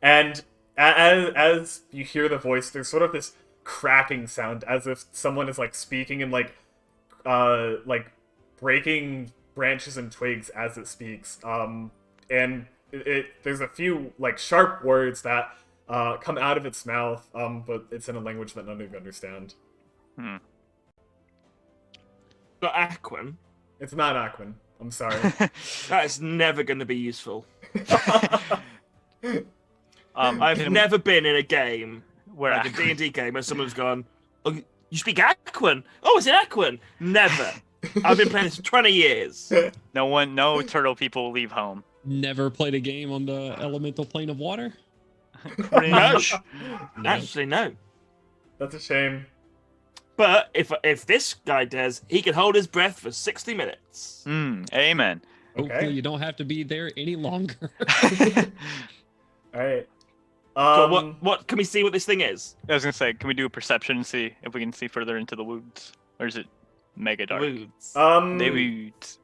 And as you hear the voice, there's sort of this cracking sound as if someone is like speaking and like breaking branches and twigs as it speaks. And there's a few like sharp words that come out of its mouth, but it's in a language that none of you understand. Not Aquan. It's not Aquan. I'm sorry. That is never going to be useful. Hit I've him never been in a game, where like a D&D game, where someone's gone, "Oh, you speak Aquan? Oh, is it Aquan?" Never. I've been playing this for 20 years. no turtle people leave home. Never played a game on the elemental plane of water? Cringe. No. Actually, no. That's a shame. But if this guy does, he can hold his breath for 60 minutes. Amen. Hopefully Okay. you don't have to be there any longer. All right. So what can we see what this thing is? I was gonna say, can we do a perception and see if we can see further into the woods, or is it mega dark? Woods. The woods.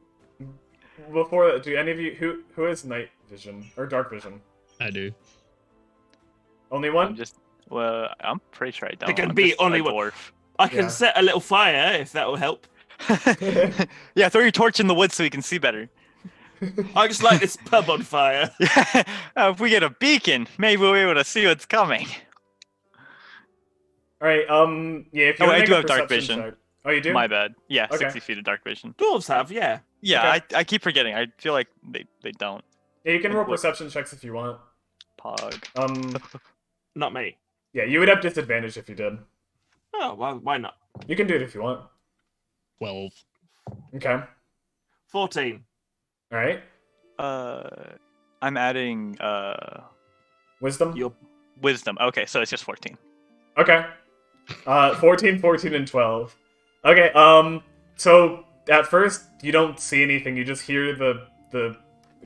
Before that, do any of you who has night vision or dark vision? I do. Only one? I'm pretty sure I don't. can I'm be just a only one. dwarf. I can Yeah. set a little fire if that will help. Yeah, throw your torch in the woods so we can see better. I just like this pub on fire. If we get a beacon, maybe we'll be able to see what's coming. All right. Yeah. If you Oh, wanna I make do a have dark perception vision. check- Oh, you do? My bad. Yeah, Okay. 60 feet of dark vision. Dwarves have, yeah. Yeah, Okay. I keep forgetting. I feel like they don't. Yeah, you can roll What- perception checks if you want. Pog. Not me. Yeah, you would have disadvantage if you did. Oh, well, why not? You can do it if you want. 12. Okay. 14. All right. I'm adding Wisdom. You're wisdom. Okay, so it's just 14. Okay. 14, 14, and 12. Okay, so at first you don't see anything, you just hear the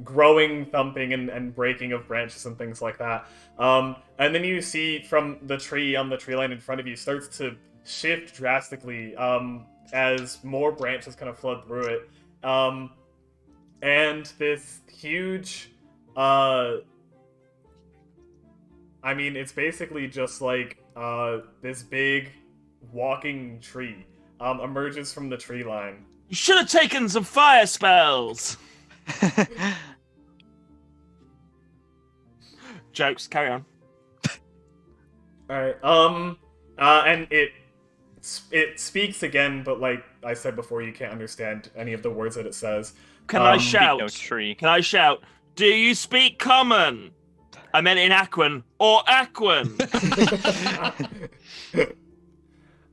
growing thumping and breaking of branches and things like that. And then you see from the tree on the tree line in front of you starts to shift drastically as more branches kind of flood through it. And this huge I mean, it's basically just like this big walking tree emerges from the tree line. You should have taken some fire spells. jokes. Carry on. Alright, and it speaks again, but like I said before, you can't understand any of the words that it says. Can I Speak shout? no tree. Can I shout? Do you speak common? I meant in Aquan or Aquan.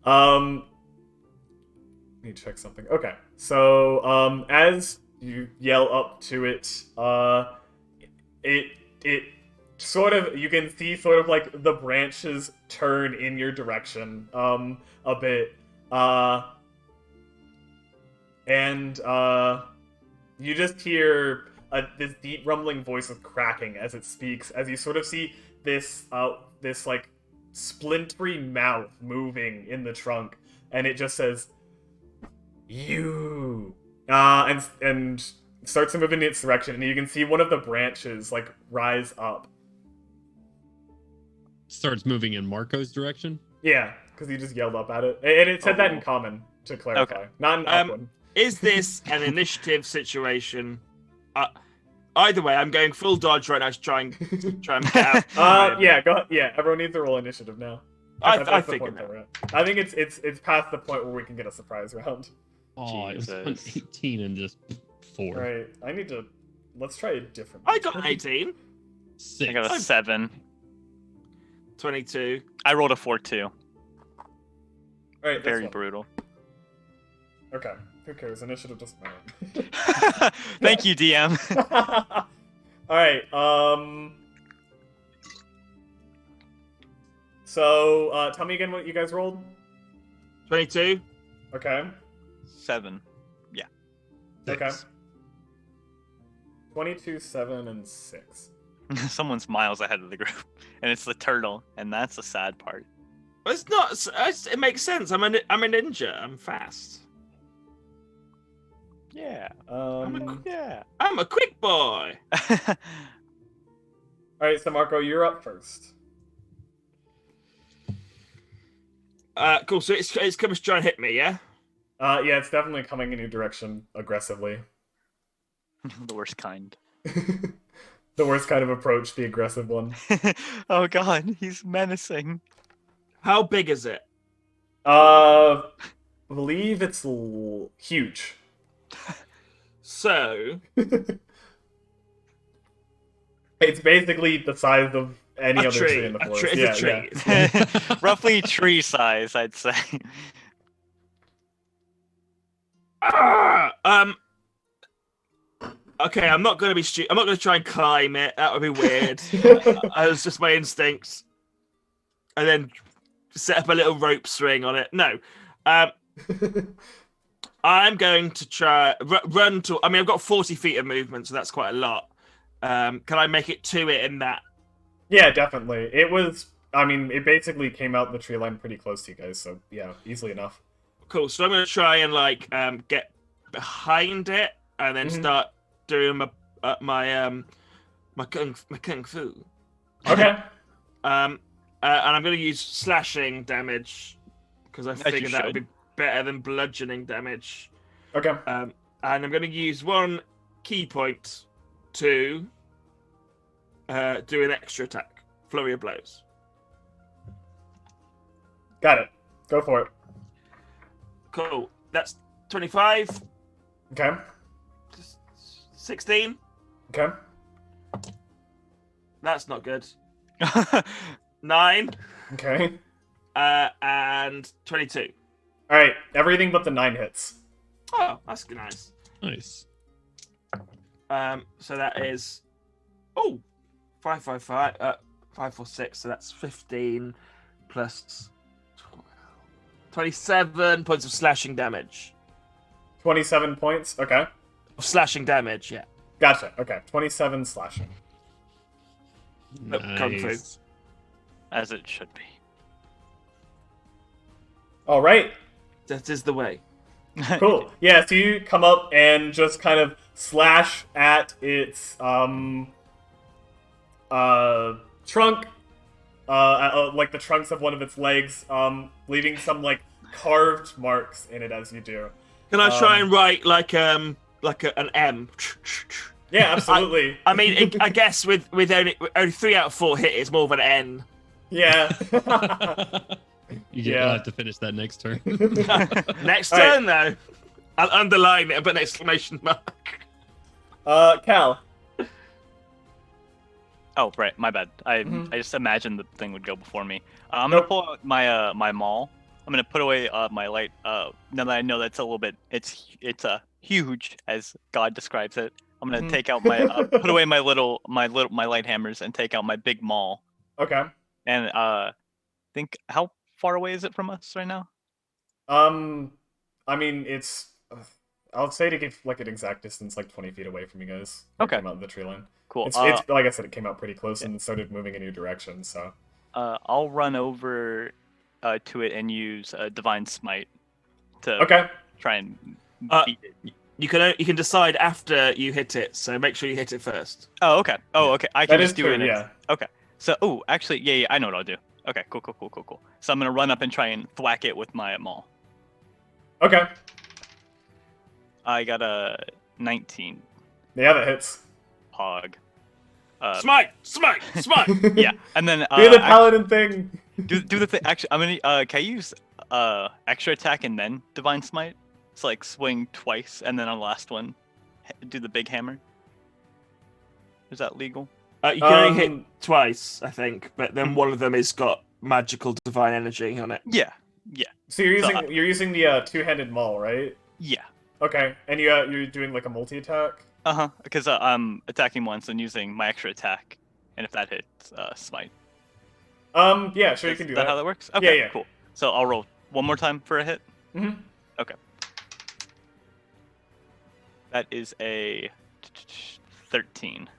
Let me check something. Okay, so as you yell up to it, it sort of, you can see sort of like the branches turn in your direction a bit, and you just hear this deep rumbling voice of cracking as it speaks, as you sort of see this this like splintery mouth moving in the trunk, and it just says, "You," and starts to move in its direction, and you can see one of the branches like rise up. Starts moving in Marco's direction. Yeah, because you just yelled up at it, and it said that in common to clarify, Okay. not in Aquan. Is this an initiative situation? Either way, I'm going full dodge right now to try and get out. Yeah, go. Yeah, everyone needs to roll initiative now. I That's the figured point that. we're at. I think it's past the point where we can get a surprise round. Oh, it was on Jesus. 18 and just 4. Right, I need to. Let's try a different. I got 18, 6. I got a 7. 22. I rolled a 4 too. Right, Very brutal. Okay, who cares? Initiative doesn't matter. Thank you, DM. All right. So, tell me again what you guys rolled. 22. Okay. 7. Okay. 22, 7, and 6. Someone's miles ahead of the group, and it's the turtle, and that's the sad part. It's not. It makes sense. I'm a ninja. I'm fast. Yeah. All Yeah. I'm a quick boy. right. So, Marco, you're up first. Cool. So it's coming to try and hit me, yeah? Yeah, it's definitely coming in your direction aggressively. The worst kind. The worst kind of approach, the aggressive one. Oh god, he's menacing. How big is it? I believe it's huge. So It's basically the size of any a other tree in the A forest. tree. Yeah, It's a yeah. tree. Roughly tree size, I'd say. Okay, I'm not gonna be stupid. I'm not gonna try and climb it. That would be weird. It was just my instincts. And then set up a little rope swing on it. No. I'm going to try run to. I mean, I've got 40 feet of movement, so that's quite a lot. Can I make it to it in that? Yeah, definitely. It was. I mean, it basically came out the tree line pretty close to you guys, so yeah, easily enough. Cool. So I'm going to try and get behind it and then start doing my kung fu. Okay. And I'm going to use slashing damage because I figured that would be better than bludgeoning damage. Okay. And I'm going to use one key point to do an extra attack, flurry of blows. Got it. Go for it. Cool. That's 25, Okay. 16. Okay. That's not good. 9 Okay. and 22. All right. Everything but the 9 hits. Oh, that's nice. Nice. So that is 5, 5, 5, 5, 4, 6. So that's 15 plus 27 points of slashing damage. 27 points. Okay. Slashing damage, yeah. Gotcha. Okay. 27 slashing. Kung fu. Nice. As it should be. All right. That is the way. Cool. Yeah, so you come up and just kind of slash at its trunk, like the trunks of one of its legs, leaving some like carved marks in it as you do. Can I try and write like an M? Yeah, absolutely. I mean, I guess with only 3 out of 4 hit, it's more of an N. Yeah. You'll have to finish that next turn. Next All right. turn, though. I'll underline it and put an exclamation mark. Cal. Oh, right, my bad. I just imagined the thing would go before me. I'm gonna pull out my my maul. I'm gonna put away my light. Now that I know that's a little bit, it's huge as God describes it. I'm gonna take out my put away my light hammers and take out my big maul. Okay. And think how far away is it from us right now? I mean, it's. I'll say to give like an exact distance, like 20 feet away from you guys. Okay. Came out of the tree line. Cool. It's like I said, it came out pretty close and started moving in your direction. So. I'll run over to it and use Divine Smite to try and beat it. You can decide after you hit it, so make sure you hit it first. Oh, okay. Oh, okay. I can That just is do true, it. yeah. Okay. So, actually, yeah, I know what I'll do. Okay, cool. So I'm gonna run up and try and thwack it with my maul. Okay. I got a 19. Yeah, that hits. Pog. Smite! Yeah, and then do the paladin thing. Do the thing. Actually, I'm gonna. Can I use extra attack and then Divine Smite? It's like swing twice, and then on the last one, do the big hammer. Is that legal? You can only hit twice, I think, but then one of them has got magical divine energy on it. Yeah. So you're using the two-handed maul, right? Yeah. Okay, and you're doing like a multi-attack. Because I'm attacking once and using my extra attack, and if that hits, smite. Yeah, sure, you can do that. Is that how that works? Okay, yeah. Cool. So I'll roll one more time for a hit. Mm-hmm. Okay. That is a 13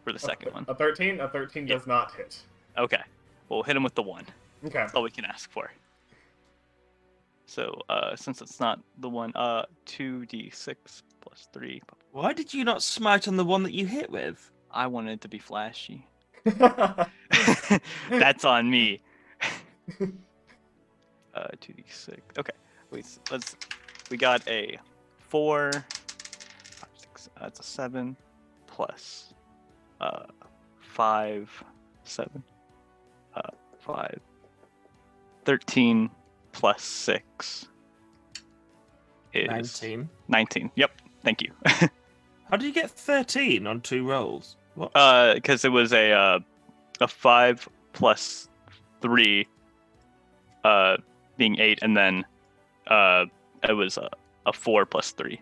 for the second one. A 13? A 13 does not hit. Okay. We'll hit him with the 1. Okay. That's all we can ask for. So, since it's not the one, 2d6 plus 3. Why did you not smite on the one that you hit with? I wanted it to be flashy. That's on me. 2d6. Okay. We got a 4, 5, 6. That's a 7 plus 5, 7, 5, 13 plus 6 is 19. 19. Yep. Thank you. How did you get 13 on 2 rolls? What? Because it was a 5 plus 3, being 8, and then it was a 4 plus 3.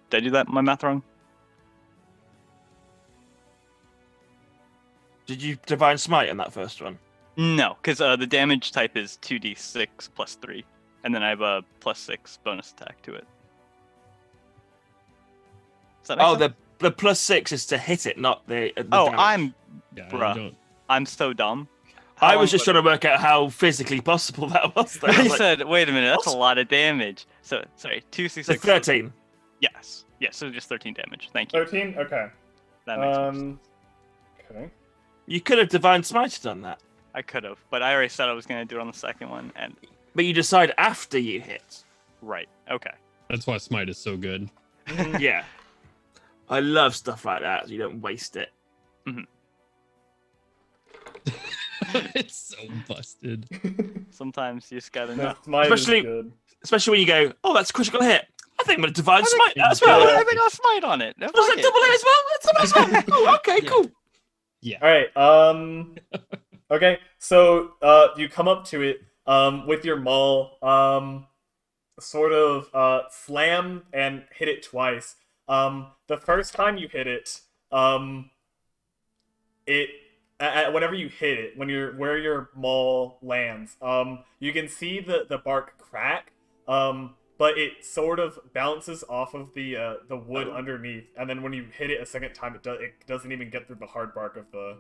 Did I do that? My math wrong? Did you divine smite on that first one? No, because the damage type is 2d6 plus 3, and then I have a plus 6 bonus attack to it. Does that make sense? The plus 6 is to hit it, not the damage. Yeah, I'm so dumb. I was just trying to work out how physically possible that was. You said, wait a minute, that's a lot of damage. So, sorry, 2d6. So 13. Yes, so just 13 damage. Thank you. 13? Okay. That makes sense. Okay. You could have divine smited on that. I could have, but I already said I was going to do it on the second one, and... But you decide after you hit. Right, okay. That's why Smite is so good. Yeah. I love stuff like that, so you don't waste it. Mm-hmm. It's so busted. Sometimes you just gotta know. Especially when you go, oh, that's a critical hit. I think I'm going to divine smite that as well. I think I'll smite on it. Was that double hit as well? That's amazing. Oh, okay, cool. Yeah. All right. Okay. So you come up to it with your maul, sort of slam and hit it twice. The first time you hit it, whenever you hit it, where your maul lands, you can see the bark crack. But it sort of bounces off of the wood underneath, and then when you hit it a second time, it doesn't even get through the hard bark of the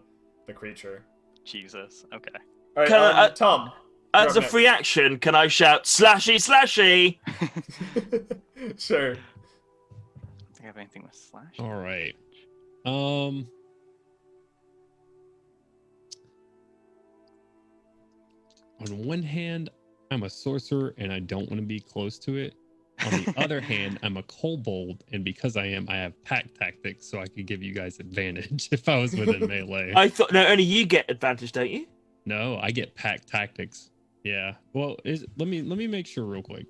creature. Jesus. Okay. All right, Tom. As a free action, can I shout slashy slashy? Sure. I don't think I have anything with slash. All right. On one hand, I'm a sorcerer and I don't want to be close to it. On the other hand, I'm a kobold, and because I have pack tactics, so I could give you guys advantage if I was within melee. I thought no, only you get advantage, don't you? No, I get pack tactics. Yeah. Well, let me make sure real quick.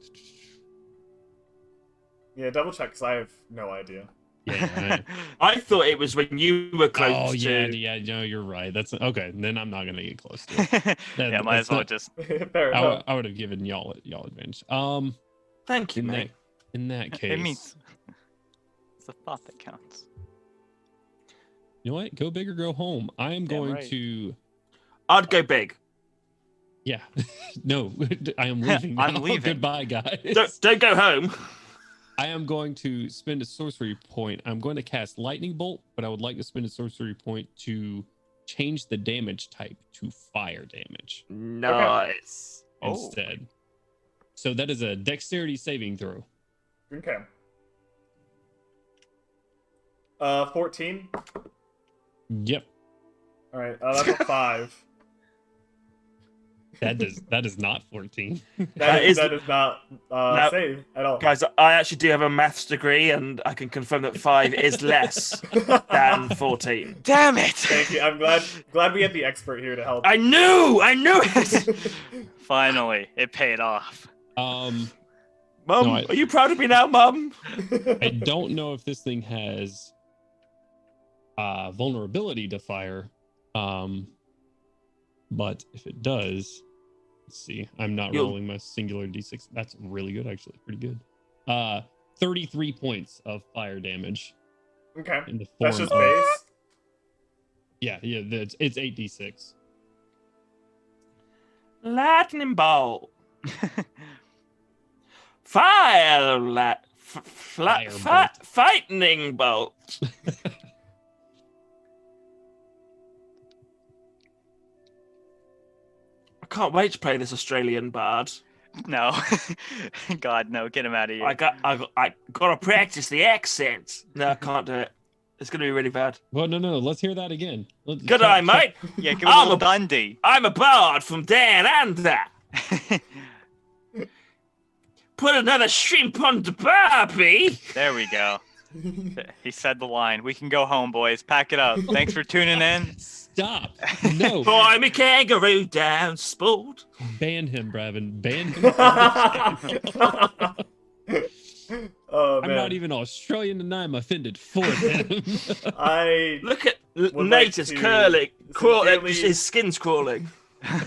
Yeah, double check because I have no idea. Yeah. I thought it was when you were close Oh yeah, to. yeah. No, you're right. That's okay. Then I'm not gonna get close to it. Yeah, might as well not- just. Fair enough. I would have given y'all advantage. Thank you, In mate. that case, It means it's the thought that counts. you know what? Go big or go home. I am Damn going right. to. I'd go big. Yeah. No, I am leaving. I'm now. leaving. Goodbye, guys. Don't go home. I am going to spend a sorcery point. I'm going to cast lightning bolt, but I would like to spend a sorcery point to change the damage type to fire damage Nice. Oh. instead. So that is a dexterity saving throw. Okay. 14. Yep. All right. That's a 5. That is not 14. That is- is not No. save at all. Guys, I actually do have a maths degree, and I can confirm that 5 is less than 14. Damn it! Thank you. I'm glad we had the expert here to help. I knew it. Finally, it paid off. Mum, No, are you proud of me now, Mum? I don't know if this thing has vulnerability to fire. But if it does, let's see. I'm not You'll- rolling my singular d6. That's really good, actually. Pretty good. 33 points of fire damage Okay. in the form That's just of, base. yeah, it's 8d6. Lightning bolt. Fire, Firebolt. lightning bolt. I can't wait to play this Australian bard. No, God, no! Get him out of here. I gotta practice the accent. No, I can't do it. It's gonna be really bad. Well, no. Let's hear that again. Good day, mate. Yeah, give I'm a little a- Dundee. I'm a bard from down under. Put another shrimp on the barbie. There we go. He said the line. We can go home, boys. Pack it up. Thanks for tuning in. Stop. No. For I'm a kangaroo down sport. Ban him, Bravin. Ban him. Oh man. I'm not even Australian and I'm offended for him. I Look at Would Nate like is to curling. sincerely- His skin's crawling.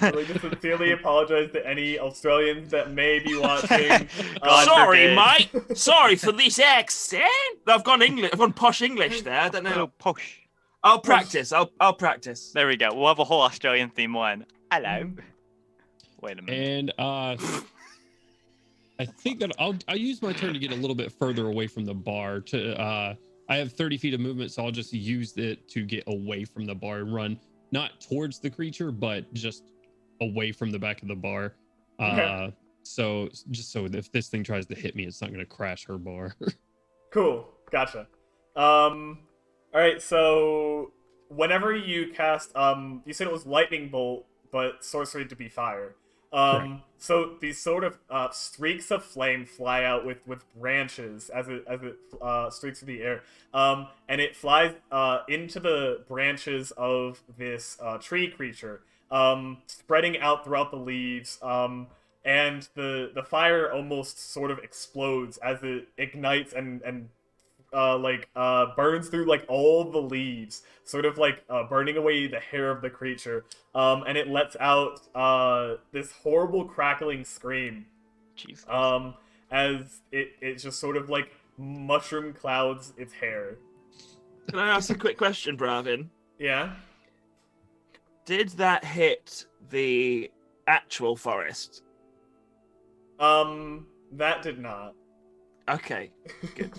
really just sincerely apologize to any Australians that may be watching. God Sorry, forbid. mate. Sorry for this accent. I've gone English. I've gone posh English there. I don't know. Little push. I'll practice. I'll practice. There we go. We'll have a whole Australian theme one. Hello. Wait a minute. And I think that I'll use my turn to get a little bit further away from the bar. I have 30 feet of movement, so I'll just use it to get away from the bar and run not towards the creature, but just away from the back of the bar. Okay. So just so if this thing tries to hit me, it's not going to crash her bar. Cool. Gotcha. All right. So whenever you cast, you said it was lightning bolt, but sorcery to be fire. Correct. So these sort of streaks of flame fly out with branches as it streaks through the air, and it flies into the branches of this tree creature, spreading out throughout the leaves. And the fire almost sort of explodes as it ignites and burns through like all the leaves, sort of like burning away the hair of the creature. And it lets out this horrible crackling scream Jesus. as it just sort of like mushroom clouds its hair. Can I ask a quick question, Bravin? Yeah. Did that hit the actual forest? That did not. Okay, good.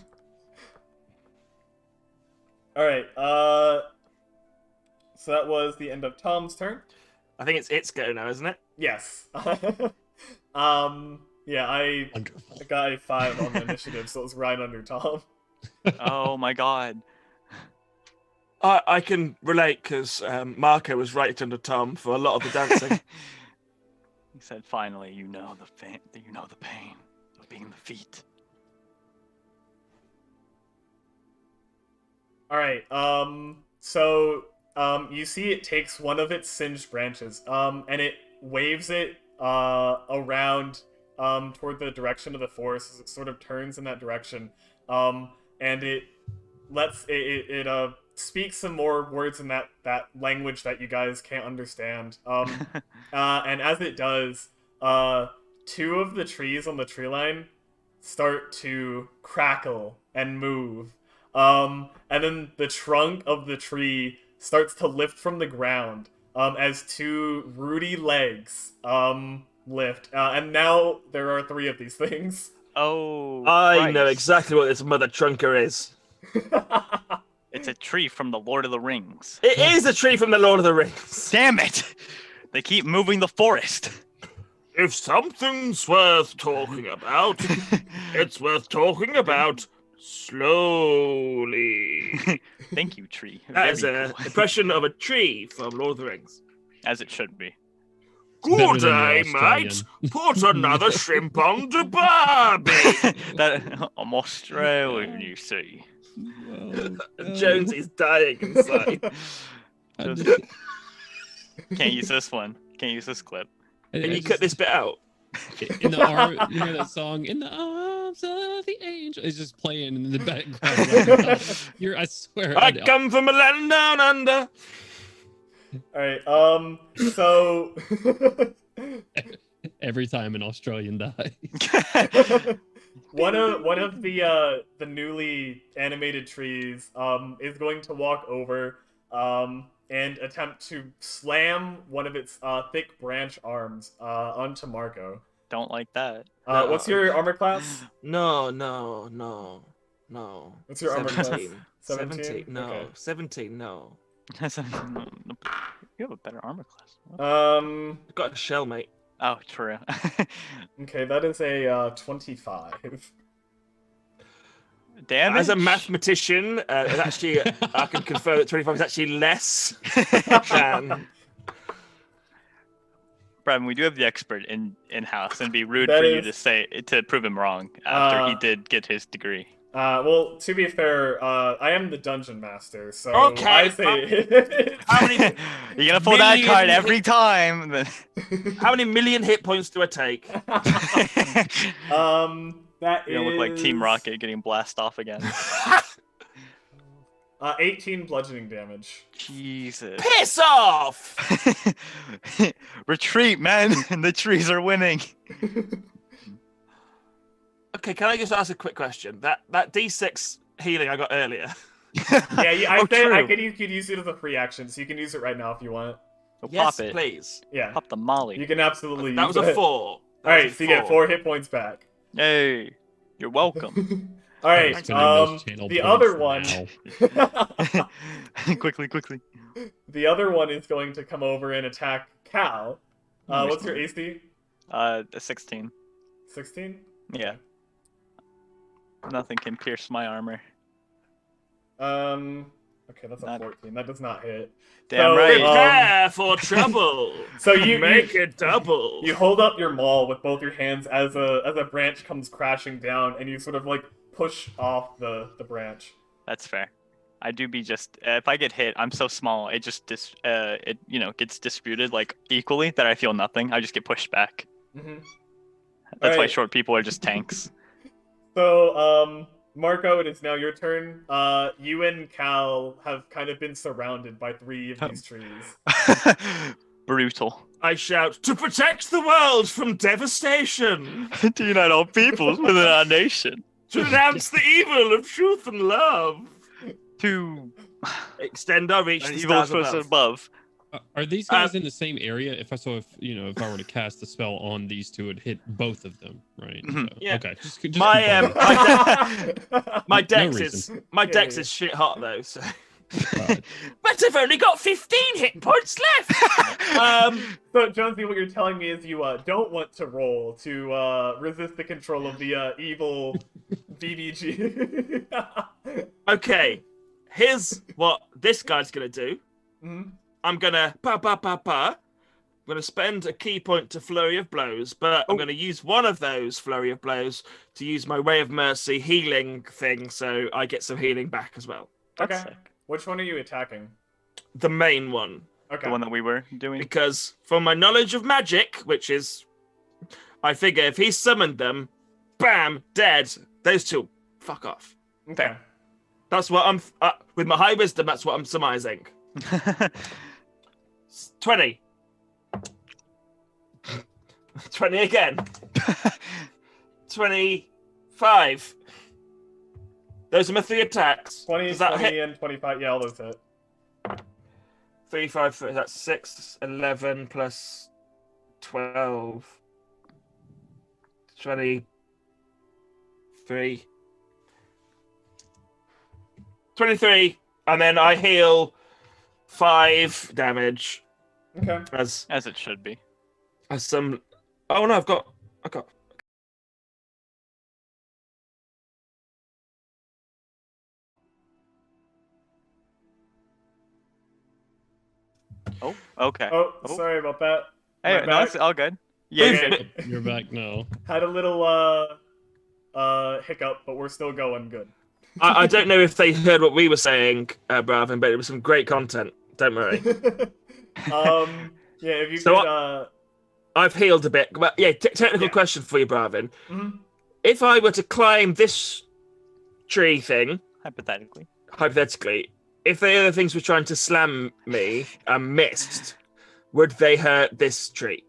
All right. So that was the end of Tom's turn. I think it's go now, isn't it? Yes. Yeah, I Wonderful. got a 5 on the initiative, so it was right under Tom. Oh my God. I can relate because Marco was right under Tom for a lot of the dancing. He said, "Finally, you know the pain. You know the pain of being the feet." All right. So you see it takes one of its singed branches, and it waves it around toward the direction of the forest as it sort of turns in that direction. And it speaks some more words in that language that you guys can't understand. And as it does, two of the trees on the tree line start to crackle and move. And then the trunk of the tree starts to lift from the ground as two rooty legs lift. And now there are three of these things. Oh, I know Christ. exactly what this mother trunker is. It's a tree from the Lord of the Rings. It is a tree from the Lord of the Rings. Damn it! They keep moving the forest. If something's worth talking about, it's worth talking about slowly. Thank you, tree. That is Very an cool. impression of a tree from Lord of the Rings. As it should be. better Good than your day, Australian. mate. Put another shrimp on the barbie. I'm Australian, you see. Jones is dying inside. Just- Can't use this one. Can't use this clip. Can you cut this bit out? in the arm, you hear that song "In the Arms of the Angel"? It's just playing in the background. I swear. I come from a land down under. All right. So Every time an Australian dies. one of the newly animated trees is going to walk over and attempt to slam one of its thick branch arms onto Marco. Don't like that. What's your armor class? No. What's your armor class? 17. 17? 17, no. Okay. 17, no. You have a better armor class. What? I've got a shell, mate. Oh, true. Okay, that is a 25. Damage? As a mathematician, actually, I can confirm that 25 is actually less than... Brad, we do have the expert in-house, and it'd be rude That for you is- to prove him wrong after he Uh, did get his degree. Well, to be fair, I am the dungeon master, so Okay, I say. How many, You're gonna pull that card million- every time. then- how many million hit points do I take? That You're gonna look like Team is, Rocket getting blasted off again. 18 bludgeoning damage. Jesus. Piss off! Retreat, man! The trees are winning. Okay, can I just ask a quick question? That D6 healing I got earlier. Yeah, I Oh, said true. you could use it as a free action, so you can use it right now if you want. So Yes, pop it. please. Yeah, Pop the molly. you can absolutely That use was a it. 4. All right, so you get 4 hit points back. Hey, you're welcome. All right, Spending those channel the points other one, now. quickly. the other one is going to come over and attack Cal. Nice. What's your AC? A 16. 16? Yeah. Nothing can pierce my armor. Okay, that's a Not- 14. That does not hit. Damn So, right. Prepare for trouble. So you Make it double. You hold up your maul with both your hands as a branch comes crashing down, and you sort of like push off the branch. That's fair. I do be just if I get hit, I'm so small. It just gets disputed like equally that I feel nothing. I just get pushed back. Mm-hmm. That's why Alright. short people are just tanks. So, Marco, it is now your turn. You and Cal have kind of been surrounded by 3 of these trees. Brutal. I shout, to protect the world from devastation. To unite all peoples within our nation. To denounce the evil of truth and love. To Extend our reach an to evil stars person above. above. Are these guys in the same area? If I were to cast a spell on these two, it'd hit both of them, right? Mhm. So, Yeah. Okay. Just My confirm. my dex No is reason. dex Yeah. is shit hot though. So. Uh, But I've only got 15 hit points left. So, Jonesy, what you're telling me is you don't want to roll to resist the control of the evil BBG. Okay, here's what this guy's gonna do. Mhm. I'm gonna I'm gonna spend a key point to flurry of blows, but I'm gonna use one of those flurry of blows to use my ray of mercy healing thing, so I get some healing back as well. That's Okay. sick. Which one are you attacking? The main one. Okay. The one that we were doing. Because from my knowledge of magic, which is, I figure if he summoned them, bam, dead. Those two, fuck off. Okay. That's what I'm, with my high wisdom, that's what I'm surmising. 20. 20 again. 25. Those are my 3 attacks. 20, Does that 20, hit? and 25. Yeah, all those hit. 3, 5, 3, that's 6, 11 plus 12. 23. 23. And then I heal 5 damage Okay. as As it should be. some. Oh no, I got. Oh, okay. Oh, Oh. sorry about that. Hey, My no, it's bad. all good. Yeah, you're Okay. good. You're back now. Had a little hiccup, but we're still going good. I don't know if they heard what we were saying, Bravin, but it was some great content. Don't worry. Yeah, if you So could I've healed a bit. But yeah, technical Yeah. question for you, Bravin. mhm. If I were to climb this tree thing, Hypothetically. hypothetically, if the other things were trying to slam me and missed, would they hurt this tree?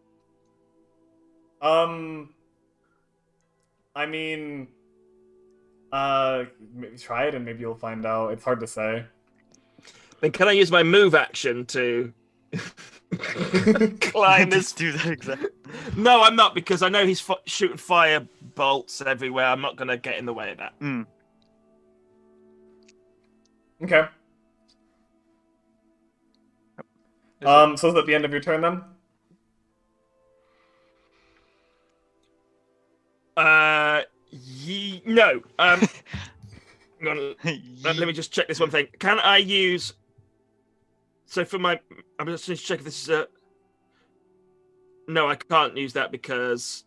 I mean, maybe try it and maybe you'll find out. It's hard to say. Then can I use my move action to climb this? Do that exactly. No, I'm not, because I know he's shooting fire bolts everywhere. I'm not going to get in the way of that. Okay. So is that the end of your turn then? No. Hang on, let me just check this one thing. Can I use? So for my, I'm just going to check if this is a. No, I can't use that because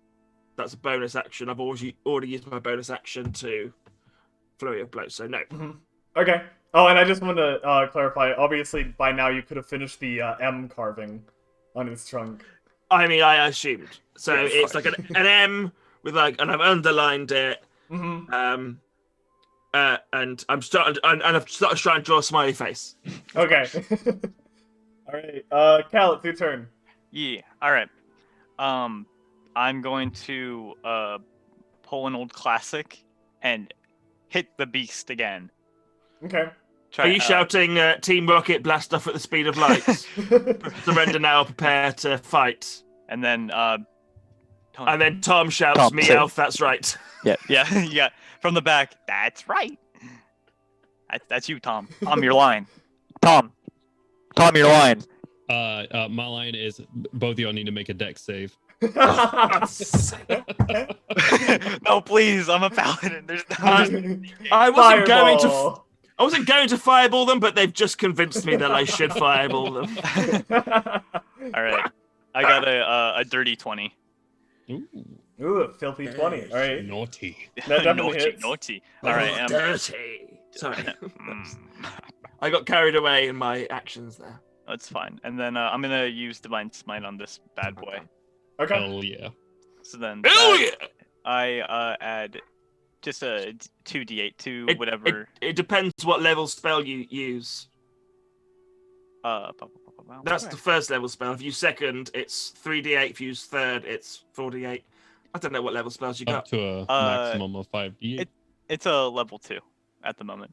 that's a bonus action. I've already used my bonus action to flurry of blows. So no. Okay. Oh, and I just want to clarify. Obviously, by now you could have finished the M carving on his trunk. I mean, I assumed. So Yeah, it's fine. like an M with like, and I've underlined it. Mm-hmm. And I'm starting, and I've started trying to draw a smiley face. Okay. All right. Cal, it's your turn. Yeah. All right. I'm going to pull an old classic and hit the beast again. Okay. Try, Are you shouting Team Rocket blast off at the speed of light? Surrender now, prepare to fight. And then And then Tom shouts, Tom, me say- elf, that's right. yeah, yeah, from the back. That's right. That's you, Tom. I'm your line. Tom, your line. My line is both of y'all need to make a dex save. No, please. I'm a paladin. There's no. I wasn't going to. Fireball. I wasn't going to fireball them, but they've just convinced me that I should fireball them. All right. I got a dirty 20. Ooh, Ooh, a filthy 20. All right. naughty. That definitely naughty, hits. naughty. All right. Oh, dirty. Sorry. I got carried away in my actions there. That's fine. And then I'm gonna use divine smite on this bad boy. Okay. Hell yeah. So then Oh that- yeah! I add just a 2d8 to whatever. It depends what level spell you use. That's the first level spell. If you use second, it's 3d8. If you use third, it's 4d8. I don't know what level spells you Up got. to a maximum of 5d. It's a level 2 at the moment.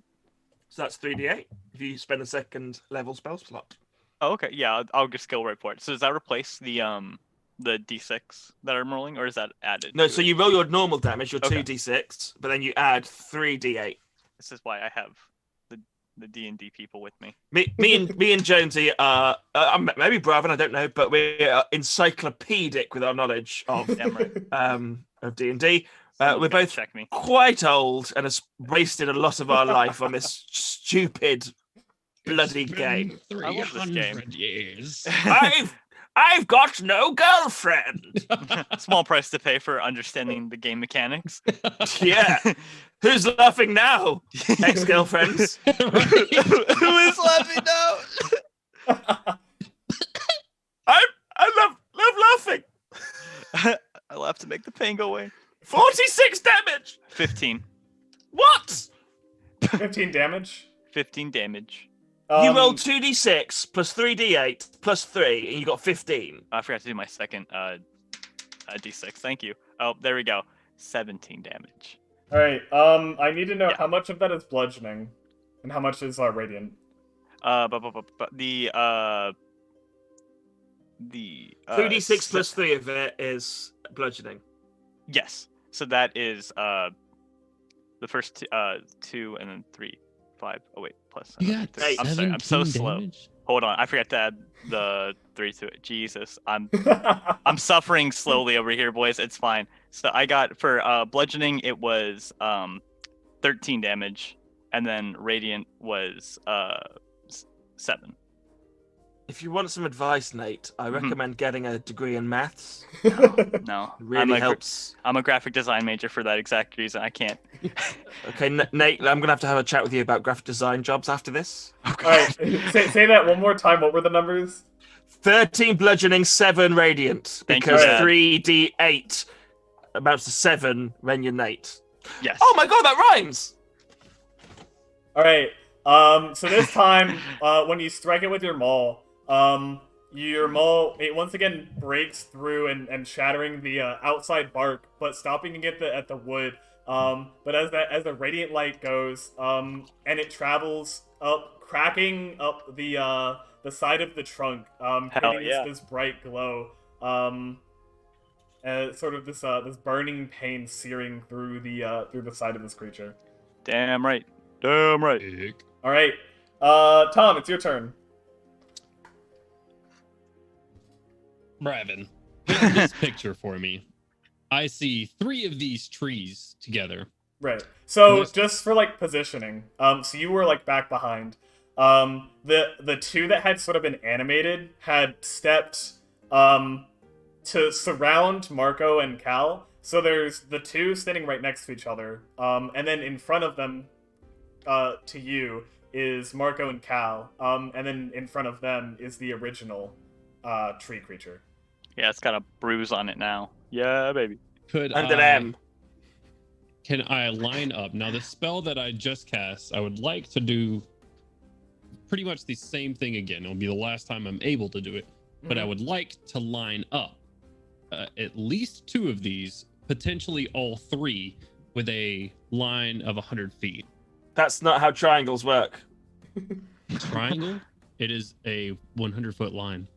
So that's 3d8 if you spend a second level spell slot. Oh, okay. Yeah, I'll just go right for it. So does that replace the d6 that I'm rolling, or is that added? No, to so it? you roll your normal damage, your Okay. 2d6, but then you add 3d8. This is why I have the D&D people with me. Me and Jonesy are maybe Bravin, I don't know, but we're encyclopedic with our knowledge of Damn right. of D&D. Someone's We're gotta both check me. quite old and has wasted a lot of our life on this stupid bloody It's game. been I love this game. 300 years. I've got no girlfriend. Small price to pay for understanding the game mechanics. Yeah. Who's laughing now? Ex-girlfriends. Who is laughing now? I love laughing. I laugh to make the pain go away. 46 damage. 15. What? 15 damage. 15 damage. You rolled 2d6 plus 3d8 plus 3, and you got 15. I forgot to do my second d6. Thank you. Oh, there we go. 17 damage. All right. I need to know how much of that is bludgeoning, and how much is radiant. But the 2d6 plus 3 of it is bludgeoning. Yes. So that is the first two and then 3, 5. Oh wait, plus. You got Hey, I'm sorry, I'm so 17 slow. damage? Hold on, I forgot to add the 3 to it. Jesus, I'm suffering slowly over here, boys. It's fine. So I got for bludgeoning, it was 13 damage, and then radiant was 7. If you want some advice, Nate, I recommend getting a degree in maths. No, It really helps. I'm a graphic design major for that exact reason. I can't. Okay, Nate, I'm going to have a chat with you about graphic design jobs after this. All right. Say that one more time. What were the numbers? 13 bludgeoning, 7 radiant. Thank you, Because Dad. 3d8 amounts to 7 when you're Nate. Yes. Oh my god, that rhymes! All right. So this time, when you strike it with your maul, your maul it once again breaks through and shattering the outside bark, but stopping at the wood. But as the radiant light goes, and it travels up, cracking up the side of the trunk, creating yeah. this bright glow. Sort of this burning pain searing through the side of this creature. Damn right. Damn right. Ick. All right, Tom, it's your turn. Bravin, paint this picture for me. I see 3 of these trees together. Right. So Yes. just for like positioning, so you were like back behind. The 2 that had sort of been animated had stepped to surround Marco and Cal. So there's the 2 standing right next to each other. And then in front of them, to you is Marco and Cal. And then in front of them is the original tree creature. Yeah, it's got a bruise on it now. Yeah, baby. Could And an I, M. can I line up? Now, the spell that I just cast, I would like to do pretty much the same thing again. It'll be the last time I'm able to do it. But I would like to line up at least 2 of these, potentially all 3, with a line of 100 feet. That's not how triangles work. Triangle? It is a 100-foot line.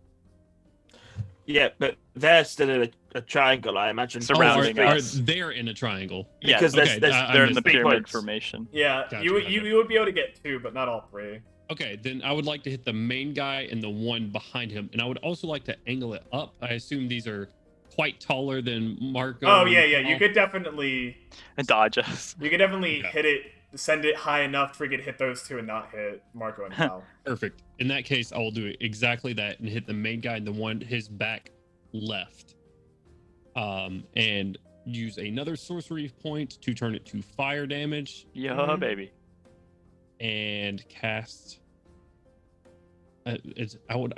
Yeah, but they're still in a triangle, I imagine. Surrounding are us. they're in a triangle? Yeah, Because okay, they're in the three pyramid points. formation. Yeah, Gotcha, you gotcha. would be able to get 2, but not all 3. Okay, then I would like to hit the main guy and the one behind him, and I would also like to angle it up. I assume these are quite taller than Marco. Oh yeah, and yeah. You Paul. could definitely And dodge us. Yeah. hit it, send it high enough for you to hit those 2 and not hit Marco and Cal. Perfect. In that case, I will do exactly that and hit the main guy and the one his back left. And use another sorcery point to turn it to fire damage Yeah, baby. and cast. I want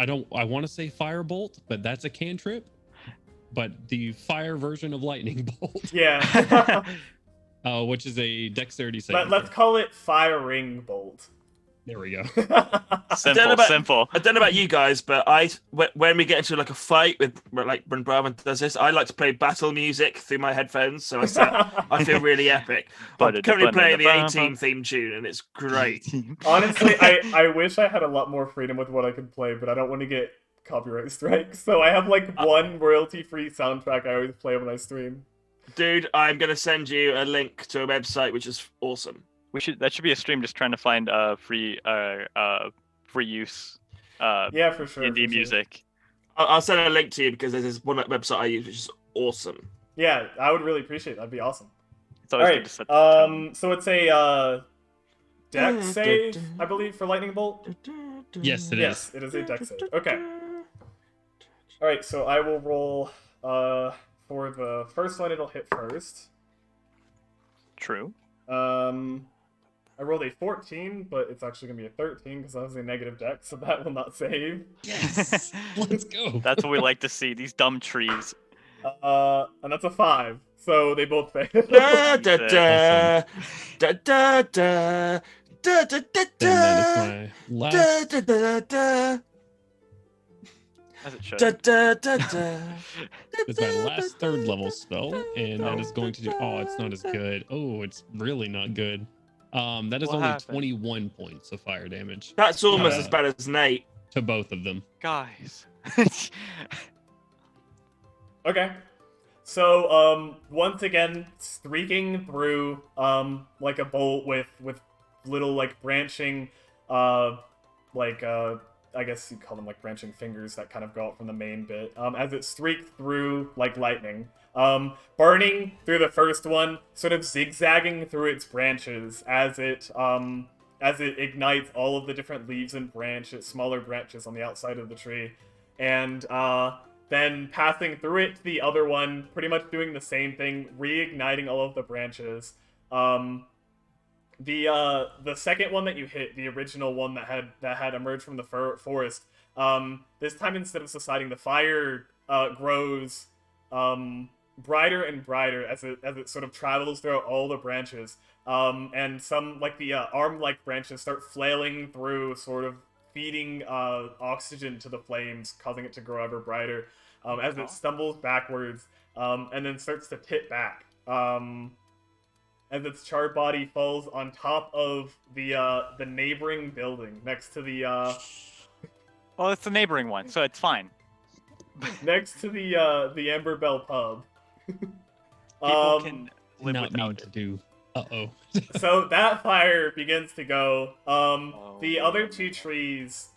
to say firebolt, but that's a cantrip. But the fire version of lightning bolt, Yeah. which is a dexterity saving. Let's call it firing bolt. There we go. Simple, about- simple. I don't know about you guys, but when we get into like a fight with like when Brahman does this, I like to play battle music through my headphones, so I feel really epic. I'm currently playing the A-Team theme tune, and it's great. Honestly, I wish I had a lot more freedom with what I could play, but I don't want to get copyright strikes. So I have like one royalty-free soundtrack I always play when I stream. Dude, I'm gonna send you a link to a website which is awesome. That should be a stream just trying to find free use Yeah, for sure. indie for sure. music. I'll send a link to you because there's this one website I use which is awesome. Yeah, I would really appreciate it. That'd be awesome. It's All always right. good to set the tone. So it's a dex save, I believe, for lightning bolt. Yes, it is. Yes, it is a dex save. Okay. Alright, so I will roll, for the first one, it'll hit first. True. I rolled a 14, but it's actually going to be a 13 because I was a negative dex, so that will not save. Yes. Let's go. That's what we like to see. These dumb trees. And that's a 5, so they both fail. Da da da da da da da da da Then that is my last. da da da. As it should. Da, da, da, da. It's my last third level spell, and that is going to do. Oh, it's not as good. Oh, it's really not good. That is What only happened? 21 points of fire damage That's almost Yeah. as bad as Nate. to both of them. Guys. Okay. So, once again, streaking through, like a bolt with little, like, branching, I guess you'd call them, like, branching fingers that kind of go out from the main bit, as it streaks through like lightning. Burning through the first one, sort of zigzagging through its branches as it ignites all of the different leaves and smaller branches on the outside of the tree. And, then passing through it to the other one, pretty much doing the same thing, reigniting all of the branches. The second one that you hit, the original one that had emerged from the forest, this time instead of subsiding, the fire grows brighter and brighter as it sort of travels throughout all the branches. And some, like, the arm-like branches start flailing through, sort of feeding oxygen to the flames, causing it to grow ever brighter, as it stumbles backwards, and then starts to tip back. As its charred body falls on top of the neighboring building next to the Well, it's the neighboring one, so it's fine. next to the Amber Bell pub. People can live Not mean without to it. do. Uh-oh. So that fire begins to go. The Oh. other two trees,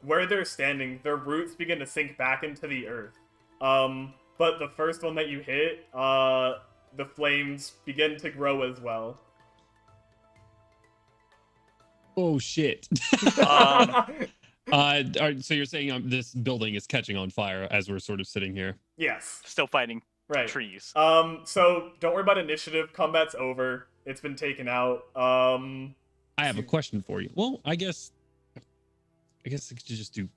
where they're standing, their roots begin to sink back into the earth. But the first one that you hit, the flames begin to grow as well. Oh shit. Um, So you're saying this building is catching on fire as we're sort of sitting here? Yes. Still fighting Right. trees. So don't worry about initiative. Combat's over. It's been taken out. I have a question for you. Well, I guess I could just do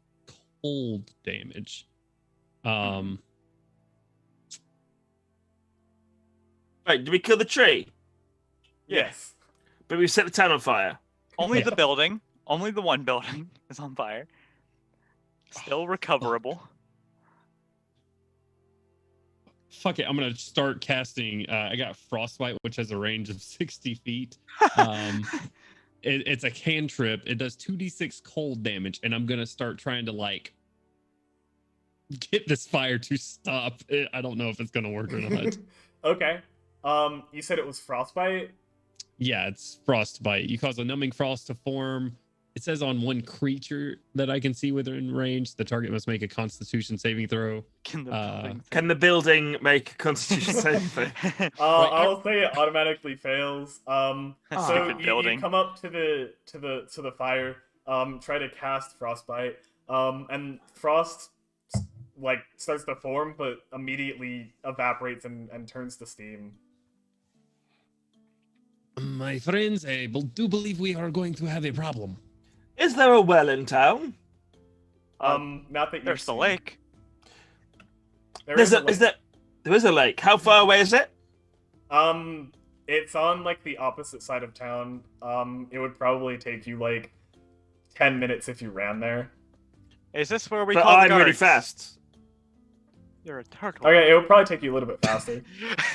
cold damage. Right, did we kill the tree? Yes. But we set the town on fire. Only Yeah. the building. Only the one building is on fire. Still recoverable. Fuck it, I'm gonna start casting. I got frostbite, which has a range of 60 feet. It's a cantrip. It does 2d6 cold damage, and I'm gonna start trying to like get this fire to stop. I don't know if it's gonna work or not. Okay. You said it was frostbite? Yeah, it's frostbite. You cause a numbing frost to form. It says on one creature that I can see within range, the target must make a Constitution saving throw. Can the building Can the building make a constitution saving throw? I'll say it automatically fails. So Stupid you building. come up to the fire, try to cast frostbite, and frost like starts to form, but immediately evaporates and turns to steam. My friends, I do believe we are going to have a problem. Is there a well in town? Not that There's you've the seen. lake. There is a lake. There is a lake. How far away is it? It's on like the opposite side of town. It would probably take you like 10 minutes if you ran there. Is this where we But call the I'm really guards? fast. You're a turtle. Okay, it would probably take you a little bit faster.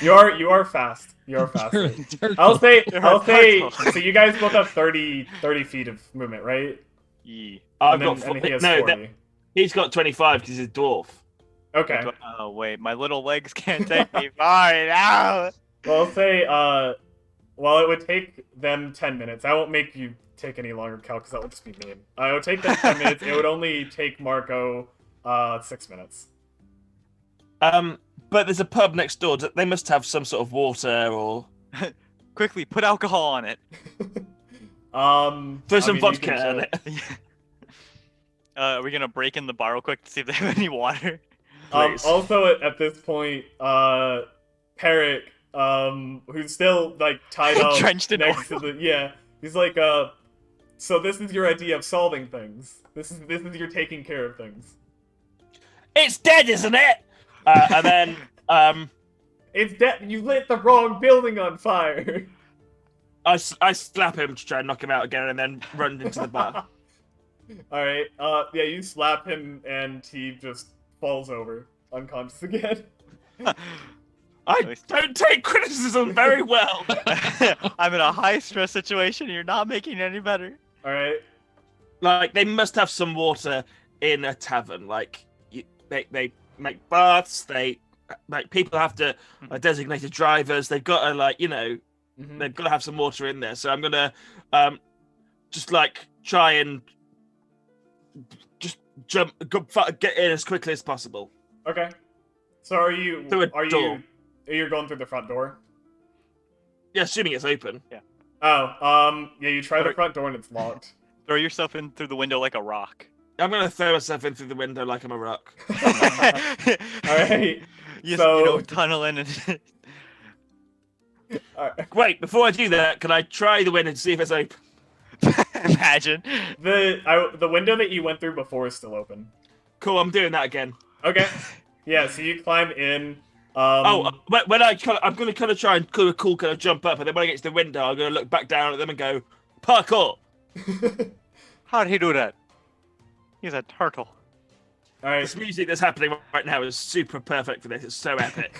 You are fast. You are faster. Turtle. I'll say You're I'll a say turtle. so you guys both have 30 feet of movement, right? Yee. I've And got and he has no. 40. He's got 25 because he's a dwarf. Okay. Oh wait, my little legs can't take me far now. Well, I'll say well, it would take them 10 minutes. I won't make you take any longer, Cal, because that would just be mean. It would take them 10 minutes. It would only take Marco 6 minutes. But there's a pub next door. They must have some sort of water or Quickly, put alcohol on it. throw I some mean, you vodka can in check. it. Are we gonna break in the bar real quick to see if they have any water? Please. Also, at this point, Peric, who's still like tied up Drenched in next oil. to the he's like, so this is your idea of solving things. This is your taking care of things. It's dead, isn't it? And then It's dead. You lit the wrong building on fire. I slap him to try and knock him out again, and then run into the bar. All right. Yeah, you slap him and he just falls over, unconscious again. I don't take criticism very well. I'm in a high stress situation. You're not making it any better. All right. Like, they must have some water in a tavern. Like, they make baths. People have to designated drivers. They've got to Mhm. they've got to have some water in there. So I'm gonna just try and just get in as quickly as possible. Okay. So are you Through a door. You're going through the front door? Yeah, assuming it's open. Oh, yeah, you try the Alright. front door and it's locked. Throw yourself in through the window like a rock. I'm gonna throw myself in through the window like I'm a rock. Alright. You So- tunnel in and Alright. Wait, before I do that, can I try the window to see if it's open? imagine. The window that you went through before is still open. Cool, I'm doing that again. Okay. Yeah, so you climb in. When I'm gonna kind of try and kind of jump up, and then when I get to the window, I'm gonna look back down at them and go, parkour. How did he do that? He's a turtle. Alright. This music that's happening right now is super perfect for this. It's so epic.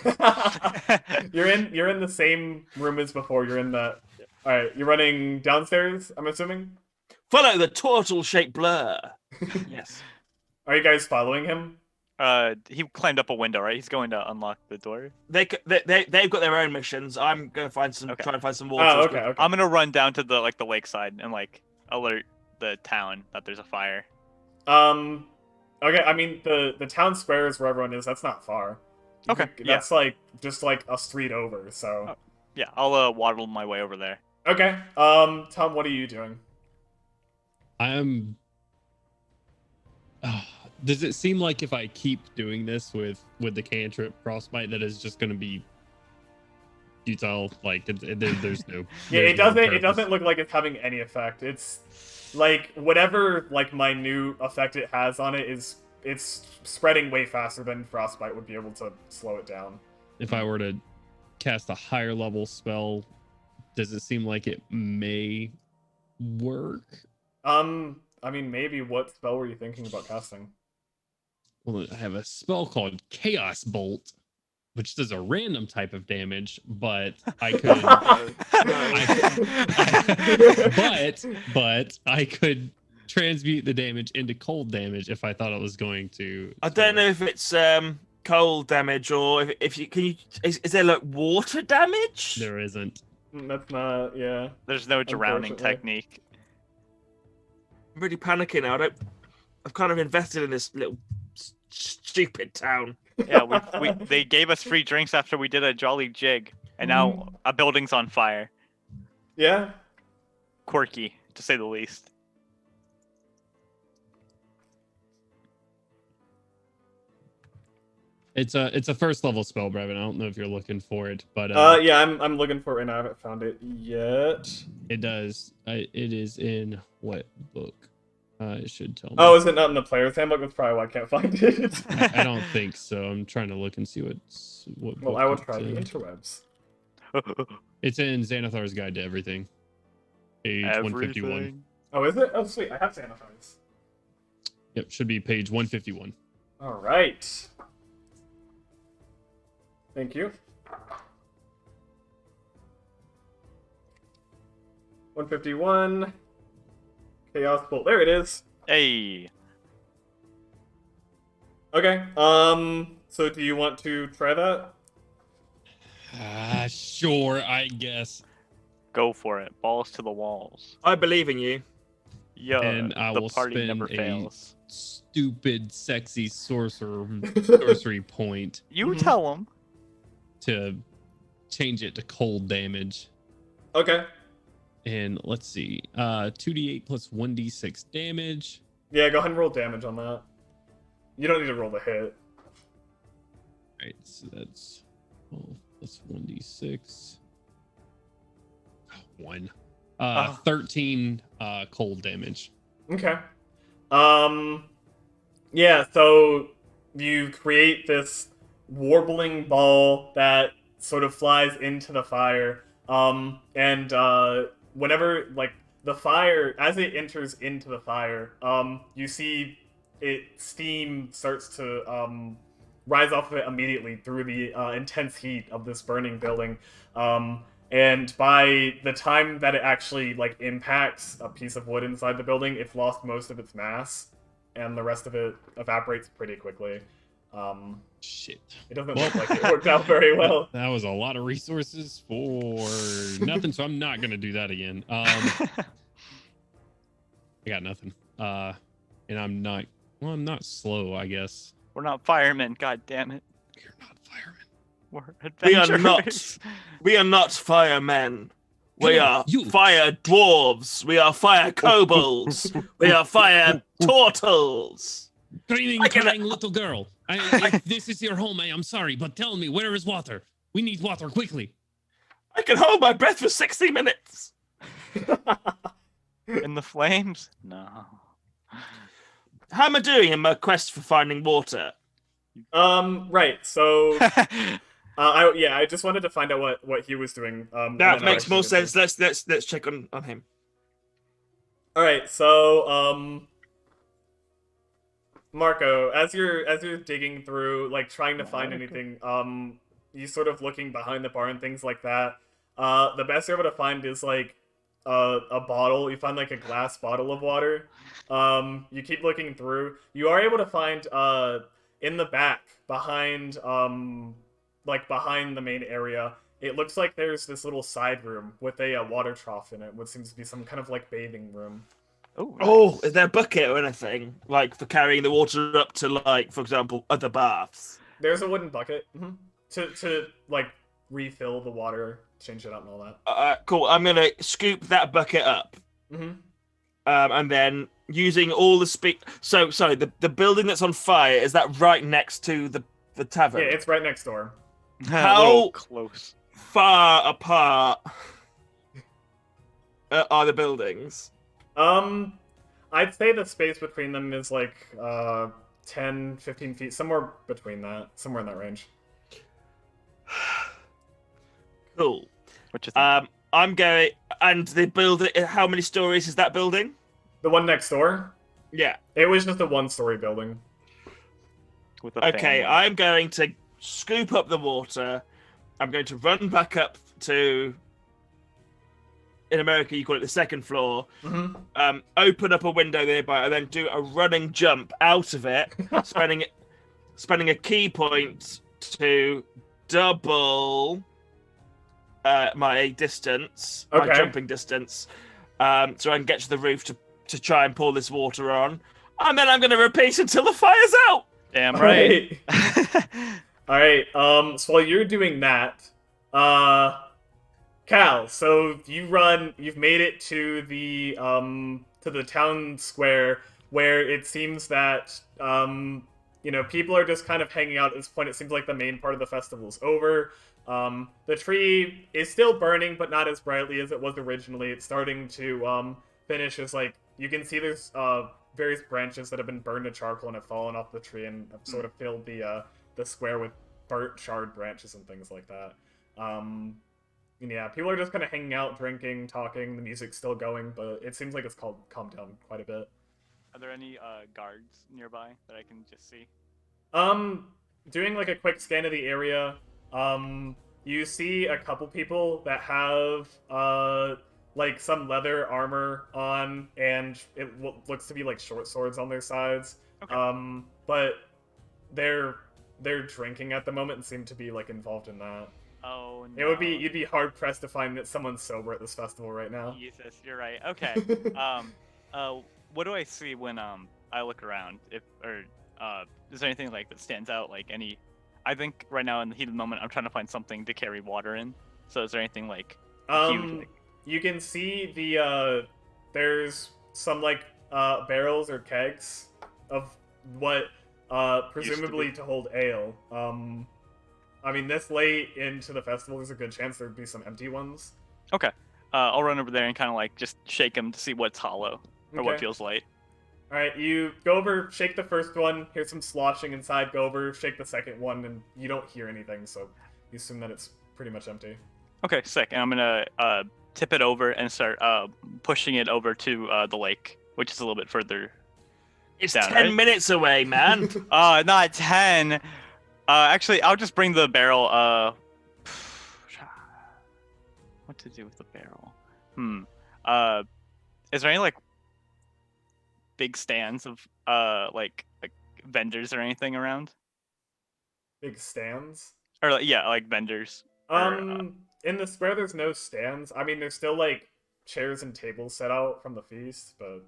You're in the same room as before. You're in the. Alright, you're running downstairs, I'm assuming? Follow the turtle-shaped blur. Yes. Are you guys following him? He climbed up a window, right? He's going to unlock the door. They've got their own missions. I'm gonna try and find some water. Oh, okay. I'm gonna run down to the lakeside and alert the town that there's a fire. Okay, I mean, the town square is where everyone is. That's not far. Okay, That's just a street over, so. Oh. Yeah, I'll waddle my way over there. Okay, Tom, what are you doing? I'm. Does it seem like if I keep doing this with the cantrip frostbite, that is just going to be futile? Like there's no. Yeah, there's it no doesn't. It purpose. doesn't look like it's having any effect. It's like whatever minute effect it has on it is it's spreading way faster than frostbite would be able to slow it down. If I were to cast a higher level spell, does it seem like it may work? I mean, maybe what spell were you thinking about casting? Well, I have a spell called Chaos Bolt, which does a random type of damage, but I could, but I could transmute the damage into cold damage if I thought it was going to. I don't know if it's cold damage or if you can. Is there water damage? There isn't. That's not. Yeah. There's no drowning Unfortunately. technique. I'm really panicking now. I've kind of invested in this little stupid town. Yeah, they gave us free drinks after we did a jolly jig, and now a building's on fire. Yeah. Quirky, to say the least. It's a first level spell, Brevin. I don't know if you're looking for it, but Yeah, I'm looking for it and I haven't found it yet. it does. It is in what book? It should tell me. Oh, is it not in the player's handbook? That's probably why I can't find it. I don't think so. I'm trying to look and see what. Well, book I will it's try the in. interwebs. It's in Xanathar's Guide to Everything, page 151. Everything. Oh, is it? Oh, sweet. I have sanitize. Yep, should be page 151. All right. Thank you. 151. Chaos Bolt. There it is. Hey. Okay. So do you want to try that? Sure, I guess. Go for it. Balls to the walls. I believe in you. Yeah, And I the will party spend never a- fails. Stupid, sexy sorcery point You Mhm. tell them. to change it to cold damage. Okay. And let's see. 2d8 plus 1d6 damage. Yeah, go ahead and roll damage on that. You don't need to roll the hit. Alright, so that's 1d6. 1. 13 cold damage. Okay. Yeah, so you create this warbling ball that sort of flies into the fire. And whenever, like, the fire, as it enters into the fire, you see steam starts to rise off of it immediately through the intense heat of this burning building. And by the time that it actually like impacts a piece of wood inside the building, it's lost most of its mass, and the rest of it evaporates pretty quickly. Shit. It doesn't look like it worked out very well. That was a lot of resources for nothing, so I'm not gonna do that again. I got nothing. And I'm not slow, I guess. We're not firemen. God damn it. You're not firemen. We're We are adventurers. not. We are not firemen. We Come on, are you. fire dwarves. We are fire kobolds. We are fire turtles. Screaming, I can- crying little girl. If this is your home, I am sorry, but tell me, where is water? We need water quickly. I can hold my breath for 60 minutes. In the flames? No. How am I doing in my quest for finding water? Right. So, I just wanted to find out what he was doing. And That then makes I'll more actually sense. Let's check on him. All right. So, Marco, as you're digging through, like trying to find anything, you sort of looking behind the bar and things like that. The best you're able to find is like a bottle. You find like a glass bottle of water. You keep looking through. You are able to find in the back behind like behind the main area. It looks like there's this little side room with a water trough in it, what seems to be some kind of like bathing room. Oh, Oh, is there a bucket or anything like for carrying the water up to, like, for example, other baths? There's a wooden bucket to like refill the water, change it out, and all that. Cool. I'm gonna scoop that bucket up, and then using all the speed. So, sorry, the building that's on fire, is that right next to the tavern? Yeah, it's right next door. How- A little close. Far apart are the buildings? I'd say the space between them is like 10, 15 feet, somewhere between that, somewhere in that range. Cool. What you think? I'm going, and the building. How many stories is that building? The one next door, Yeah. it was just a one-story building. With a Okay, family. I'm going to scoop up the water. I'm going to run back up to. In America, you call it the second floor. Open up a window nearby, and then do a running jump out of it, spending a key point to double my distance, my Okay. jumping distance, so I can get to the roof to try and pour this water on, and then I'm going to repeat until the fire's out. Damn right. All right. So while you're doing that, Cal, so you've made it to the town square where it seems that people are just kind of hanging out at this point. It seems like the main part of the festival's over. The tree is still burning, but not as brightly as it was originally. It's starting to finish. As like you can see, there's various branches that have been burned to charcoal and have fallen off the tree and have sort of filled the square with burnt, charred branches and things like that. And yeah, people are just kind of hanging out, drinking, talking. The music's still going, but it seems like it's calmed down quite a bit. Are there any guards nearby that I can just see? Doing like a quick scan of the area, you see a couple people that have like some leather armor on, and it looks to be like short swords on their sides. Okay. But they're drinking at the moment and seem to be like involved in that. Oh no. You'd be hard pressed to find that someone's sober at this festival right now. Jesus, you're right. Okay. What do I see when I look around? Is there anything like that stands out? Like any? I think right now in the heat of the moment, I'm trying to find something to carry water in. So is there anything like huge? Like... You can see there's some like barrels or kegs of what presumably to hold ale. I mean, this late into the festival, there's a good chance there'd be some empty ones. Okay. I'll run over there and kind of like just shake them to see what's hollow or what Okay. feels light. All right, you go over, shake the first one, hear some sloshing inside, go over, shake the second one, and you don't hear anything, so you assume that it's pretty much empty. Okay, sick. And I'm gonna tip it over and start pushing it over to the lake, which is a little bit further. It's Down, 10 right? minutes away, man. Not 10. Actually, I'll just bring the barrel. What to do with the barrel? Is there any like big stands of like vendors or anything around? Big stands? Or like vendors. In the square, there's no stands. I mean, there's still like chairs and tables set out from the feast, but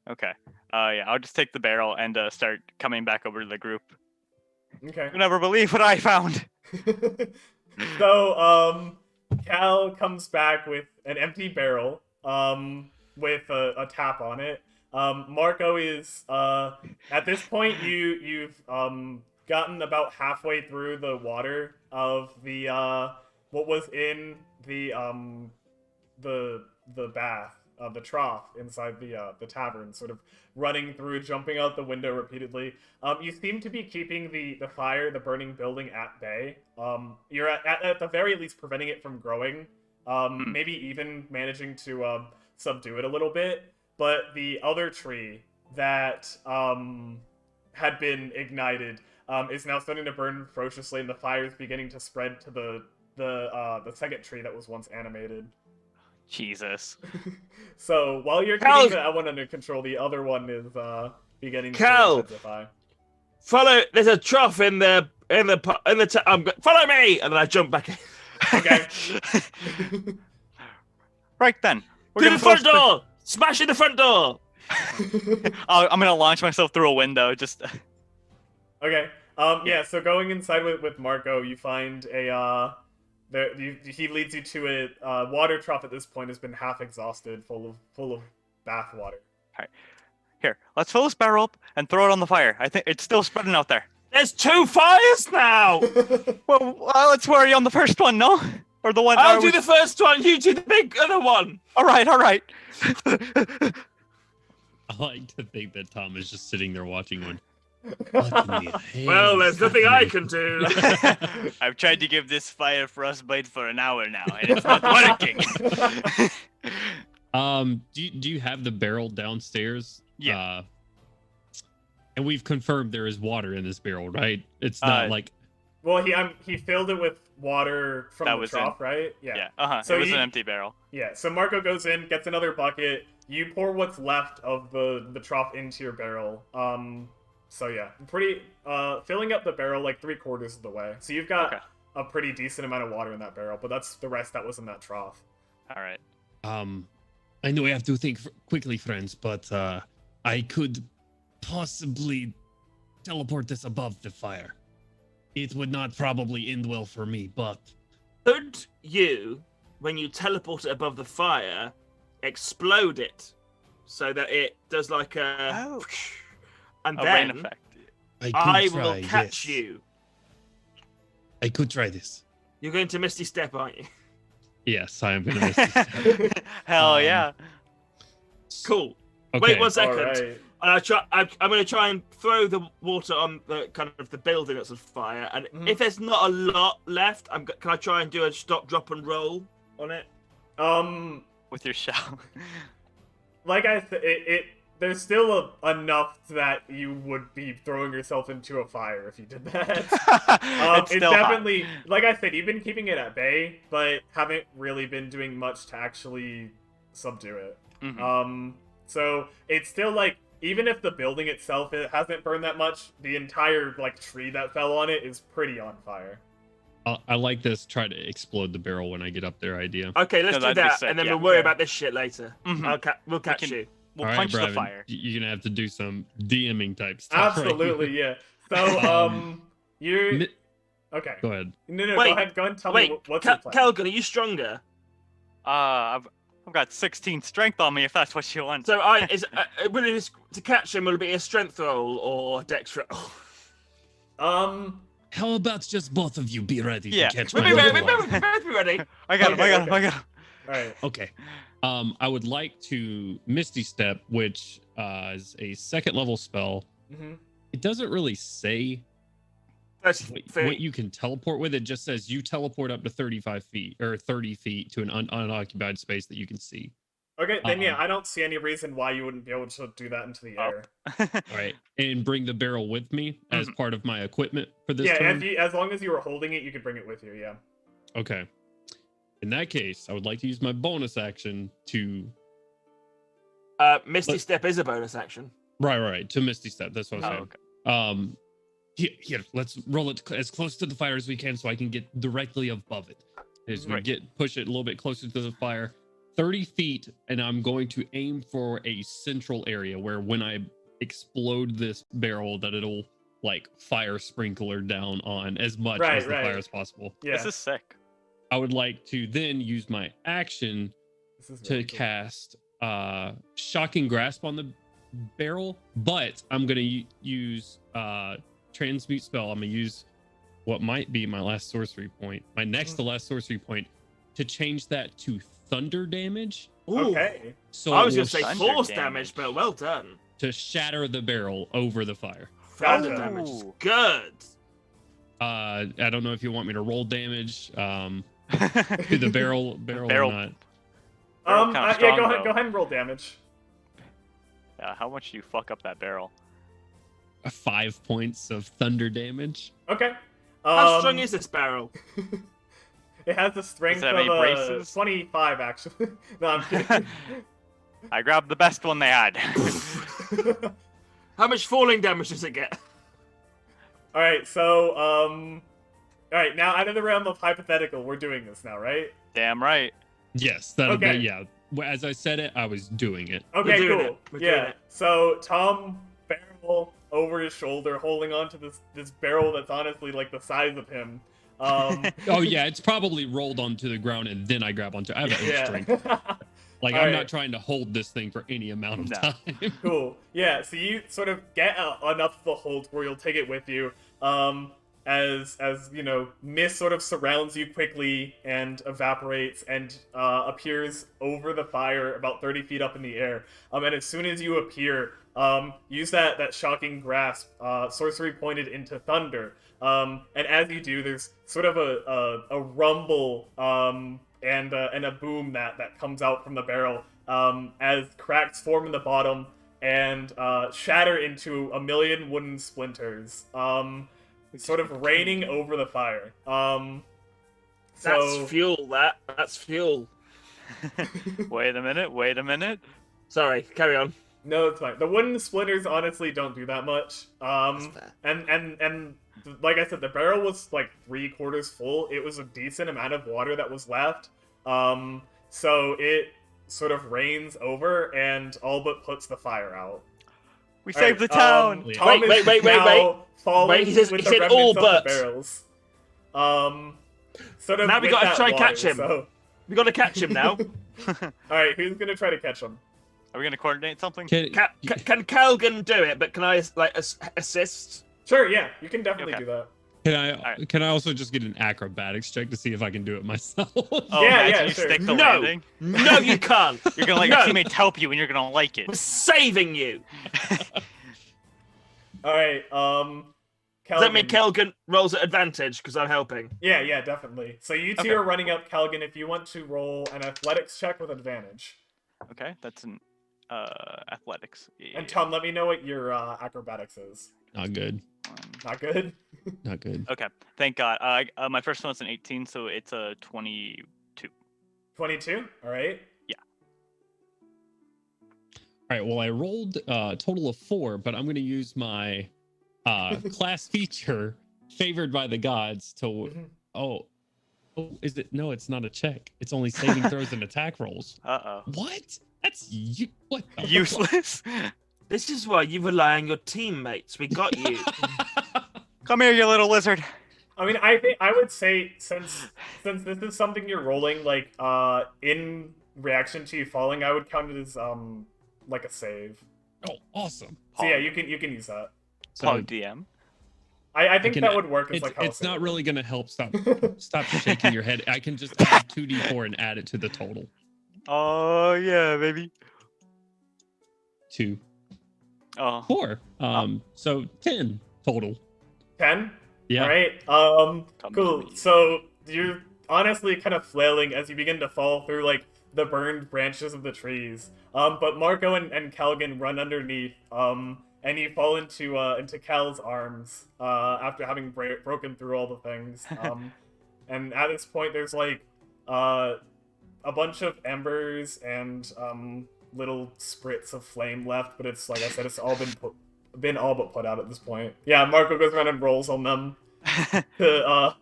Okay. Yeah, I'll just take the barrel and start coming back over to the group. okay. You'll never believe what I found. So, Cal comes back with an empty barrel, with a tap on it. Marco is, at this point, you've gotten about halfway through the water of the, what was in the bath, the trough inside the tavern, sort of running through, jumping out the window repeatedly. You seem to be keeping the fire, the burning building at bay. You're at the very least preventing it from growing. Maybe even managing to subdue it a little bit. But the other tree that had been ignited is now starting to burn ferociously, and the fire is beginning to spread to the second tree that was once animated. Jesus. So while you're Cal- keeping that one under control, the other one is beginning Cal- to intensify. Follow. There's a trough in the. Follow me, and then I jump back in. Okay. Right then. To the front door. Smash in the front door. I'm gonna launch myself through a window. Just. Okay. Yeah. So going inside with Marco, you find he leads you to a water trough. At this point, has been half exhausted, full of bath water. Here, let's fill this barrel up and throw it on the fire. I think it's still spreading out there. There's 2 fires now. Well, let's worry on the first one, no? Or the one. I'll do the first one. You do the big other one. All right. I like to think that Tom is just sitting there watching one. Well, there's nothing I can do. I've tried to give this fire frostbite for an hour now, and it's not working. Do you have the barrel downstairs? Yeah. And we've confirmed there is water in this barrel, right? It's not like. Well, he filled it with water from That the was trough, right? Yeah. Yeah. So it was an empty barrel. Yeah. So Marco goes in, gets another bucket. You pour what's left of the trough into your barrel. So yeah, pretty filling up the barrel like 3/4 of the way. So you've got a pretty decent amount of water in that barrel, but that's the rest that was in that trough. All right. I know we have to think quickly, friends, but I could possibly teleport this above the fire. It would not probably end well for me, but Could you, when you teleport it above the fire, explode it so that it does like a, and A then rain effect. I will catch you. I could try this. You're going to Misty Step, aren't you? Yes, I am going to miss this. Hell yeah. Cool. Okay. Wait 1 second. All right. And I'm going to try and throw the water on the kind of the building that's on fire. And if there's not a lot left, can I try and do a stop, drop, and roll on it? With your shell. Like I said, there's still enough that you would be throwing yourself into a fire if you did that. It's It's still hot. definitely, like I said, you've been keeping it at bay, but haven't really been doing much to actually subdue it. Mhm. So it's still like, even if the building itself it hasn't burned that much, the entire like tree that fell on it is pretty on fire. I like this. Try to explode the barrel when I get up there idea. Okay, let's No, do that'd be that, sick, and then yeah. we'll worry Yeah. about this shit later. Mhm. We'll catch can- you. We'll All right, punch the Brevin, fire. You're going to have to do some DMing type stuff. right? Absolutely, yeah. So, you're... Mi- Okay. Go ahead. No, Wait, go ahead and tell Wait, me what's your plan. Calgon, are you stronger? I've I've got 16 strength on me if that's what you want. So will it to catch him? Will it be a strength roll or dex roll? How about just both of you be ready Yeah. to catch We my both little one? be ready. I got him. Okay, I got him. okay. I got him. All right. Okay. I would like to Misty Step, which is a second level spell. Mm-hmm. It doesn't really say 30 what feet. you can teleport with. It just says you teleport up to 35 feet or 30 feet to an unoccupied space that you can see. Okay, then yeah, I don't see any reason why you wouldn't be able to do that into the air. All right. And bring the barrel with me as part of my equipment for this Yeah, turn. as long as you were holding it, you could bring it with you. Yeah. Okay. In that case, I would like to use my bonus action to Misty Step is a bonus action. right to Misty Step. That's what I was Oh, saying. okay. Here, let's roll it as close to the fire as we can so I can get directly above it. As we Right. push it a little bit closer to the fire, 30 feet, and I'm going to aim for a central area where when I explode this barrel, that it'll like fire sprinkler down on as much as the fire as possible. Yeah. This is sick. I would like to then use my action This is to really cool. cast shocking grasp on the barrel, but I'm gonna use transmute spell. I'm gonna use what might be my last sorcery point, my next to last sorcery point, to change that to thunder damage. Okay. So I was it going will to say thunder force damage. damage, but well done. to shatter the barrel over the fire. Thunder Gotcha. damage is Ooh. good. I don't know if you want me to roll damage to the barrel Barrel. or not. Barrel kinda Yeah, strong, go ahead. though. Go ahead and roll damage. Yeah, how much do you fuck up that barrel? 5 points of thunder damage. Okay. How strong is this barrel? It has the strength Does it have of any braces? 25, actually. No, I'm kidding. I grabbed the best one they had. How much falling damage does it get? All right, so all right, now out of the realm of hypothetical, we're doing this now, right? Damn right. Yes, that Okay. yeah. As I said it, I was doing it. Okay, doing cool. it. We're doing Yeah. it. So Tom barrel over his shoulder, holding onto this barrel that's honestly like the size of him. Oh yeah, it's probably rolled onto the ground and then I grab onto. I have an yeah. strength. Like I'm Alright. not trying to hold this thing for any amount of No. time. Cool. Yeah. So you sort of get enough of a hold where you'll take it with you. As you know, mist sort of surrounds you quickly and evaporates and appears over the fire about 30 feet up in the air. And as soon as you appear, use that shocking grasp, sorcery pointed into thunder. And as you do, there's sort of a rumble and a boom that comes out from the barrel as cracks form in the bottom and shatter into a million wooden splinters, sort of raining over the fire. That's fuel. That's fuel. Wait a minute. Sorry, carry on. No, it's fine. The wooden splinters honestly don't do that much. And like I said, the barrel was like 3/4 full. It was a decent amount of water that was left. So it sort of rains over and all but puts the fire out. We All saved right, the town. Tom Wait, is wait, now falling Wait, he says- with he the said remnants all of but. the barrels. Sort of Now we with gotta that try and water, catch him. So... We got to catch him now. All right, who's gonna try to catch him? Are we gonna coordinate something? Can, Can Calgan do it? But can I like assist? Sure, yeah, you can definitely Okay. do that. Alright. can I also just get an acrobatics check to see if I can do it myself? Oh, Yeah, imagine yeah, you sure. stick the No. landing. No, you can't. You're gonna let No. your teammates help you, and you're gonna like it. We're saving you. All right, Does that mean Calgan. Calgan rolls at advantage because I'm helping? Yeah, definitely. So you two Okay. are running up Calgan. If you want to roll an athletics check with advantage, Okay, that's an athletics. Yeah. and Tom, let me know what your acrobatics is. Not good. Not good. Not good. Okay, thank God. My first one's an 18, so it's a 22. 22. All right. All right. Well, I rolled a total of 4, but I'm going to use my class feature favored by the gods to. Mhm. Oh, is it? No, it's not a check. It's only saving throws and attack rolls. Uh What? That's you. What? oh. the Useless. This is why you rely on your teammates. We got you. Come here, you little lizard. I mean, I think I would say since this is something you're rolling like in reaction to you falling, I would count it as like a save. Oh, awesome. So yeah, you can use that. So Pog DM. I think can- that would work as like how it's not really gonna help. Stop shaking your head. I can just add 2d4 and add it to the total. Oh yeah, baby. 2, Oh. 4. So 10 total. 10. Yeah. All right. Come Cool. to me. So you're honestly kind of flailing as you begin to fall through like the burned branches of the trees. But Marco and Calgan run underneath. And you fall into Cal's arms. After having broken through all the things. And at this point, there's like a bunch of embers and little spritz of flame left. But it's like I said, it's all been all but put out at this point. Yeah, Marco goes around and rolls on them to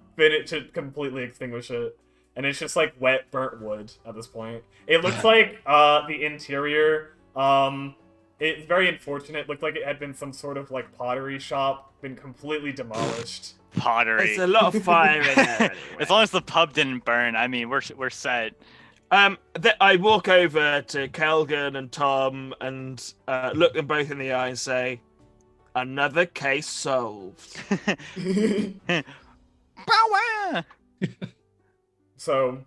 completely extinguish it, and it's just like wet, burnt wood at this point. It looks like the interior. It's very unfortunate. It looked like it had been some sort of like pottery shop, been completely demolished. Pottery. There's a lot of fire in there. Anyway. As long as the pub didn't burn, I mean, we're set. I walk over to Kelgan and Tom and look them both in the eye and say, "Another case solved." So,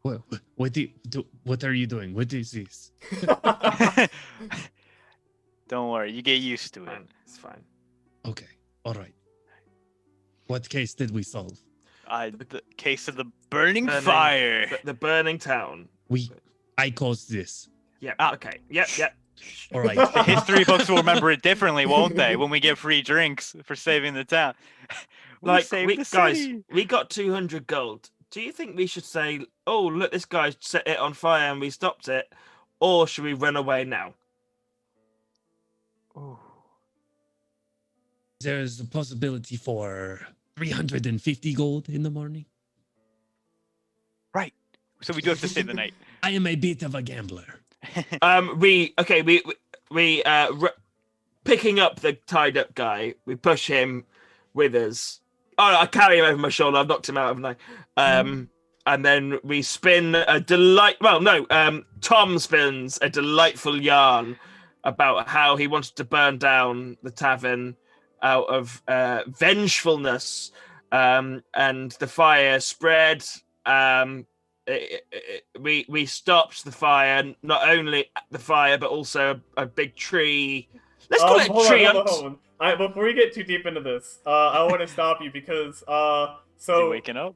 What are you doing? What is this? Don't worry, you get used to it. Fine, it's fine. Okay, all right. What case did we solve? The case of the burning Burning- fire. The burning town. I caused this. Yeah. Ah. Okay. Yep. All right. The history books will remember it differently, won't they? When we get free drinks for saving the town. We saved the guys, city. we got 200 gold. Do you think we should say, "Oh, look, this guy set it on fire and we stopped it," or should we run away now? Ooh. There's a possibility for 350 gold in the morning. Right. So we do have to stay the night. I am a bit of a gambler. We picking up the tied up guy. We push him with us. Oh, I carry him over my shoulder. I've knocked him out, haven't I? And then we spin a Tom spins a delightful yarn about how he wanted to burn down the tavern out of vengefulness, and the fire spread. We stopped the fire, not only the fire, but also a big tree. Let's call it a tree hunt. Hold on. Before we get too deep into this, I want to stop you because Is he waking up?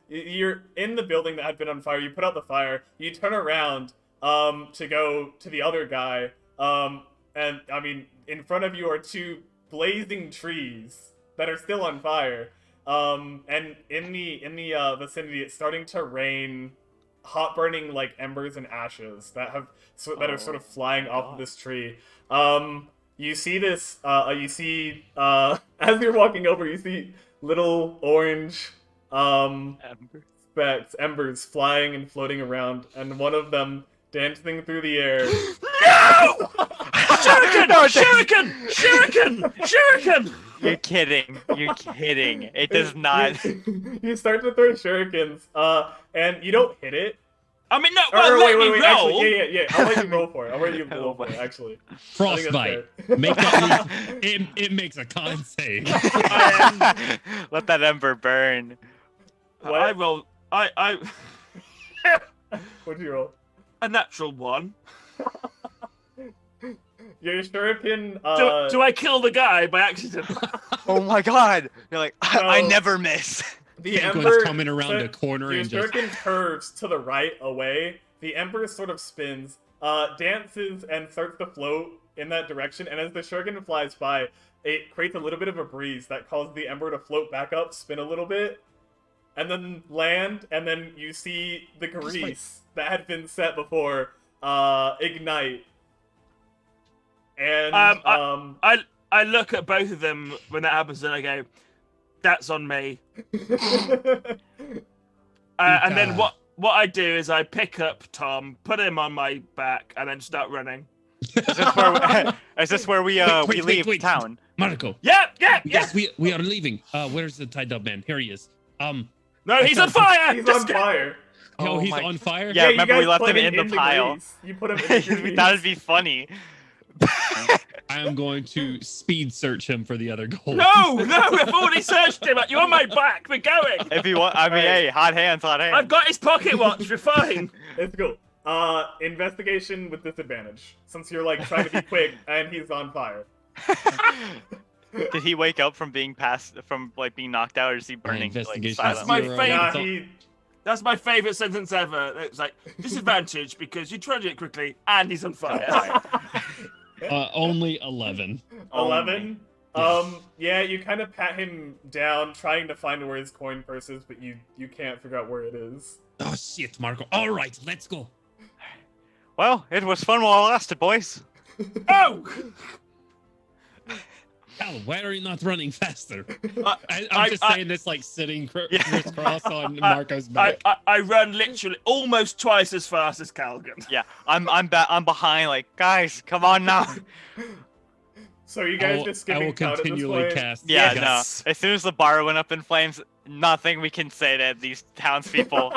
You're in the building that had been on fire. You put out the fire. You turn around to go to the other guy. And I mean, in front of you are two blazing trees that are still on fire. And in the vicinity, it's starting to rain hot burning like embers and ashes that are sort of flying off of this tree. You see this. You see as you're walking over, you see little orange embers flying and floating around, and one of them dancing through the air. No! Shuriken! You're kidding. You're kidding. It does not. You start to throw shurikens, and you don't hit it. I mean, no. Or, Let me wait. roll. Actually, yeah. I'll let you roll for it. I'll let you roll for it. Actually, Frostbite. fair. Make that leap. It makes a con save. Let that ember burn. What? I roll. I What'd you roll? a natural one. Your shuriken. Do I kill the guy by accident? Oh my god. You're like, I No. never miss. The Penguin's ember coming around a corner Your and just shuriken curves to the right away. The ember sort of spins, dances, and starts to float in that direction. And as the shuriken flies by, it creates a little bit of a breeze that causes the ember to float back up, spin a little bit, and then land. And then you see the grease that had been set before ignite. And I look at both of them when that happens, and I go, "That's on me." And then what I do is I pick up Tom, put him on my back, and then start running. Is this where we Wait, leave town? Marco. Yeah. Yes, we are leaving. Where's the tied up man? Here he is. No, he's on fire. He's on fire. Oh, he's my- on fire? Yeah, you remember we guys left put him in the pile. grease. You put him in the grease. That'd be funny. I am going to speed search him for the other gold. No, we've already searched him. You're on my back. We're going. If you want, I mean, Alright. hey, hot hands, hot hands. I've got his pocket watch. We're fine. It's cool. Investigation with disadvantage, since you're like trying to be quick and he's on fire. Did he wake up from being being knocked out, or is he burning like investigation That's silent? my zero. favorite. Nah, he. That's my favorite sentence ever. It's like disadvantage because you tried to do it quickly and he's on fire. Only 11. 11. Yes. Yeah, you kind of pat him down, trying to find where his coin purse is, but you can't figure out where it is. Oh shit, Marco. All right, let's go. Well, it was fun while it lasted, boys. Oh! Cal, why are you not running faster? I'm just saying this like sitting Yeah. crisscross on Marco's back. I run literally almost twice as fast as Calgan. Yeah, I'm behind. Like, guys, come on now. So you guys just I skipping will count at this continually point? cast. Yeah, Yes. no. As soon as the bar went up in flames, nothing we can say to these townspeople.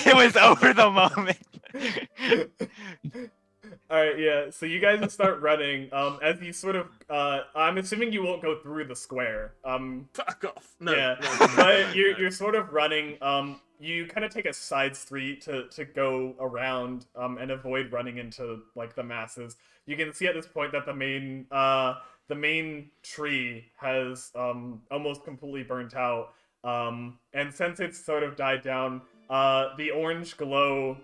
It was over the moment. Alright, yeah, so you guys start running, as you sort of, I'm assuming you won't go through the square, Fuck off. No. yeah, no. but you're sort of running, you kind of take a side street to go around, and avoid running into, like, the masses. You can see at this point that the main tree has, almost completely burnt out, and since it's sort of died down, the orange glow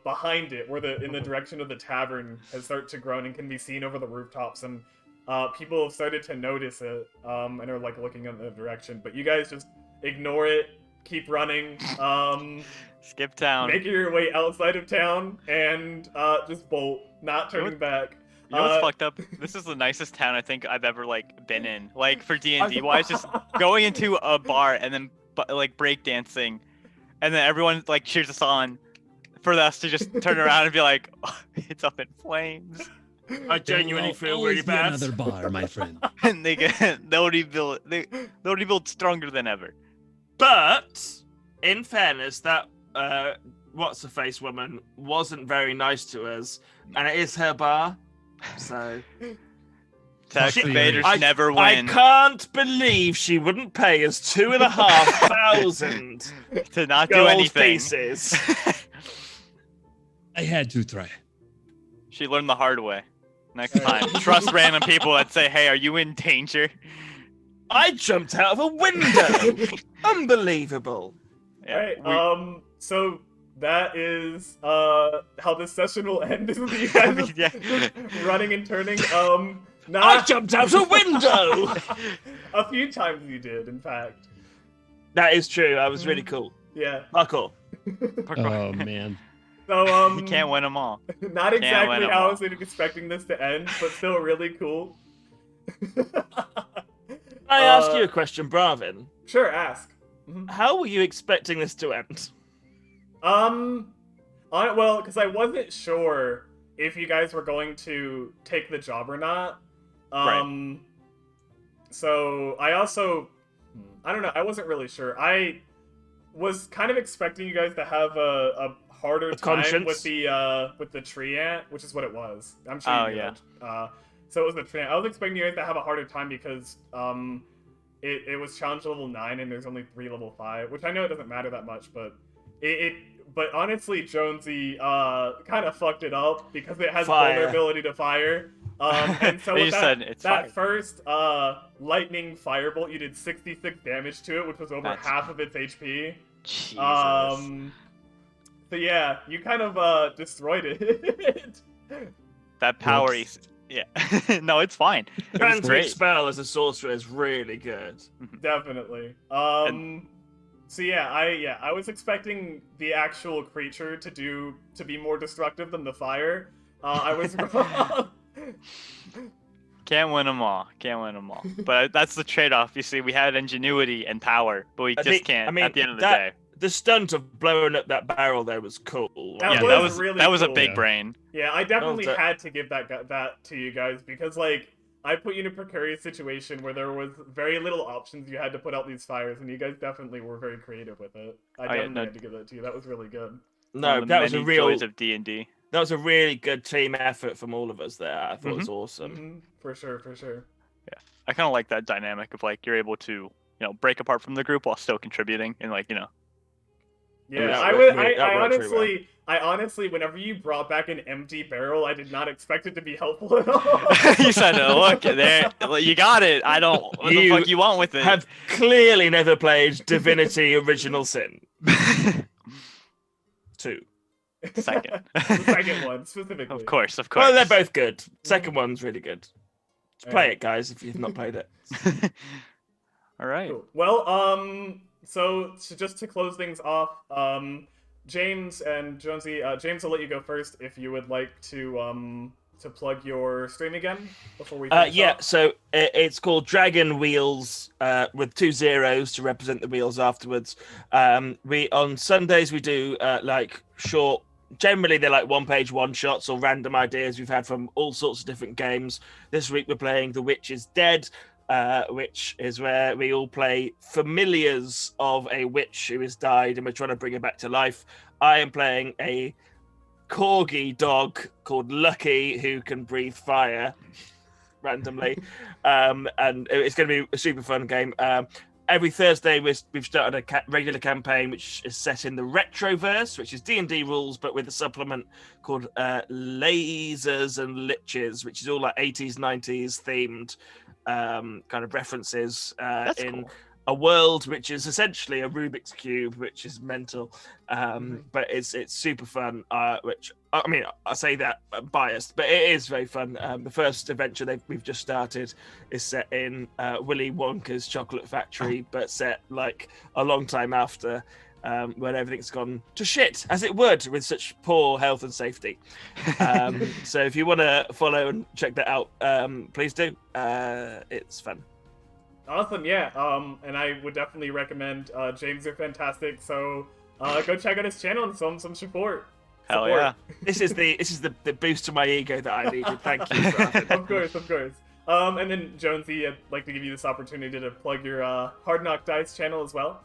behind it, in the direction of the tavern, has started to grow and can be seen over the rooftops, and people have started to notice it and are like looking in the direction. But you guys just ignore it, keep running, Skip town. make your way outside of town, and just bolt, not turning back. You know what's fucked up? This is the nicest town I think I've ever been in. Like for D&D wise, just going into a bar and then like breakdancing, and then everyone like cheers us on, for us to just turn around and be like, oh, it's up in flames, I genuinely There will feel always really be bad. Another bar, my friend. and they'll rebuild stronger than ever. But in fairness, that what's her face woman wasn't very nice to us, and it is her bar. So Tax She- evaders I- never I win. can't believe she wouldn't pay us 2,500 To not do gold anything. pieces. I had to try. She learned the hard way. Next time, trust random people that say, "Hey, are you in danger?" I jumped out of a window. Unbelievable. Yeah, Alright, so that is how this session will end. Is you guys Yeah. just running and turning. I Not jumped out a window. a few times you did, in fact. That is true. I was really cool. Yeah. Parkour. Oh man. So you can't win them all. not win exactly 'em how I all. was expecting this to end, but still really cool. I ask you a question, Bravin. Sure, ask. How were you expecting this to end? Well, because I wasn't sure if you guys were going to take the job or not. So I also, I don't know, I wasn't really sure. I was kind of expecting you guys to have a harder A time conscience? with the tree ant, which is what it was. I'm sure Oh, you knew yeah. that. So it was the tree ant. I was expecting you guys to have a harder time because it was challenge level 9 and there's only 3 level 5, which I know it doesn't matter that much, but but honestly, Jonesy kind of fucked it up because it has Fire. vulnerability to fire. And so They with just that, said it's that fire. first lightning firebolt, you did 66 damage to it, which was over That's- half of its HP. Jesus. So yeah, you kind of destroyed it. That power. Whoops. Yeah. No, it's fine. It was Transmute great. spell as a sorcerer is really good. Definitely. So yeah, I was expecting the actual creature to be more destructive than the fire. I was wrong. Can't win them all. Can't win them all. But that's the trade-off. You see, we had ingenuity and power, but we I just think- can't I mean, at the end of the day. The stunt of blowing up that barrel there was cool. That Yeah, was really that was a cool. big Yeah. brain. Yeah, I definitely Well, had to give that to you guys because like I put you in a precarious situation where there was very little options. You had to put out these fires, and you guys definitely were very creative with it. I definitely had to give that to you. That was really good. No, the that was a many real. joys of D&D. That was a really good team effort from all of us there. I thought it was awesome. Mm-hmm. For sure, for sure. I kind of like that dynamic of like you're able to break apart from the group while still contributing and like Yeah, that I worked would. really- that I worked really honestly, whenever you brought back an empty barrel, I did not expect it to be helpful at all. you said, look, there, you got it. I don't. What the You fuck you want with it? Have clearly never played Divinity Original Sin 2. Second. The second one specifically. Of course, of course. Well, they're both good. Second one's really good. Just play it, guys, if you've not played it. All right. Cool. Well, so just to close things off, James and Jonesy, James, I'll let you go first if you would like to plug your stream again before we finish Yeah, up. so it's called Dragon Wheels with 2 zeros to represent the wheels afterwards. We on Sundays we do like short. Generally, they're like one-page one-shots or random ideas we've had from all sorts of different games. This week we're playing The Witch is Dead, which is where we all play familiars of a witch who has died and we're trying to bring her back to life. I am playing a corgi dog called Lucky who can breathe fire randomly, and it's going to be a super fun game. Every Thursday we've started a regular campaign which is set in the Retroverse, which is D&D rules but with a supplement called Lasers and Liches, which is all like 80s 90s themed kind of references That's in cool. a world which is essentially a Rubik's Cube, which is mental, but it's super fun, which I mean, I say that biased, but it is very fun. The first adventure we've just started is set in Willy Wonka's chocolate factory, but set like a long time after, when everything's gone to shit, as it would, with such poor health and safety. So if you want to follow and check that out, please do. It's fun. Awesome, yeah. And I would definitely recommend James. You're fantastic. So go check out his channel and show him some support. Hell yeah. This is the boost to my ego that I needed. Thank you. Jonathan. Of course, of course. And then Jonesy, I'd like to give you this opportunity to plug your Hard Knock Dice channel as well.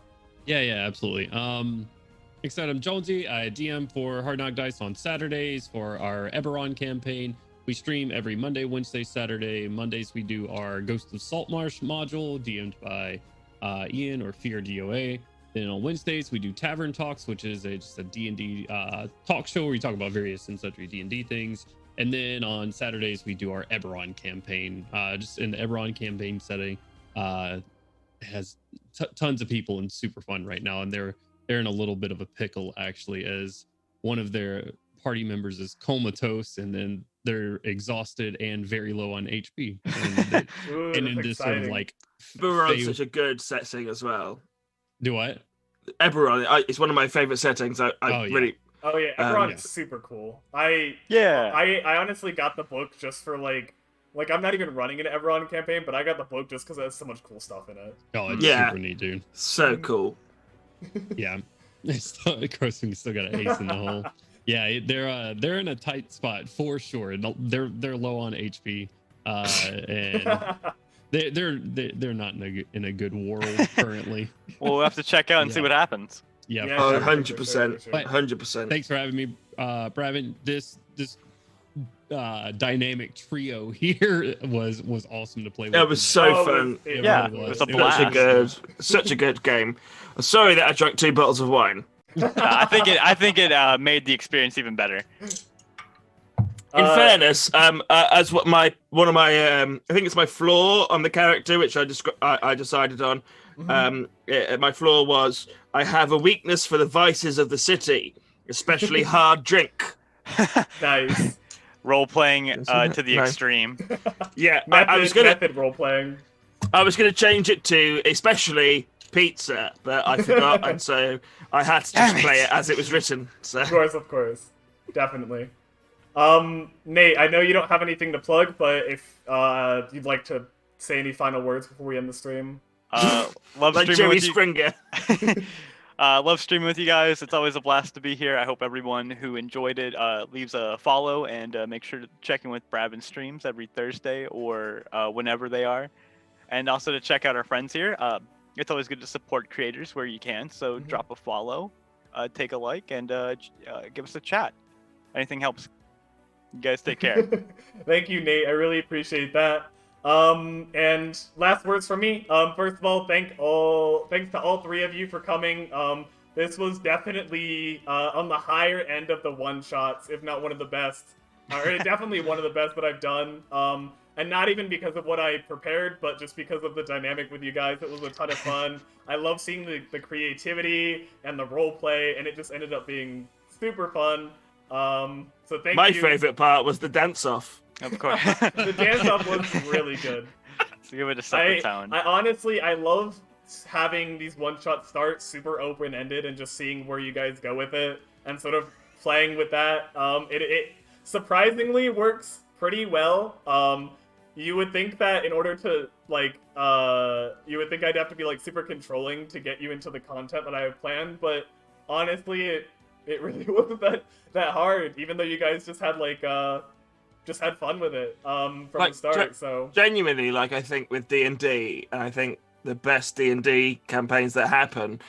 Yeah, absolutely. Like I said, I'm Jonesy. I DM for Hard Knock Dice on Saturdays for our Eberron campaign. We stream every Monday, Wednesday, Saturday. Mondays we do our Ghost of Saltmarsh module, DM'd by Ian or Fear DOA. Then on Wednesdays we do Tavern Talks, which is just a D&D talk show where we talk about various and sundry D&D things. And then on Saturdays we do our Eberron campaign, just in the Eberron campaign setting. Has tons of people and super fun right now, and they're in a little bit of a pickle actually, as one of their party members is comatose, and then they're exhausted and very low on HP, and, Ooh, and that's in this sort of exciting. like Eberron's they- such a good setting as well. do what? Eberron, it's one of my favorite settings. I Oh, yeah. really. Oh yeah, Eberron yeah. is super cool. I honestly got the book just for like I'm not even running an Eberron campaign, but I got the book just because it has so much cool stuff in it. Oh, it's Yeah. super neat, dude. So cool. Yeah, Crossing still got an ace in the hole. Yeah, they're in a tight spot for sure. They're low on HP, and they're not in a good world currently. Well, we'll have to check out and see Yeah. what happens. Yeah. Yeah. Oh, for sure, 100%. for sure. But- 100%. Thanks for having me, Bravin. This dynamic trio here was awesome to play with. It was so Oh, fun. it Yeah, really it was was. a Such a blast. such a good game. I'm sorry that I drank 2 bottles of wine. I think it made the experience even better. In fairness, as one of my I think it's my flaw on the character, which I decided on. My flaw was I have a weakness for the vices of the city, especially hard drink. Nice. Role playing Isn't to it? the No. extreme. Yeah, Method, I was gonna method role playing. change it to especially pizza, but I forgot, and so I had to just Damn it. play it as it was written. So Of course, definitely. Nate, I know you don't have anything to plug, but if you'd like to say any final words before we end the stream. Love like streaming Jerry with you. Springer. Love streaming with you guys. It's always a blast to be here. I hope everyone who enjoyed it leaves a follow and make sure to check in with Brabin streams every Thursday or whenever they are. And also to check out our friends here. It's always good to support creators where you can. So drop a follow, take a like, and give us a chat. Anything helps. You guys take care. Thank you, Nate. I really appreciate that. And last words from me. First of all, thanks to all three of you for coming. This was definitely on the higher end of the one-shots, if not one of the best. Or definitely one of the best that I've done. And not even because of what I prepared, but just because of the dynamic with you guys. It was a ton of fun. I love seeing the creativity and the role play, and it just ended up being super fun. So thank you. My favorite part was the dance-off. Of course. The dance-off was really good. So give it a separate tone. I honestly, I love having these one-shot starts super open-ended and just seeing where you guys go with it and sort of playing with that. It surprisingly works pretty well. You would think that in order to, like, you would think I'd have to be, like, super controlling to get you into the content that I have planned, but honestly, it really wasn't that hard, even though you guys just had, like, just had fun with it, from Like, the start, so... Genuinely, like, I think with D&D, and I think the best D&D campaigns that happen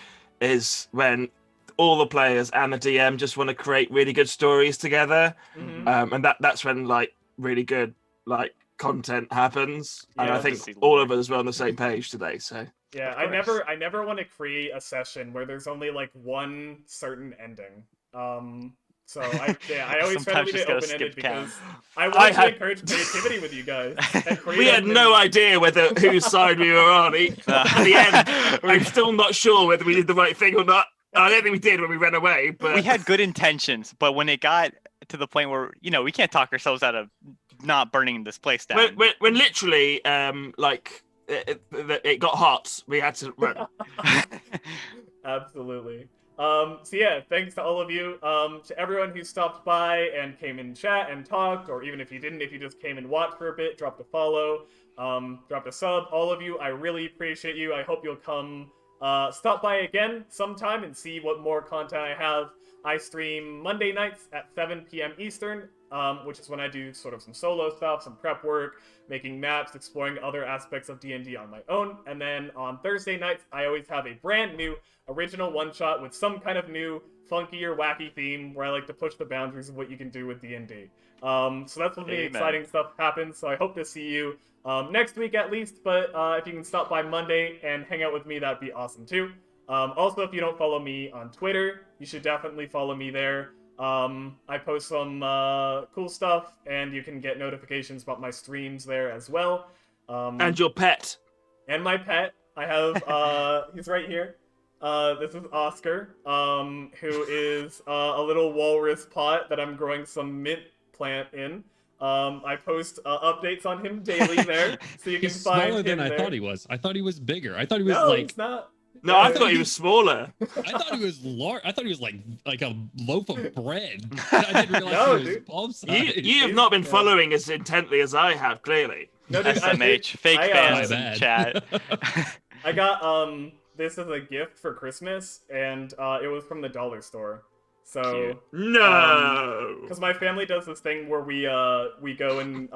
is when all the players and the DM just want to create really good stories together, and that's when, like, really good, like, content happens, and Yeah, I think all of us were on the same page today, so... Yeah, I never want to create a session where there's only, like, one certain ending. So I always try to leave it open-ended because I want to encourage creativity with you guys. We had no idea whose side we were on. At the end, I'm still not sure whether we did the right thing or not. I don't think we did when we ran away, but... We had good intentions, but when it got to the point where, we can't talk ourselves out of not burning this place down. When literally, like, it got hot, we had to run. Absolutely. So yeah, thanks to all of you, to everyone who stopped by and came in chat and talked, or even if you didn't, if you just came and watched for a bit, dropped a follow, dropped a sub, all of you, I really appreciate you. I hope you'll come stop by again sometime and see what more content I have. I stream Monday nights at 7 p.m. Eastern, which is when I do sort of some solo stuff, some prep work, making maps, exploring other aspects of D&D on my own. And then on Thursday nights, I always have a brand new original one-shot with some kind of new, funky or wacky theme where I like to push the boundaries of what you can do with D&D. So that's when the exciting stuff happens. So I hope to see you next week at least, but if you can stop by Monday and hang out with me, that'd be awesome too. Also, if you don't follow me on Twitter, you should definitely follow me there. I post some cool stuff, and you can get notifications about my streams there as well. And your pet. And my pet. I have, he's right here. This is Oscar, who is a little walrus pot that I'm growing some mint plant in. I post updates on him daily there, so you can He's find smaller him than I there. thought he was. I thought he was bigger. I thought he was No, like... he's not. No, I thought he was smaller. I thought he was large. I thought he was like a loaf of bread. I didn't realize No, he was dude. palm size. You have not been following as intently as I have, clearly. No, dude, SMH, fake fans My in bad. chat. I got this as a gift for Christmas, and it was from the dollar store. So No. because my family does this thing where we go and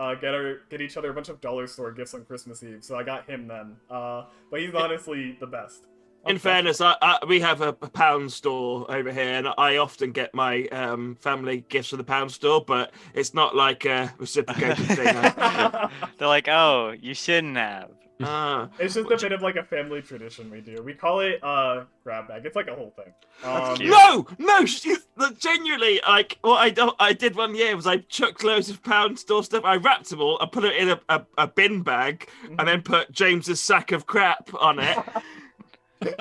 get each other a bunch of dollar store gifts on Christmas Eve. So I got him then. But he's honestly the best. In fairness, we have a pound store over here, and I often get my family gifts from the pound store, but it's not like a reciprocated thing. They're like, oh, you shouldn't have. It's just a bit of like a family tradition we do. We call it grab bag. It's like a whole thing. cute. No, genuinely, like what I did one year was I chucked loads of pound store stuff. I wrapped them all, I put it in a bin bag, and then put James's sack of crap on it.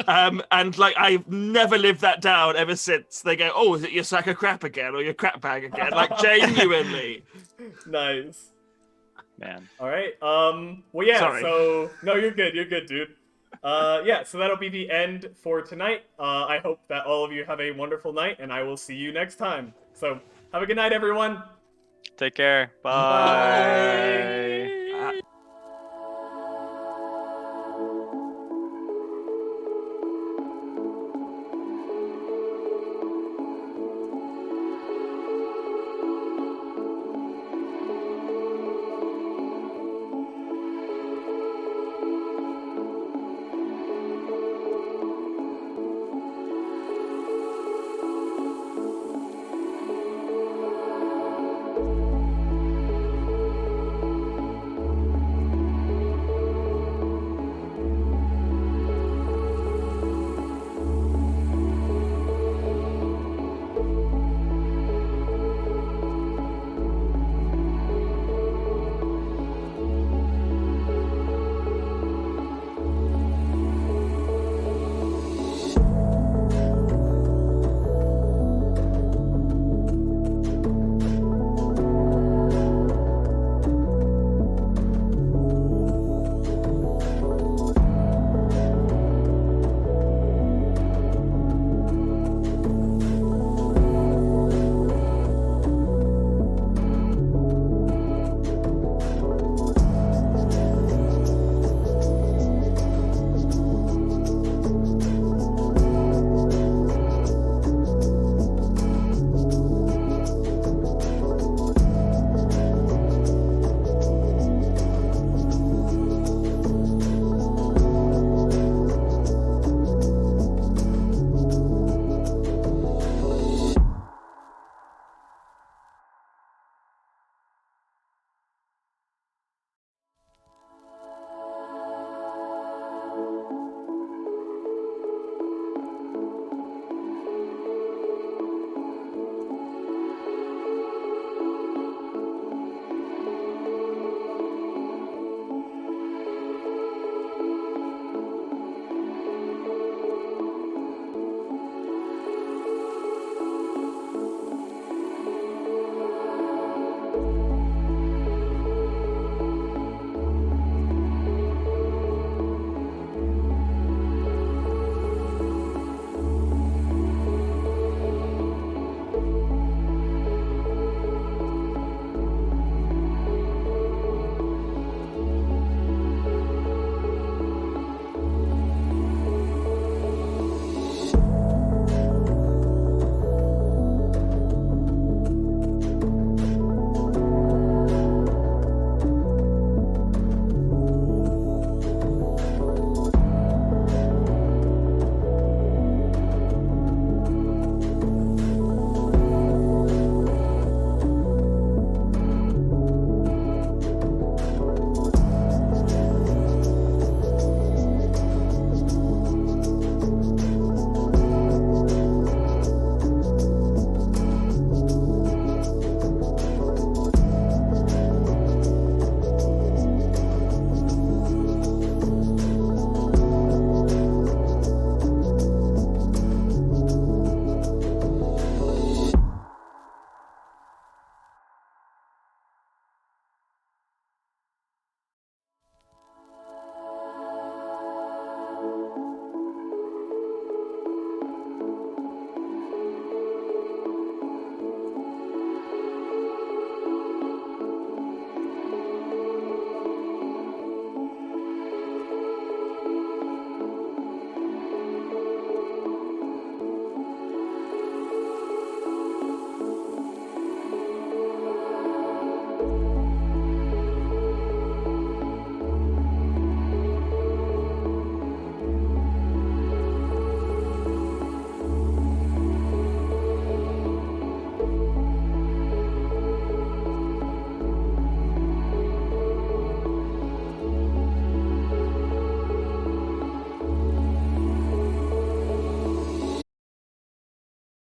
And like I've never lived that down ever since. They go, oh, is it your sack of crap again or your crap bag again? Like genuinely. Nice. Man. All right. Well, yeah. Sorry. So no, you're good, dude. Yeah. So that'll be the end for tonight. I hope that all of you have a wonderful night, and I will see you next time. So have a good night, everyone. Take care. Bye. Bye.